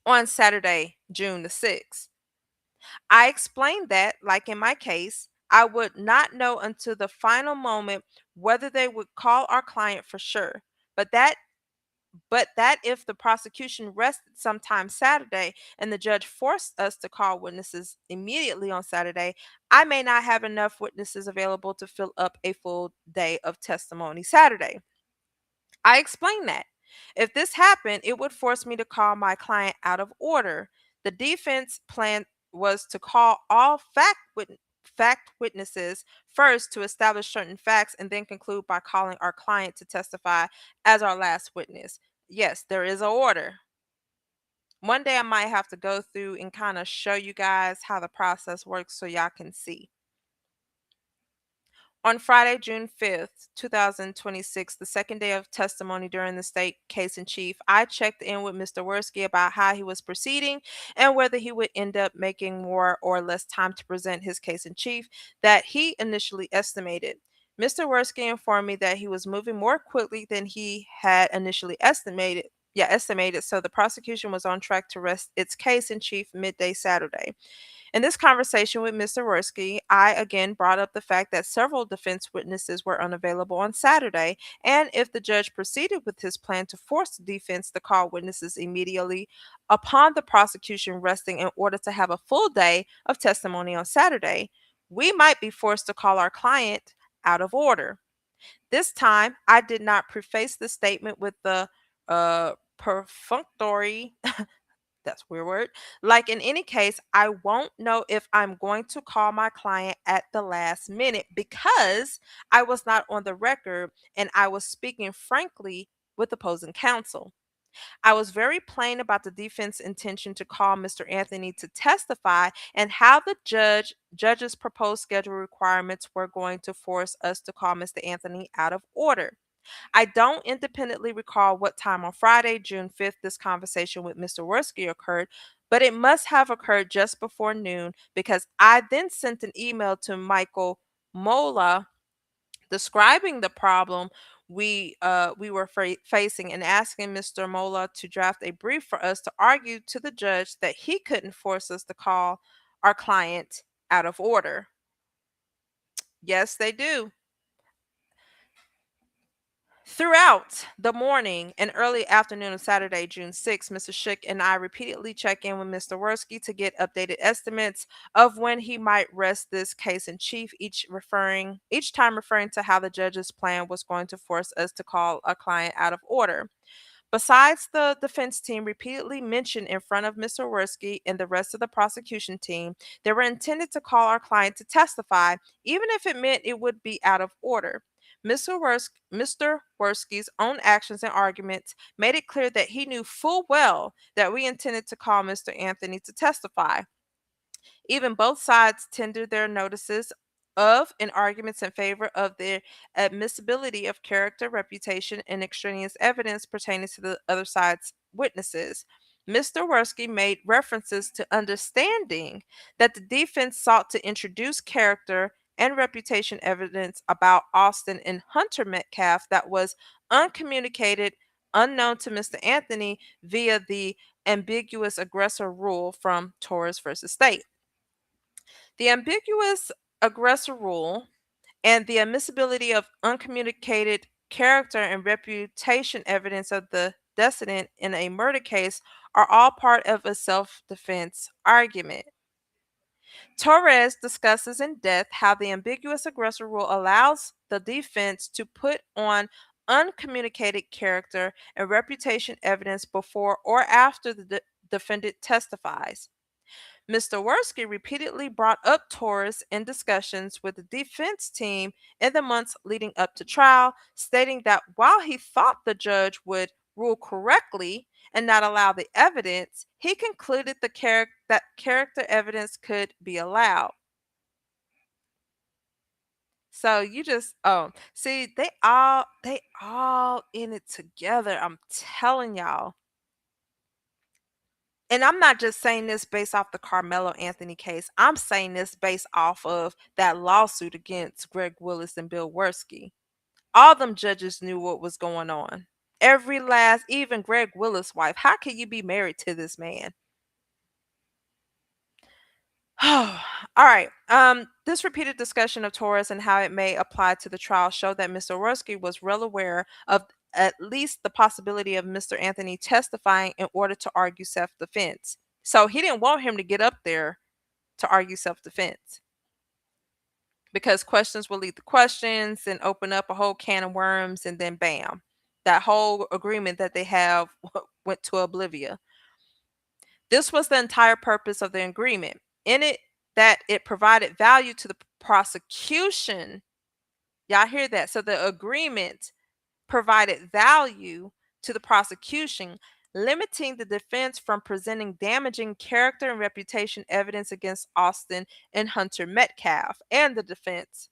on Saturday, June the 6th. I explained that, like in my case, I would not know until the final moment whether they would call our client for sure. But that if the prosecution rested sometime Saturday and the judge forced us to call witnesses immediately on Saturday, I may not have enough witnesses available to fill up a full day of testimony Saturday. I explained that. If this happened, it would force me to call my client out of order. The defense plan was to call all fact witnesses first to establish certain facts and then conclude by calling our client to testify as our last witness. Yes, there is an order. One day I might have to go through and kind of show you guys how the process works so y'all can see. On Friday, June 5th, 2026, the second day of testimony during the state case in chief, I checked in with Mr. Worski about how he was proceeding and whether he would end up making more or less time to present his case in chief that he initially estimated. Mr. Worski informed me that he was moving more quickly than he had initially estimated. Yeah, estimated. So the prosecution was on track to rest its case in chief midday Saturday. In this conversation with Mr. Worski, I again brought up the fact that several defense witnesses were unavailable on Saturday, and if the judge proceeded with his plan to force the defense to call witnesses immediately upon the prosecution resting in order to have a full day of testimony on Saturday, we might be forced to call our client out of order. This time, I did not preface the statement with the perfunctory that's a weird word. Like in any case, I won't know if I'm going to call my client at the last minute because I was not on the record and I was speaking frankly with opposing counsel. I was very plain about the defense intention to call Mr. Anthony to testify and how the judge's proposed schedule requirements were going to force us to call Mr. Anthony out of order. I don't independently recall what time on Friday, June 5th, this conversation with Mr. Worski occurred, but it must have occurred just before noon because I then sent an email to Michael Mola describing the problem we were facing and asking Mr. Mola to draft a brief for us to argue to the judge that he couldn't force us to call our client out of order. Yes, they do. Throughout the morning and early afternoon of Saturday, June 6th, Mr. Shook and I repeatedly check in with Mr. Worski to get updated estimates of when he might rest this case in chief, each time referring to how the judge's plan was going to force us to call a client out of order. Besides, the defense team repeatedly mentioned in front of Mr. Worski and the rest of the prosecution team they were intended to call our client to testify, even if it meant it would be out of order. Mr. Worski's own actions and arguments made it clear that he knew full well that we intended to call Mr. Anthony to testify. Even both sides tendered their notices of and arguments in favor of the admissibility of character, reputation, and extraneous evidence pertaining to the other side's witnesses. Mr. Worski made references to understanding that the defense sought to introduce character and reputation evidence about Austin and Hunter Metcalf that was uncommunicated, unknown to Mr. Anthony via the ambiguous aggressor rule from Torres versus State. The ambiguous aggressor rule and the admissibility of uncommunicated character and reputation evidence of the decedent in a murder case are all part of a self defense argument. Torres discusses in depth how the ambiguous aggressor rule allows the defense to put on uncommunicated character and reputation evidence before or after the defendant testifies. Mr. Worski repeatedly brought up Taurus in discussions with the defense team in the months leading up to trial, stating that while he thought the judge would rule correctly and not allow the evidence, he concluded that character evidence could be allowed. So you just see they all in it together. I'm telling y'all. And I'm not just saying this based off the Carmelo Anthony case. I'm saying this based off of that lawsuit against Greg Willis and Bill Werski. All them judges knew what was going on. Every last, even Greg Willis' wife. How can you be married to this man? All right. This repeated discussion of Taurus and how it may apply to the trial showed that Mr. Worski was well aware of at least the possibility of Mr. Anthony testifying in order to argue self-defense. So he didn't want him to get up there to argue self-defense because questions will lead to questions and open up a whole can of worms, and then bam, that whole agreement that they have went to oblivion. This was the entire purpose of the agreement. In it, that it provided value to the prosecution. Y'all hear that? So the agreement provided value to the prosecution, limiting the defense from presenting damaging character and reputation evidence against Austin and Hunter Metcalf and the defense.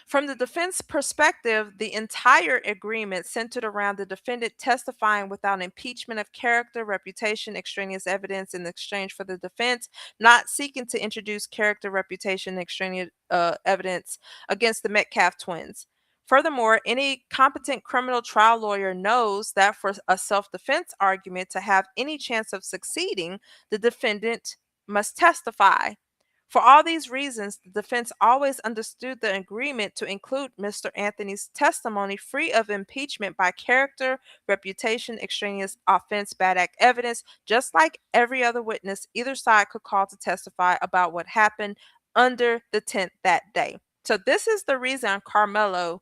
From the defense perspective, the entire agreement centered around the defendant testifying without impeachment of character, reputation, extraneous evidence in exchange for the defense, not seeking to introduce character, reputation, extraneous evidence against the Metcalf twins. Furthermore, any competent criminal trial lawyer knows that for a self defense argument to have any chance of succeeding, the defendant must testify. For all these reasons, the defense always understood the agreement to include Mr. Anthony's testimony free of impeachment by character, reputation, extraneous offense, bad act evidence, just like every other witness either side could call to testify about what happened under the tent that day. So this is the reason Carmelo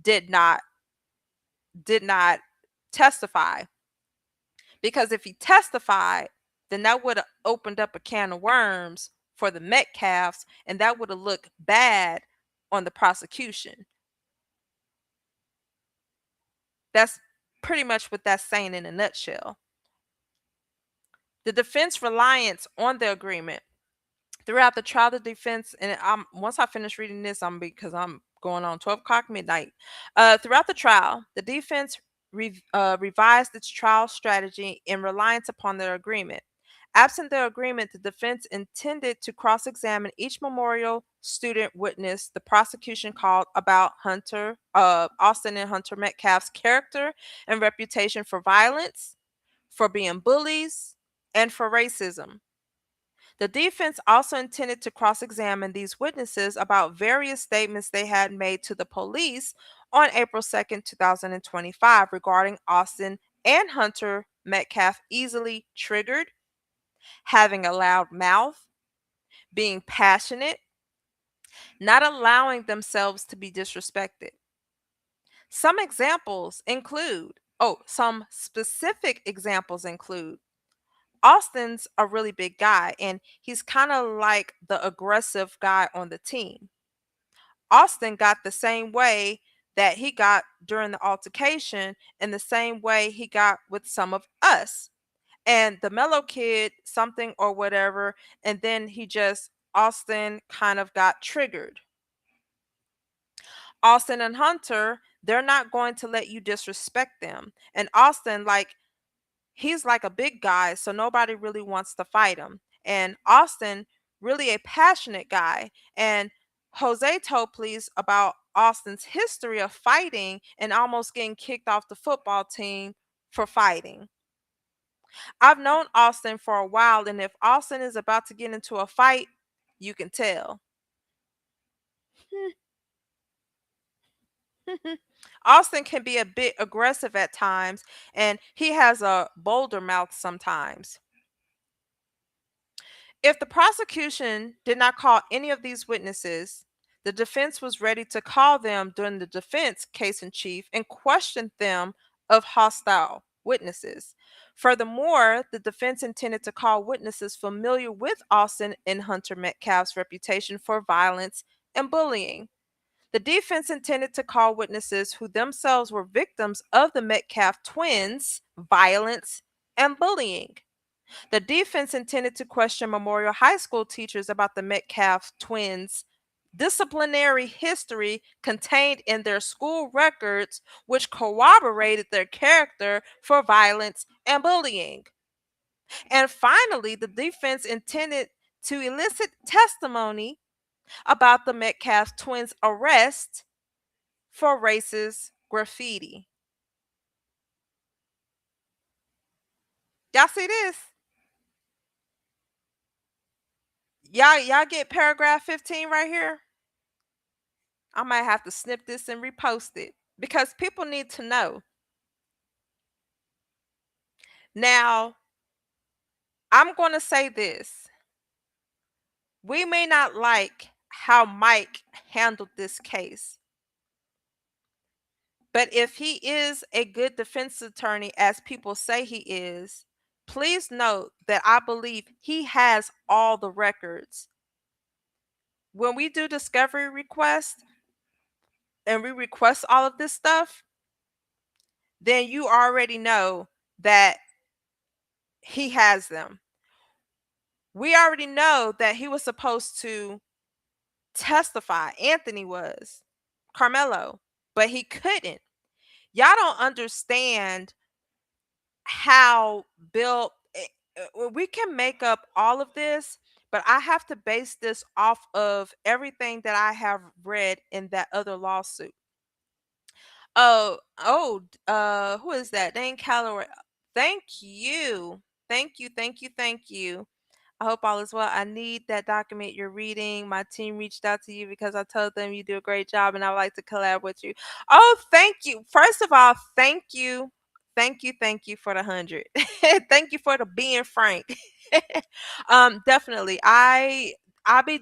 did not did not testify, because if he testified, then that would have opened up a can of worms for the Metcalfs, and that would have looked bad on the prosecution. That's pretty much what that's saying in a nutshell. The defense reliance on the agreement throughout the trial, the defense, and once I finish reading this, because I'm going on 12 o'clock midnight. Throughout the trial, the defense revised its trial strategy in reliance upon the agreement. Absent the agreement, the defense intended to cross examine each memorial student witness the prosecution called about Austin and Hunter Metcalf's character and reputation for violence, for being bullies, and for racism. The defense also intended to cross examine these witnesses about various statements they had made to the police on April 2nd, 2025, regarding Austin and Hunter Metcalf easily triggered, having a loud mouth, being passionate, not allowing themselves to be disrespected. Some specific examples include Austin's a really big guy, and he's kind of like the aggressive guy on the team. Austin got the same way that he got during the altercation, and the same way he got with some of us. And the mellow kid, something or whatever, and then Austin kind of got triggered. Austin and Hunter, they're not going to let you disrespect them. And Austin, like, he's like a big guy, so nobody really wants to fight him. And Austin, really a passionate guy. And Jose told police about Austin's history of fighting and almost getting kicked off the football team for fighting. I've known Austin for a while, and if Austin is about to get into a fight, you can tell. Austin can be a bit aggressive at times, and he has a bolder mouth sometimes. If the prosecution did not call any of these witnesses, The defense was ready to call them during the defense case in chief and question them of hostile witnesses. Furthermore, the defense intended to call witnesses familiar with Austin and Hunter Metcalf's reputation for violence and bullying. The defense intended to call witnesses who themselves were victims of the Metcalf twins' violence and bullying. The defense intended to question Memorial High School teachers about the Metcalf twins' disciplinary history contained in their school records, which corroborated their character for violence and bullying. And finally, the defense intended to elicit testimony about the Metcalf twins' arrest for racist graffiti. Y'all see this? Y'all get paragraph 15 right here? I might have to snip this and repost it because people need to know. Now, I'm going to say this. We may not like how Mike handled this case, but if he is a good defense attorney, as people say he is, please note that I believe he has all the records. When we do discovery requests and we request all of this stuff, then you already know that he has them. We already know that he was supposed to testify. Anthony was, Karmelo, but he couldn't. Y'all don't understand how Bill. We can make up all of this, but I have to base this off of everything that I have read in that other lawsuit. Who is that? Dane Calloway. Thank you. Thank you. Thank you. Thank you. I hope all is well. I need that document you're reading. My team reached out to you because I told them you do a great job and I would like to collab with you. Oh, thank you. First of all, thank you. Thank you for the 100. Thank you for the being frank. Definitely. I'll be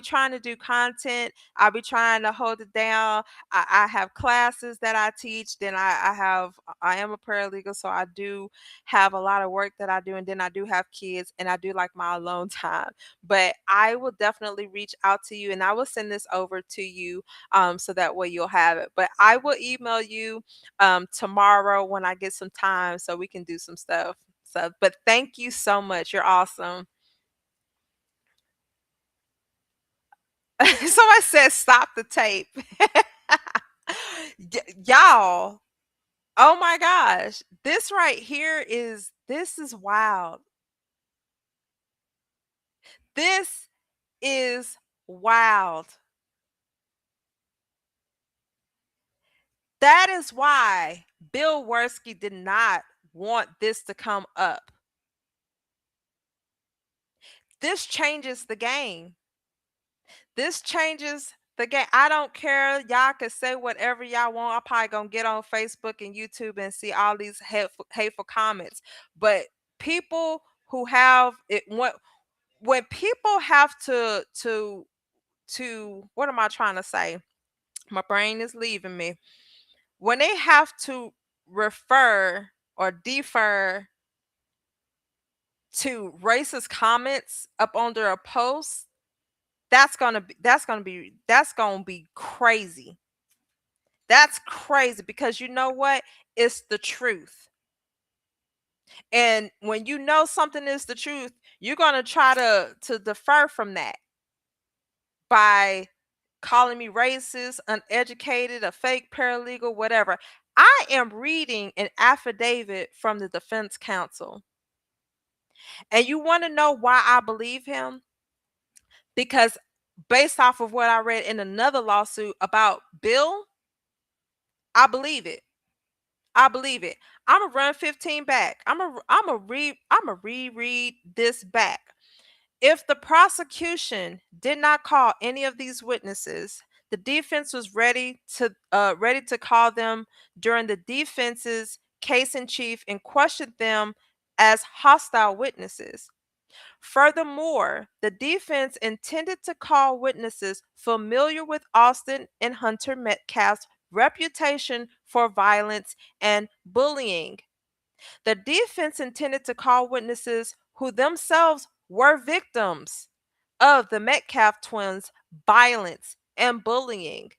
trying to do content. I'll be trying to hold it down. I have classes that I teach. Then I am a paralegal, so I do have a lot of work that I do, and then I do have kids and I do like my alone time. But I will definitely reach out to you and I will send this over to you so that way you'll have it. But I will email you tomorrow when I get some time so we can do some stuff. So, but thank you so much. You're awesome. Somebody said stop the tape. Y'all, oh my gosh. This right here this is wild. This is wild. That is why Bill Worski did not want this to come up. This changes the game. This changes the game. I don't care. Y'all can say whatever y'all want. I'm probably gonna get on Facebook and YouTube and see all these hateful comments. But people who have it, when people have to what am I trying to say? My brain is leaving me. When they have to refer or defer to racist comments up under a post, that's gonna be crazy. That's crazy because you know what? It's the truth. And when you know something is the truth, you're gonna try to defer from that by calling me racist, uneducated, a fake paralegal, whatever. I am reading an affidavit from the defense counsel. And you want to know why I believe him? Because based off of what I read in another lawsuit about Bill, I believe it. I believe it. I'm gonna run 15 back. I'm a reread this back. If the prosecution did not call any of these witnesses, the defense was ready to call them during the defense's case in chief and question them as hostile witnesses. Furthermore, the defense intended to call witnesses familiar with Austin and Hunter Metcalf's reputation for violence and bullying. The defense intended to call witnesses who themselves were victims of the Metcalf twins' violence and bullying.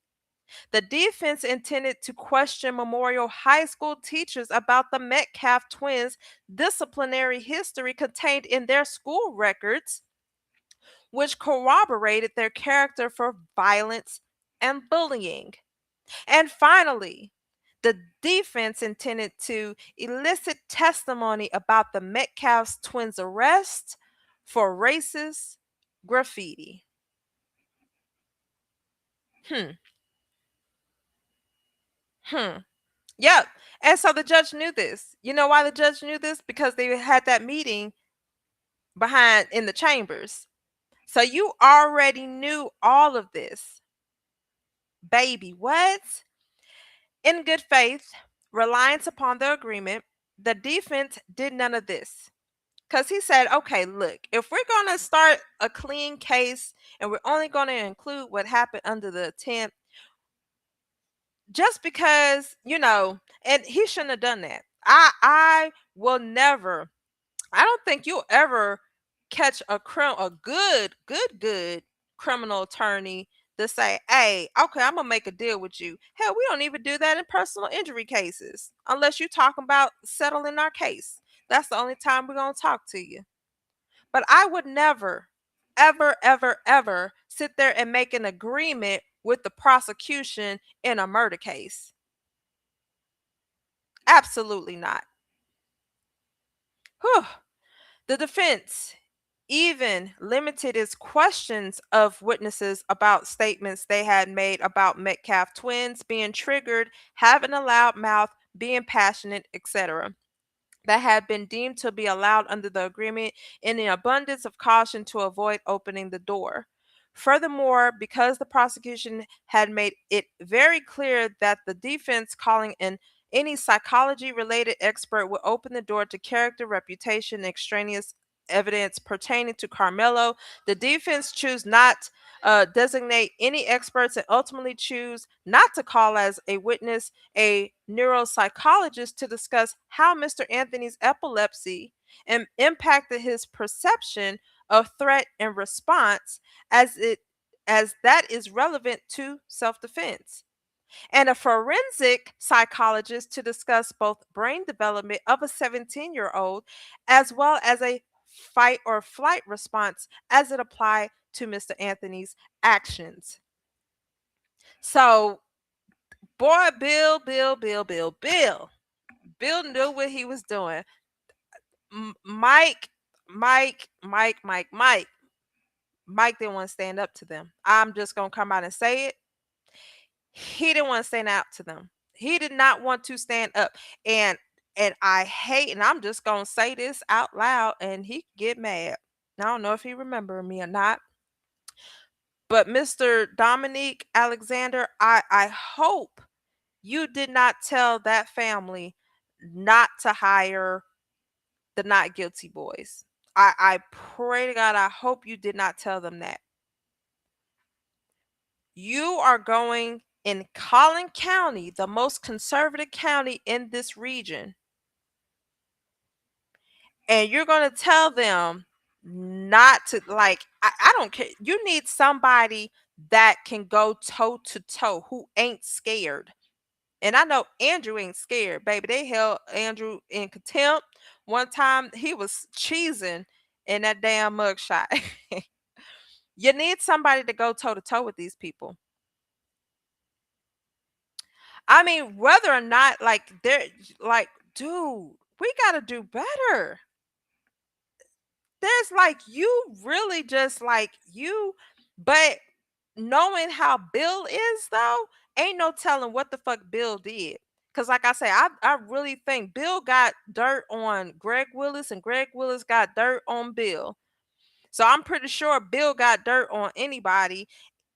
The defense intended to question Memorial High School teachers about the Metcalf twins' disciplinary history contained in their school records, which corroborated their character for violence and bullying. And finally, the defense intended to elicit testimony about the Metcalf twins' arrest for racist graffiti. Hmm. Hmm. Yep. And so the judge knew this. You know why the judge knew this? Because they had that meeting behind in the chambers. So you already knew all of this. Baby, what? In good faith, reliance upon the agreement, the defense did none of this. Because he said, okay, look, if we're going to start a clean case and we're only going to include what happened under the attempt, just because, and he shouldn't have done that. I will never, I don't think you'll ever catch a good criminal attorney to say, hey, okay, I'm gonna make a deal with you. Hell, we don't even do that in personal injury cases unless you're talking about settling our case. That's the only time we're gonna talk to you. But I would never, ever, ever, ever sit there and make an agreement with the prosecution in a murder case. Absolutely not. Whew. The defense even limited its questions of witnesses about statements they had made about Metcalf twins being triggered, having a loud mouth, being passionate, etc., that had been deemed to be allowed under the agreement in an abundance of caution to avoid opening the door. Furthermore, because the prosecution had made it very clear that the defense calling in any psychology related expert would open the door to character, reputation, and extraneous evidence pertaining to Carmelo, the defense choose not designate any experts and ultimately choose not to call as a witness a neuropsychologist to discuss how Mr. Anthony's epilepsy impacted his perception of threat and response as that is relevant to self-defense, and a forensic psychologist to discuss both brain development of a 17-year-old as well as a fight or flight response as it applied to Mr. Anthony's actions. So, boy, Bill knew what he was doing. Mike, Mike didn't want to stand up to them. I'm just going to come out and say it. He didn't want to stand out to them. He did not want to stand up. And I hate, and I'm just going to say this out loud and he get mad. I don't know if he remember me or not. But Mr. Dominique Alexander, I hope you did not tell that family not to hire the not guilty boys. I pray to God, I hope you did not tell them that. You are going in Collin County, the most conservative county in this region, and you're going to tell them not to, like, I don't care. You need somebody that can go toe to toe, who ain't scared. And I know Andrew ain't scared, baby. They held Andrew in contempt. One time he was cheesing in that damn mugshot. You need somebody to go toe to toe with these people. I mean, whether or not, like, they're like, dude, we got to do better. There's like, you really just like you, but knowing how Bill is, though, ain't no telling what the fuck Bill did. Cause like I say, I really think Bill got dirt on Greg Willis and Greg Willis got dirt on Bill. So I'm pretty sure Bill got dirt on anybody,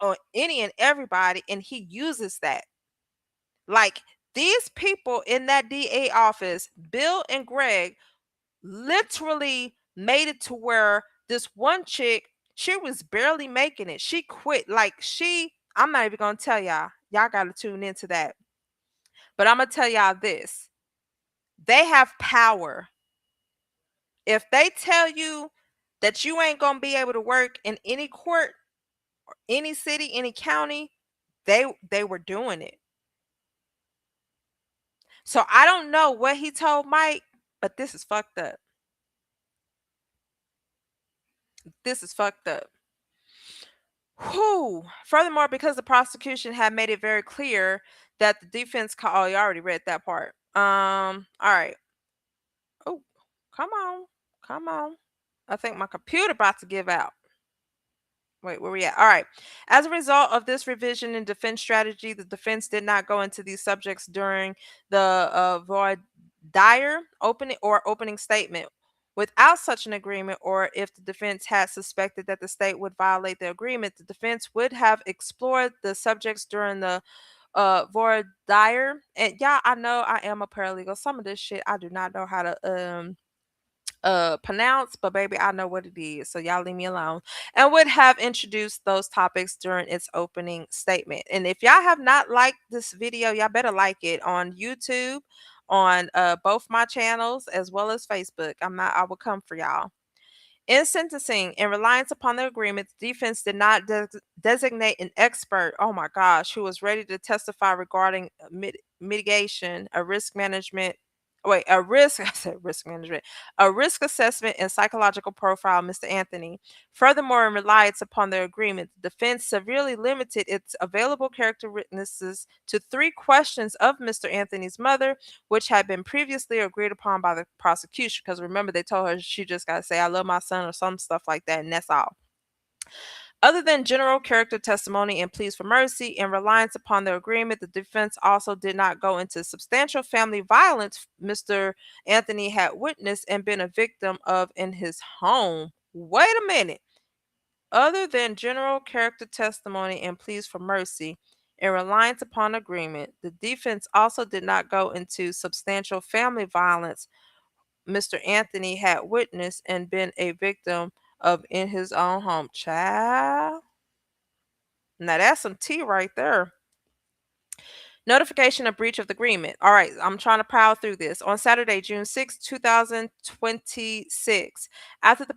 on any and everybody, and he uses that. Like, these people in that DA office, Bill and Greg, literally made it to where This one chick, she was barely making it. She quit. Like I'm not even gonna tell y'all. Y'all gotta tune into that. But I'm gonna tell y'all this. They have power. If they tell you that you ain't gonna be able to work in any court, any city, any county, they were doing it. So I don't know what he told Mike, but this is fucked up. This is fucked up. Whew. Furthermore, because the prosecution had made it very clear that the defense oh, you already read that part. All right. Oh, come on. Come on. I think my computer about to give out. Wait, where we at? All right. As a result of this revision in defense strategy, the defense did not go into these subjects during the voir dire opening statement. Without such an agreement, or if the defense had suspected that the state would violate the agreement, the defense would have explored the subjects during the voir dire. And yeah, I know I am a paralegal. Some of this shit I do not know how to pronounce, but baby, I know what it is, so y'all leave me alone. And would have introduced those topics during its opening statement. And if y'all have not liked this video, y'all better like it on YouTube, on both my channels as well as Facebook. I will come for y'all. In sentencing, in reliance upon the agreement, the defense did not designate an expert, oh my gosh, who was ready to testify regarding mitigation, a risk management, wait, a risk, I said risk management, a risk assessment and psychological profile, Mr. Anthony. Furthermore, in reliance upon the agreement, the defense severely limited its available character witnesses to 3 questions of Mr. Anthony's mother, which had been previously agreed upon by the prosecution. Because remember, they told her she just got to say, I love my son, or some stuff like that, and that's all. Other than general character testimony and pleas for mercy, in reliance upon the agreement, the defense also did not go into substantial family violence Mr. Anthony had witnessed and been a victim of in his home. Wait a minute. Other than general character testimony and pleas for mercy, in reliance upon agreement, the defense also did not go into substantial family violence Mr. Anthony had witnessed and been a victim of in his own home. Child. Now that's some tea right there. Notification of breach of the agreement. All right, I'm trying to plow through this. On Saturday, June 6, 2026, after the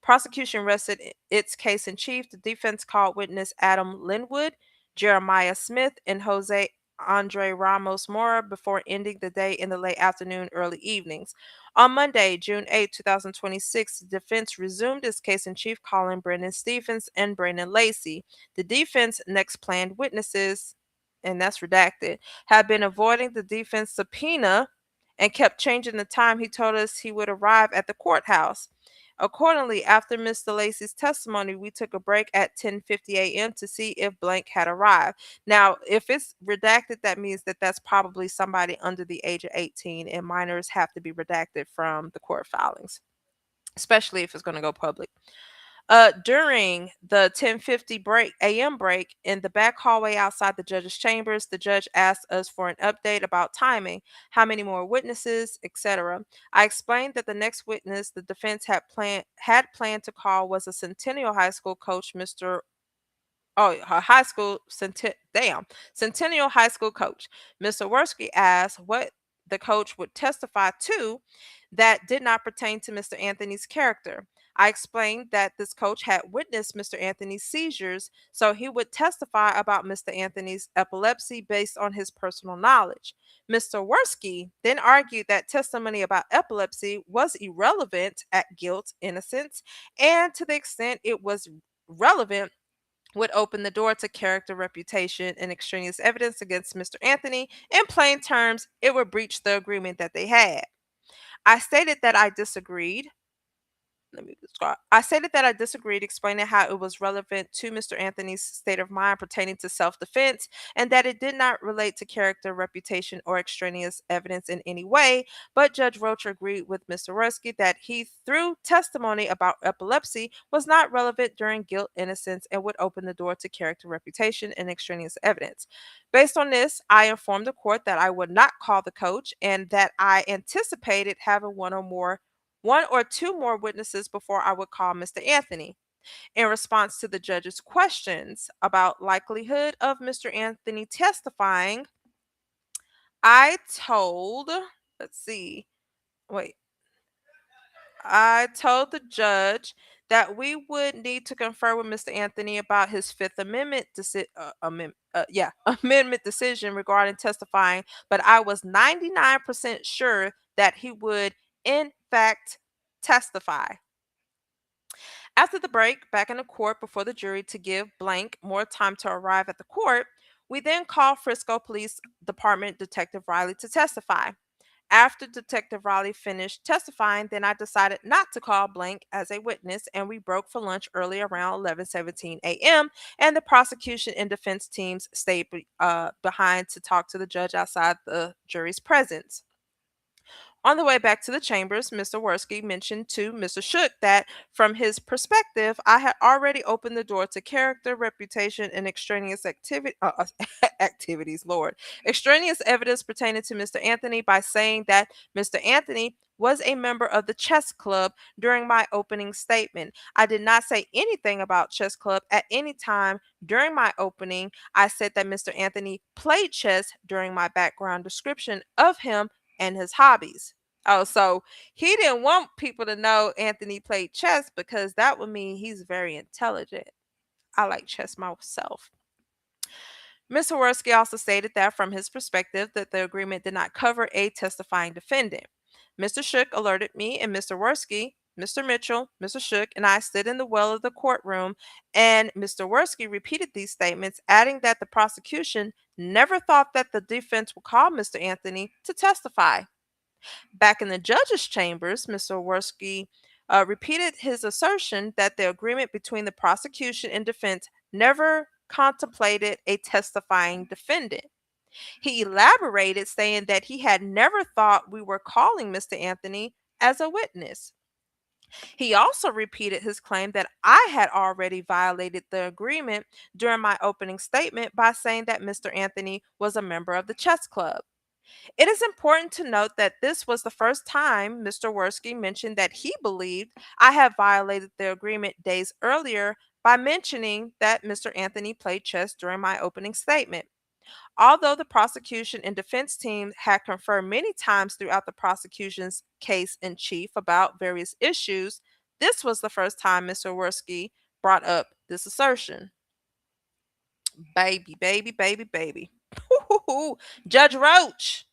prosecution rested its case in chief, the defense called witness Adam Linwood, Jeremiah Smith, and Jose Andre Ramos Mora before ending the day in the late afternoon, early evenings. On Monday, June 8, 2026, the defense resumed its case in chief, calling Brendan Stephens and Brandon Lacey. The defense next planned witnesses, and that's redacted, had been avoiding the defense subpoena and kept changing the time he told us he would arrive at the courthouse. Accordingly, after Mr. Lacey's testimony, we took a break at 10:50 a.m. to see if blank had arrived. Now, if it's redacted, that means that that's probably somebody under the age of 18, and minors have to be redacted from the court filings, especially if it's going to go public. During the 10:50 a.m. break in the back hallway outside the judge's chambers, the judge asked us for an update about timing, how many more witnesses, etc. I explained that the next witness the defense had planned to call was a Centennial High School coach, her high school Centennial High School coach. Mr. Worski asked what the coach would testify to that did not pertain to Mr. Anthony's character. I explained that this coach had witnessed Mr. Anthony's seizures, so he would testify about Mr. Anthony's epilepsy based on his personal knowledge. Mr. Worski then argued that testimony about epilepsy was irrelevant at guilt, innocence, and to the extent it was relevant, would open the door to character, reputation, and extraneous evidence against Mr. Anthony. In plain terms, it would breach the agreement that they had. I stated that I disagreed. I stated that I disagreed, explaining how it was relevant to Mr. Anthony's state of mind pertaining to self defense and that it did not relate to character, reputation, or extraneous evidence in any way. But Judge Rocher agreed with Mr. Rusky that he, through testimony about epilepsy, was not relevant during guilt, innocence, and would open the door to character, reputation, and extraneous evidence. Based on this, I informed the court that I would not call the coach and that I anticipated having one or more one or two more witnesses before I would call Mr. Anthony. In response to the judge's questions about likelihood of Mr. Anthony testifying, I told, let's see, wait, I told the judge that we would need to confer with Mr. Anthony about his Fifth Amendment amendment decision regarding testifying, but I was 99% sure that he would in fact testify. After the break, back in the court before the jury to give blank more time to arrive at the court, we then called Frisco Police Department Detective Riley to testify. After Detective Riley finished testifying, then I decided not to call Blank as a witness, and we broke for lunch early around 11:17 a.m. And the prosecution and defense teams stayed behind to talk to the judge outside the jury's presence. On the way back to the chambers, Mr. Worski mentioned to Mr. Shook that, from his perspective, I had already opened the door to character, reputation, and extraneous activities, Lord, extraneous evidence pertaining to Mr. Anthony by saying that Mr. Anthony was a member of the chess club during my opening statement. I did not say anything about chess club at any time during my opening. I said that Mr. Anthony played chess during my background description of him and his hobbies. Oh, so he didn't want people to know Anthony played chess because that would mean he's very intelligent. I like chess myself. Mr. Worski also stated that from his perspective that the agreement did not cover a testifying defendant. Mr. Shook alerted me and Mr. Worski, Mr. Mitchell, Mr. Shook, and I stood in the well of the courtroom, and Mr. Worski repeated these statements, adding that the prosecution never thought that the defense would call Mr. Anthony to testify. Back in the judge's chambers, Mr. Worski repeated his assertion that the agreement between the prosecution and defense never contemplated a testifying defendant. He elaborated, saying that he had never thought we were calling Mr. Anthony as a witness. He also repeated his claim that I had already violated the agreement during my opening statement by saying that Mr. Anthony was a member of the chess club. It is important to note that this was the first time Mr. Worski mentioned that he believed I had violated the agreement days earlier by mentioning that Mr. Anthony played chess during my opening statement. Although the prosecution and defense team had conferred many times throughout the prosecution's case in chief about various issues, this was the first time Mr. Worski brought up this assertion. Baby, baby, baby, baby. Judge Roach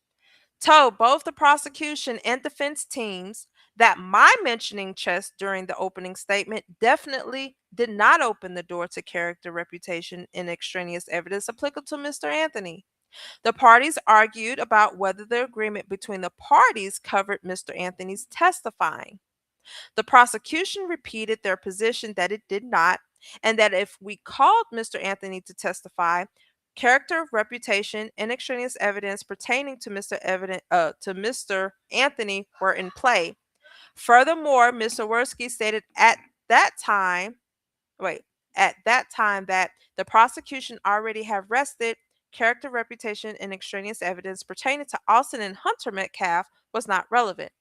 told both the prosecution and defense teams that my mentioning chess during the opening statement definitely did not open the door to character, reputation, and extraneous evidence applicable to Mr. Anthony. The parties argued about whether the agreement between the parties covered Mr. Anthony's testifying. The prosecution repeated their position that it did not, and that if we called Mr. Anthony to testify, character, reputation, and extraneous evidence pertaining to Mr. Anthony were in play. Furthermore, Mr. Worski stated that time, at that time that the prosecution already had rested character, reputation, and extraneous evidence pertaining to Austin and Hunter Metcalf was not relevant.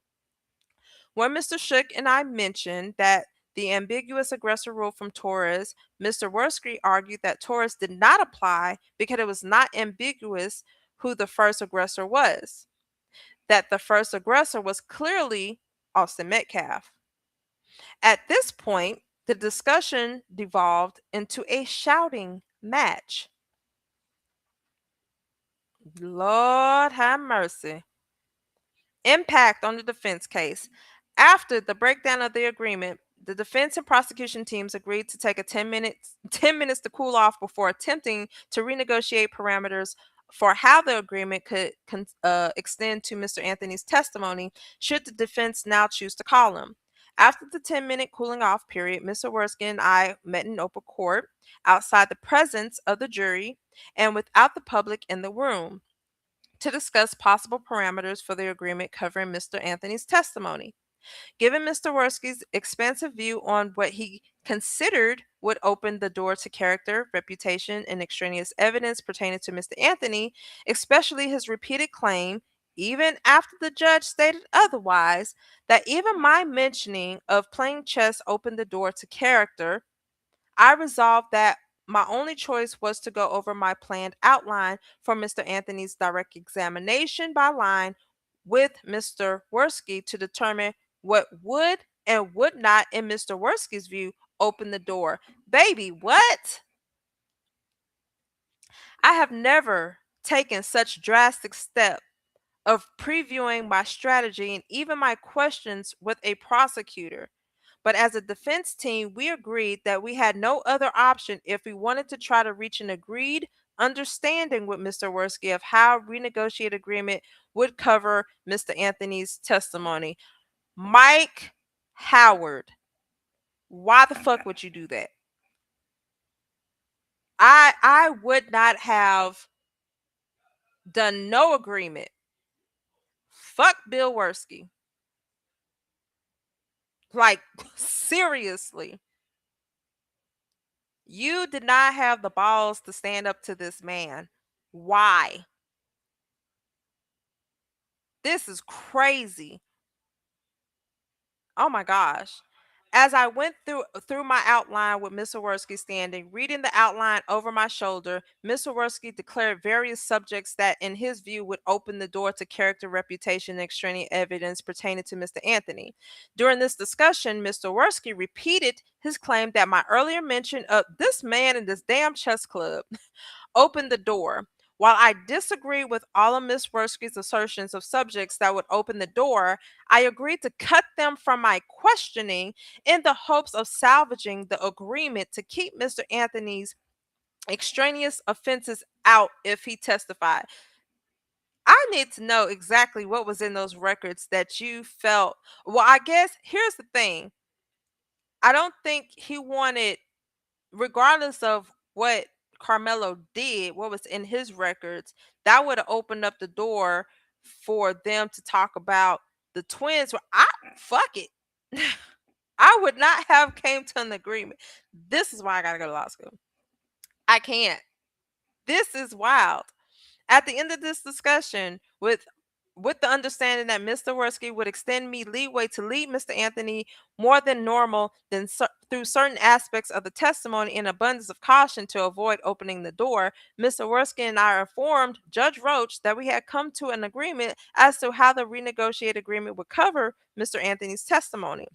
When Mr. Shook and I mentioned that the ambiguous aggressor rule from Torres, Mr. Worski argued that Torres did not apply because it was not ambiguous who the first aggressor was, that the first aggressor was clearly Austin Metcalf. At this point, the discussion devolved into a shouting match. Lord have mercy. Impact on the defense case. After the breakdown of the agreement, the defense and prosecution teams agreed to take a 10 minutes to cool off before attempting to renegotiate parameters for how the agreement could extend to Mr. Anthony's testimony should the defense now choose to call him. After the 10-minute cooling off period, Mr. Worski and I met in open court outside the presence of the jury and without the public in the room to discuss possible parameters for the agreement covering Mr. Anthony's testimony. Given Mr. Worski's expansive view on what he considered would open the door to character, reputation, and extraneous evidence pertaining to Mr. Anthony, especially his repeated claim even after the judge stated otherwise, that even my mentioning of playing chess opened the door to character, I resolved that my only choice was to go over my planned outline for Mr. Anthony's direct examination by line with Mr. Worski to determine what would and would not, in Mr. Worski's view, open the door. Baby, what? I have never taken such drastic step of previewing my strategy and even my questions with a prosecutor. But as a defense team, we agreed that we had no other option if we wanted to try to reach an agreed understanding with Mr. Worski of how renegotiated agreement would cover Mr. Anthony's testimony. Mike Howard, why the fuck would you do that? I would not have done no agreement. Fuck Bill Worski. Like seriously. You did not have the balls to stand up to this man. Why? This is crazy. Oh my gosh. As I went through my outline with Miss Sawerski standing, reading the outline over my shoulder, Miss Sawerski declared various subjects that, in his view, would open the door to character, reputation, and extraneous evidence pertaining to Mr. Anthony. During this discussion, Mr. Sawerski repeated his claim that my earlier mention of this man in this damn chess club opened the door. While I disagree with all of Ms. Worski's assertions of subjects that would open the door, I agreed to cut them from my questioning in the hopes of salvaging the agreement to keep Mr. Anthony's extraneous offenses out if he testified. I need to know exactly what was in those records that you felt. Well, I guess here's the thing. I don't think he wanted, regardless of what Carmelo did, what was in his records, that would have opened up the door for them to talk about the twins. I fuck it. I would not have came to an agreement. This is why I gotta go to law school. I can't. This is wild. At the end of this discussion, with the understanding that Mr. Worski would extend me leeway to lead Mr. Anthony more than normal through certain aspects of the testimony in abundance of caution to avoid opening the door, Mr. Worski and I informed Judge Roach that we had come to an agreement as to how the renegotiated agreement would cover Mr. Anthony's testimony.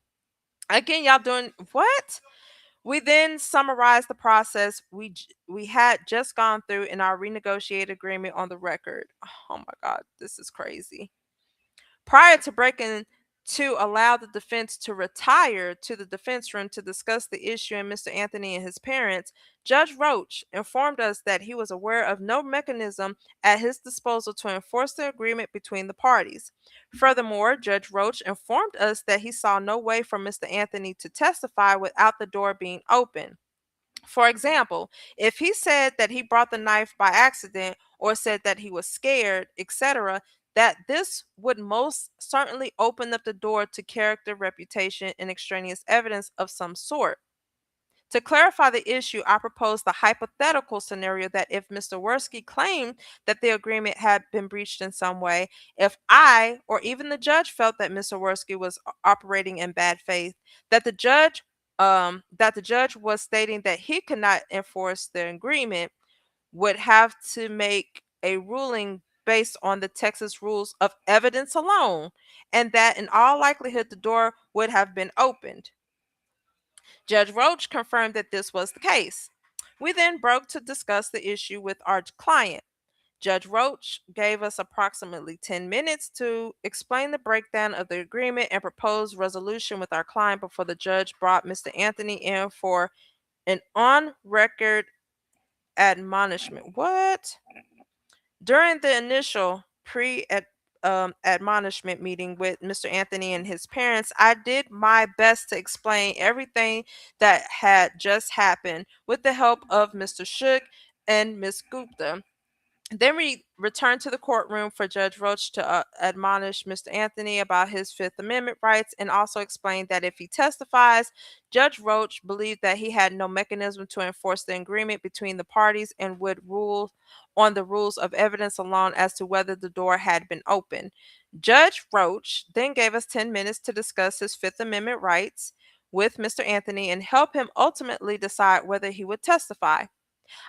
Again, y'all doing what? We then summarized the process we had just gone through in our renegotiated agreement on the record. Oh my God, this is crazy. Prior to breaking to allow the defense to retire to the defense room to discuss the issue and Mr. Anthony and his parents, Judge Roach informed us that he was aware of no mechanism at his disposal to enforce the agreement between the parties. Furthermore, Judge Roach informed us that he saw no way for Mr. Anthony to testify without the door being open. For example, if he said that he brought the knife by accident or said that he was scared, etc., that this would most certainly open up the door to character, reputation, and extraneous evidence of some sort. To clarify the issue, I proposed the hypothetical scenario that if Mr. Worski claimed that the agreement had been breached in some way, if I or even the judge felt that Mr. Worski was operating in bad faith, that the judge was stating that he could not enforce the agreement, would have to make a ruling based on the Texas rules of evidence alone, and that in all likelihood the door would have been opened. Judge Roach confirmed that this was the case. We then broke to discuss the issue with our client. Judge Roach gave us approximately 10 minutes to explain the breakdown of the agreement and propose resolution with our client before the judge brought Mr. Anthony in for an on record admonishment. What? During the initial pre admonishment meeting with Mr. Anthony and his parents, I did my best to explain everything that had just happened with the help of Mr. Shook and Miss Gupta. Then we returned to the courtroom for Judge Roach to admonish Mr. Anthony about his Fifth Amendment rights and also explain that if he testifies, Judge Roach believed that he had no mechanism to enforce the agreement between the parties and would rule on the rules of evidence alone as to whether the door had been opened. Judge Roach then gave us 10 minutes to discuss his Fifth Amendment rights with Mr. Anthony and help him ultimately decide whether he would testify.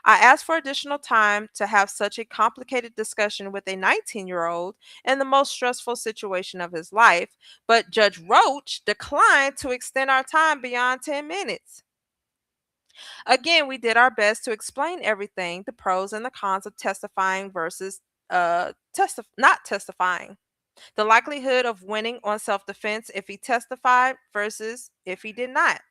I asked for additional time to have such a complicated discussion with a 19-year-old in the most stressful situation of his life, but Judge Roach declined to extend our time beyond 10 minutes. Again, we did our best to explain everything, the pros and the cons of testifying versus not testifying. The likelihood of winning on self-defense if he testified versus if he did not,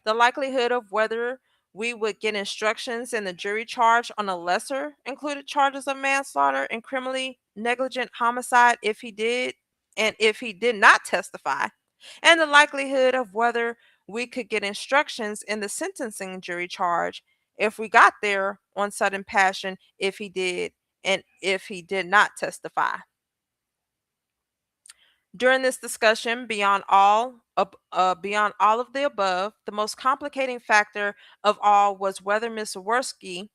the likelihood of whether we would get instructions in the jury charge on a lesser included charges of manslaughter and criminally negligent homicide if he did and if he did not testify, and the likelihood of whether we could get instructions in the sentencing jury charge if we got there on sudden passion if he did and if he did not testify. During this discussion, beyond all of the above, the most complicating factor of all was whether Mr. Worski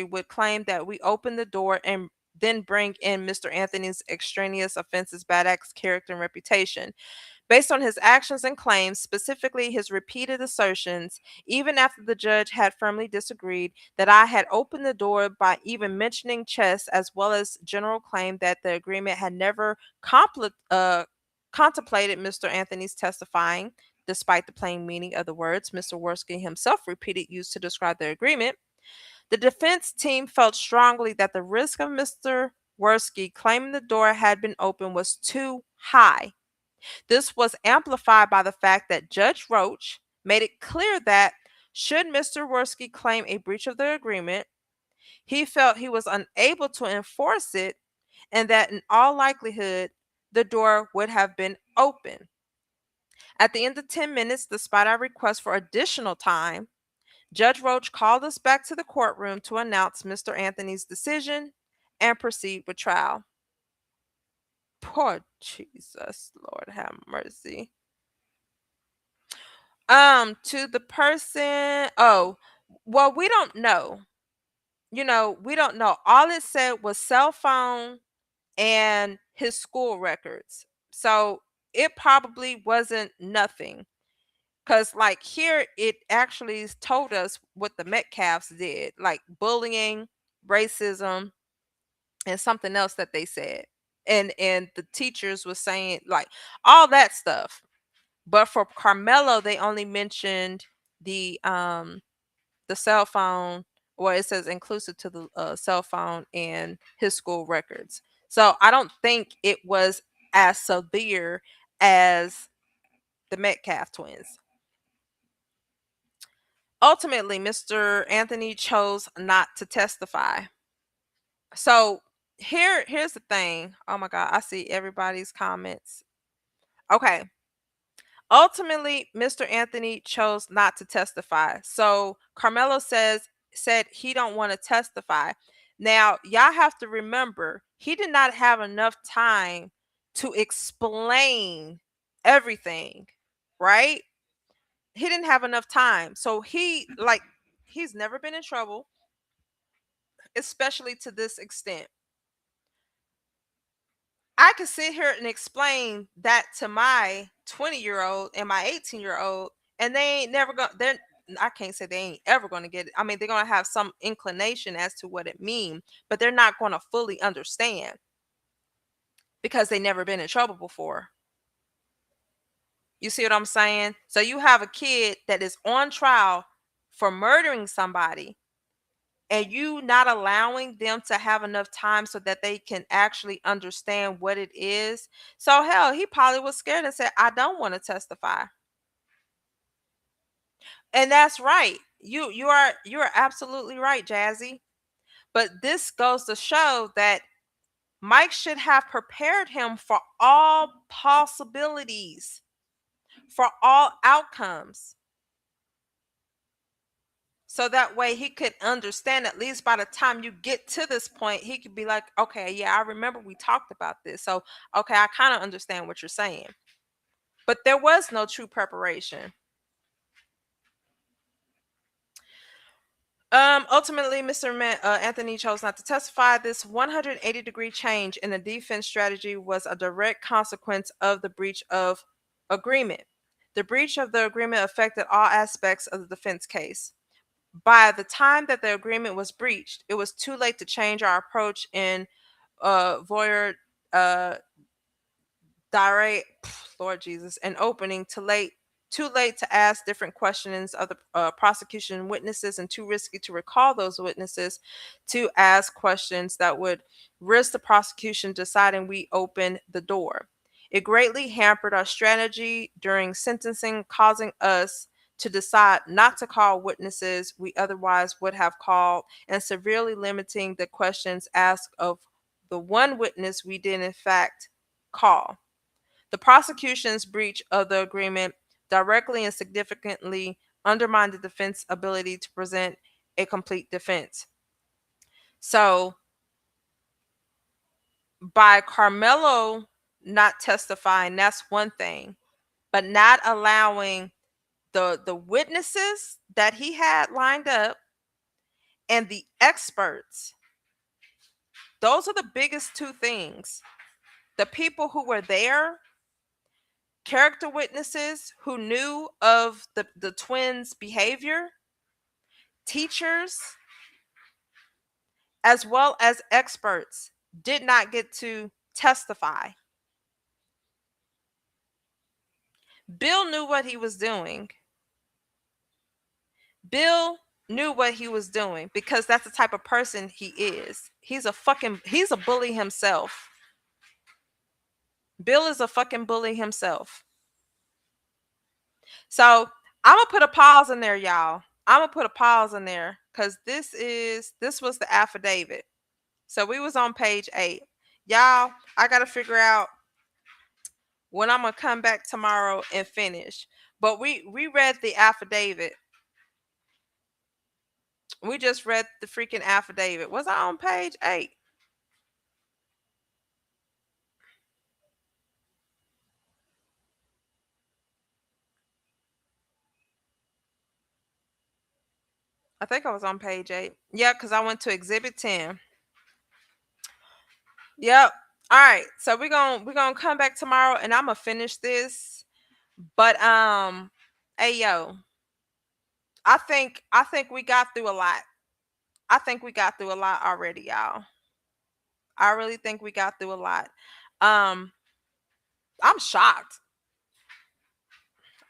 would claim that we opened the door and then bring in Mr. Anthony's extraneous offenses, bad acts, character, and reputation. Based on his actions and claims, specifically his repeated assertions, even after the judge had firmly disagreed, that I had opened the door by even mentioning chess, as well as general claim that the agreement had never contemplated Mr. Anthony's testifying, despite the plain meaning of the words Mr. Worski himself repeated used to describe the agreement. The defense team felt strongly that the risk of Mr. Worski claiming the door had been opened was too high. This was amplified by the fact that Judge Roach made it clear that should Mr. Worski claim a breach of the agreement, he felt he was unable to enforce it and that in all likelihood the door would have been open. At the end of 10 minutes, despite our request for additional time, Judge Roach called us back to the courtroom to announce Mr. Anthony's decision and proceed with trial. Poor Jesus, Lord have mercy. To the person, oh, well, we don't know. We don't know. All it said was cell phone and his school records. So it probably wasn't nothing. Cause like here it actually told us what the Metcalfs did, like bullying, racism, and something else that they said. And the teachers was saying like all that stuff. But for Karmelo, they only mentioned the cell phone, or it says inclusive to the cell phone and his school records. So I don't think it was as severe as the Metcalf twins. Ultimately, Mr. Anthony chose not to testify. So here's the thing. Oh my God, I see everybody's comments. Okay. Ultimately, Mr. Anthony chose not to testify. So Carmelo said he don't want to testify. Now, y'all have to remember, he did not have enough time to explain everything, right? He didn't have enough time. So he's never been in trouble, especially to this extent. I could sit here and explain that to my 20-year-old and my 18-year-old, and they ain't never going they're I can't say they ain't ever going to get it. I mean, they're going to have some inclination as to what it means, but they're not going to fully understand because they never been in trouble before. You see what I'm saying? So you have a kid that is on trial for murdering somebody and you not allowing them to have enough time so that they can actually understand what it is. So hell, he probably was scared and said, I don't want to testify. And that's right. You are absolutely right, Jazzy. But this goes to show that Mike should have prepared him for all possibilities, for all outcomes. So that way he could understand, at least by the time you get to this point, he could be like, okay, yeah, I remember we talked about this. So, okay, I kind of understand what you're saying. But there was no true preparation. Ultimately, Mr. Anthony chose not to testify. This 180-degree change in the defense strategy was a direct consequence of the breach of agreement. The breach of the agreement affected all aspects of the defense case. By the time that the agreement was breached, it was too late to change our approach in voyeur direct, Lord Jesus, an opening too late to ask different questions of the prosecution witnesses, and too risky to recall those witnesses to ask questions that would risk the prosecution deciding we open the door. It greatly hampered our strategy during sentencing, causing us to decide not to call witnesses we otherwise would have called, and severely limiting the questions asked of the one witness we did in fact call. The prosecution's breach of the agreement directly and significantly undermined the defense's ability to present a complete defense. So, by Karmelo not testifying, that's one thing, but not allowing the witnesses that he had lined up and the experts, those are the biggest two things. The people who were there, character witnesses who knew of the twins' behavior, teachers, as well as experts, did not get to testify. Bill knew what he was doing. Bill knew what he was doing because that's the type of person he is. He's a bully himself. Bill is a fucking bully himself. So I'm gonna put a pause in there, y'all. I'm gonna put a pause in there because this was the affidavit. So we was on page 8. Y'all, I gotta figure out when I'm gonna come back tomorrow and finish. But we read the affidavit. We just read the freaking affidavit. Was I on page 8? I think I was on page 8. Yeah, because I went to exhibit 10. Yep. All right. So we're gonna come back tomorrow and I'm gonna finish this. But hey yo, I think we got through a lot. I think we got through a lot already, y'all. I really think we got through a lot. Um, I'm shocked.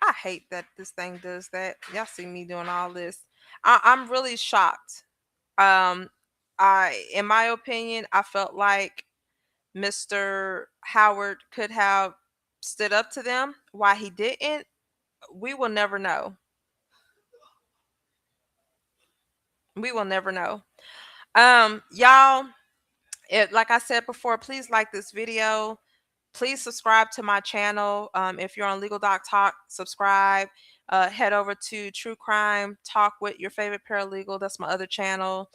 I hate that this thing does that. Y'all see me doing all this. I'm really shocked. Um, in my opinion, I felt like Mr. Howard could have stood up to them. Why he didn't, we will never know. We will never know. Y'all, like I said before, please like this video. Please subscribe to my channel. If you're on Legal Doc Talk, subscribe. Head over to True Crime Talk with your favorite paralegal. That's my other channel.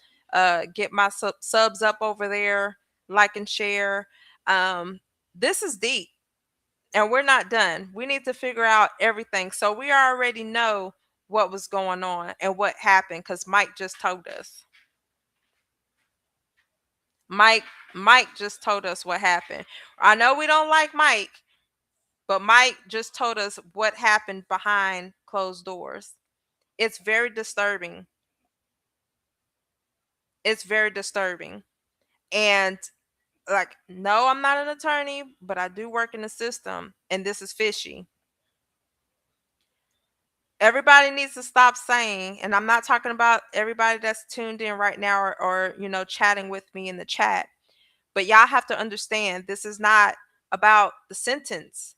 Get my subs up over there. Like and share. This is deep, and we're not done. We need to figure out everything. So we already know what was going on and what happened because Mike just told us. Mike Mike just told us what happened. I know we don't like Mike, but Mike just told us what happened behind closed doors. It's very disturbing. It's very disturbing. And like, no, I'm not an attorney, but I do work in the system, and this is fishy. Everybody needs to stop saying, and I'm not talking about everybody that's tuned in right now or chatting with me in the chat, but y'all have to understand this is not about the sentence.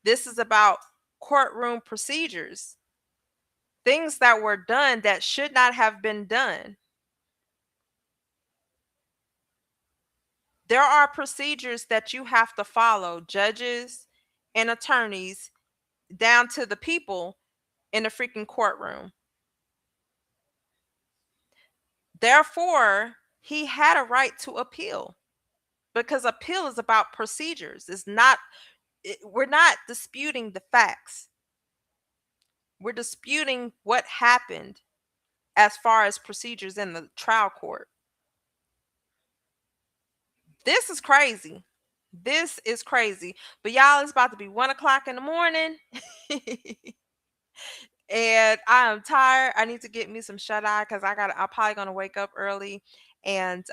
This is about courtroom procedures, things that were done that should not have been done. There are procedures that you have to follow, judges and attorneys, down to the people in the freaking courtroom. Therefore, he had a right to appeal, because appeal is about procedures. It's not, we're not disputing the facts. We're disputing what happened as far as procedures in the trial court. This is crazy. This is crazy. But y'all, it's about to be 1 o'clock in the morning. And I am tired. I need to get me some shut eye because I'm probably gonna wake up early and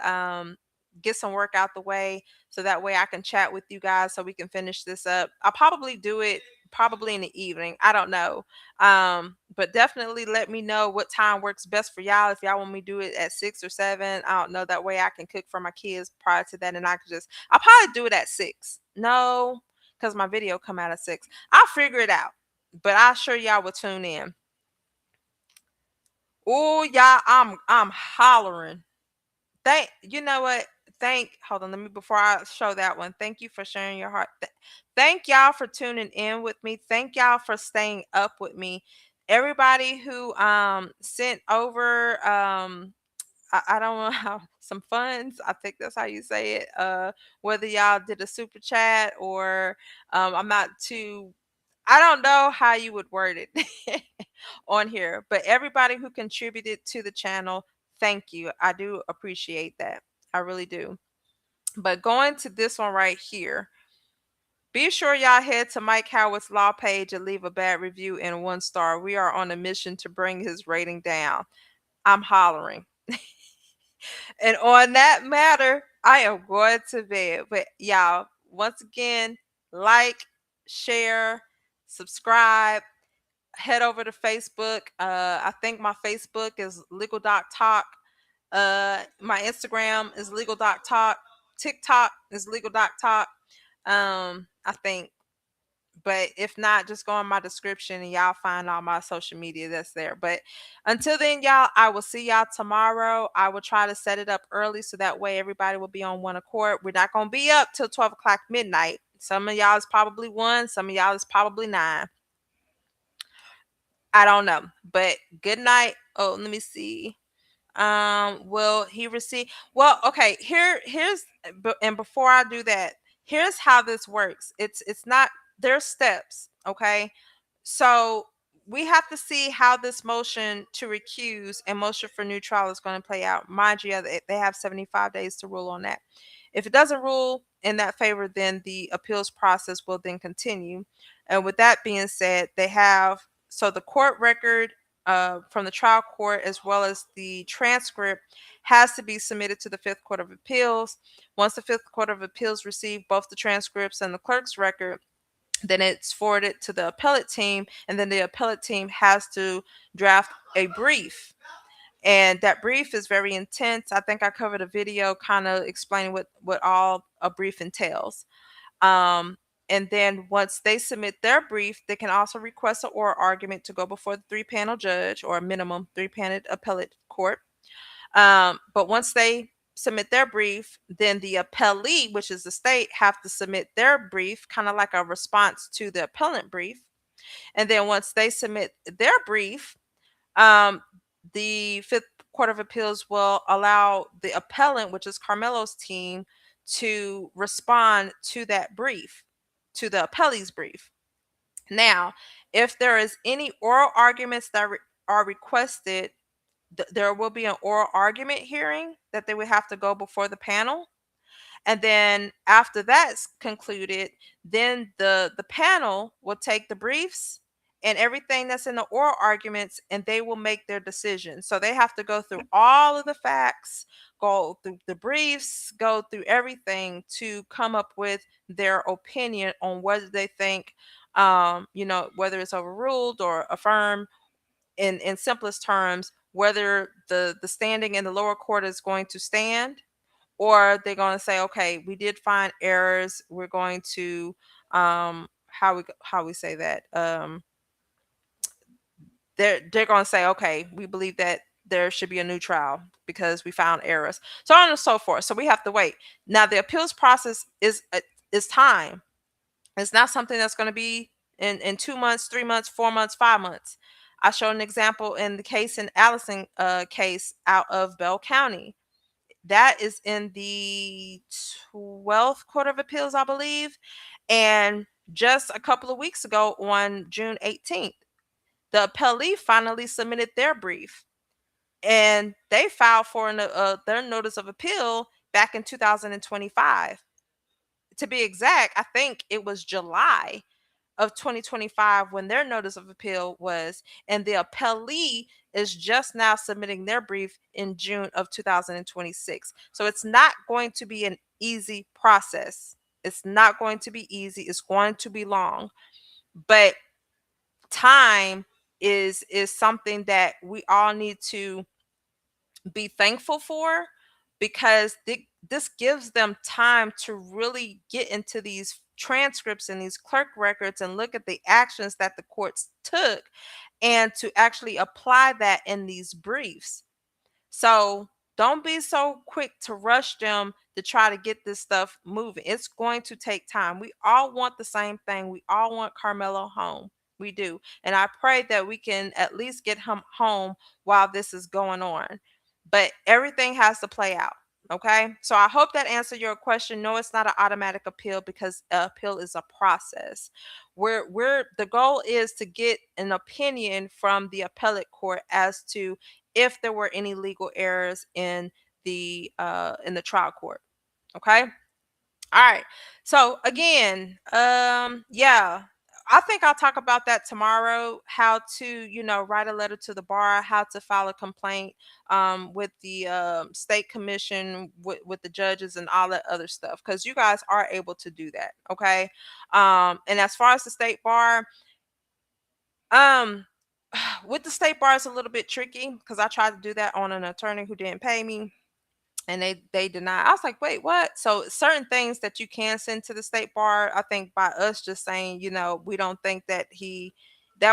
get some work out the way so that way I can chat with you guys so we can finish this up. I'll probably do it probably in the evening. I don't know. But definitely let me know what time works best for y'all. If y'all want me to do it at 6 or 7, I don't know. That way I can cook for my kids prior to that, and I'll probably do it at 6. No, because my video come out at 6. I'll figure it out, but I'm sure y'all will tune in. Oh, y'all, I'm hollering. You know what? Hold on, let me before I show that one. Thank you for sharing your heart. Thank y'all for tuning in with me. Thank y'all for staying up with me. Everybody who sent over I don't know how some funds. I think that's how you say it. Whether y'all did a super chat or I'm not too. I don't know how you would word it on here, but everybody who contributed to the channel, thank you. I do appreciate that. I really do. But going to this one right here, be sure y'all head to Mike Howard's Law page and leave a bad review and 1 star. We are on a mission to bring his rating down. I'm hollering. And on that matter, I am going to bed. But y'all, once again, like, share, subscribe, head over to Facebook. I think my Facebook is Legal Doc Talk. My Instagram is Legal Doc Talk. TikTok is Legal Doc Talk. I think. But if not, just go in my description and y'all find all my social media that's there. But until then, y'all, I will see y'all tomorrow. I will try to set it up early so that way everybody will be on one accord. We're not going to be up till 12 o'clock midnight. Some of y'all is probably 1, some of y'all is probably 9. I don't know. But good night. Oh, let me see. Will he receive? Well, okay, and before I do that, here's how this works. It's not, there's steps, okay? So we have to see how this motion to recuse and motion for new trial is going to play out. Mind you, they have 75 days to rule on that. If it doesn't rule in that favor, then the appeals process will then continue. And with that being said, the court record from the trial court as well as the transcript has to be submitted to the Fifth Court of Appeals. Once the Fifth Court of Appeals receive both the transcripts and the clerk's record, then it's forwarded to the appellate team, and then the appellate team has to draft a brief. And that brief is very intense. I think I covered a video kind of explaining what all a brief entails. And then once they submit their brief, they can also request an oral argument to go before the 3-panel judge or a minimum 3-panel appellate court. But once they submit their brief, then the appellee, which is the state, have to submit their brief, kind of like a response to the appellant brief. And then once they submit their brief, the Fifth Court of Appeals will allow the appellant, which is Karmelo's team, to respond to that brief, to the appellee's brief. Now, if there is any oral arguments that are requested, there will be an oral argument hearing that they would have to go before the panel. And then after that's concluded, then the panel will take the briefs and everything that's in the oral arguments, and they will make their decision. So they have to go through all of the facts, go through the briefs, go through everything to come up with their opinion on whether they think, whether it's overruled or affirmed, in simplest terms, whether the standing in the lower court is going to stand, or they're going to say, okay, we did find errors, we're going to how we say that, they're going to say, okay, we believe that there should be a new trial because we found errors, so on and so forth. So we have to wait. Now the appeals process is time. It's not something that's going to be in 2 months, 3 months, 4 months, 5 months. I showed an example in the case in Allison case out of Bell County. That is in the 12th Court of Appeals, I believe. And just a couple of weeks ago, on June 18th, the appellee finally submitted their brief, and they filed for their notice of appeal back in 2025. To be exact, I think it was July of 2025 when their notice of appeal was, and the appellee is just now submitting their brief in June of 2026. So it's not going to be an easy process. It's not going to be easy. It's going to be long. But time is something that we all need to be thankful for, because this gives them time to really get into these transcripts and these clerk records and look at the actions that the courts took, and to actually apply that in these briefs. So don't be so quick to rush them to try to get this stuff moving. It's going to take time. We all want the same thing. We all want Carmelo home. We do. And I pray that we can at least get him home while this is going on. But everything has to play out. Okay. So I hope that answered your question. No, it's not an automatic appeal, because appeal is a process. We're the goal is to get an opinion from the appellate court as to if there were any legal errors in the trial court. Okay. All right. So again, yeah, I think I'll talk about that tomorrow. How to, write a letter to the bar, how to file a complaint with the state commission, with the judges, and all that other stuff. Because you guys are able to do that. Okay. And as far as the state bar, um, with the state bar, it's a little bit tricky because I tried to do that on an attorney who didn't pay me, and they denied. I was like, wait, what? So certain things that you can send to the state bar, I think by us just saying, we don't think that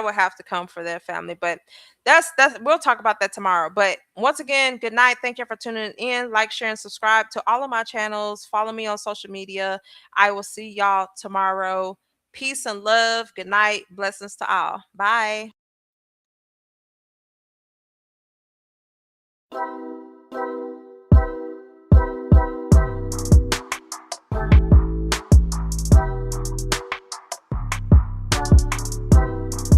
would have to come for their family. But that's we'll talk about that tomorrow. But once again, good night. Thank you for tuning in. Like, share, and subscribe to all of my channels. Follow me on social media. I will see y'all tomorrow. Peace and love. Good night. Blessings to all. Bye.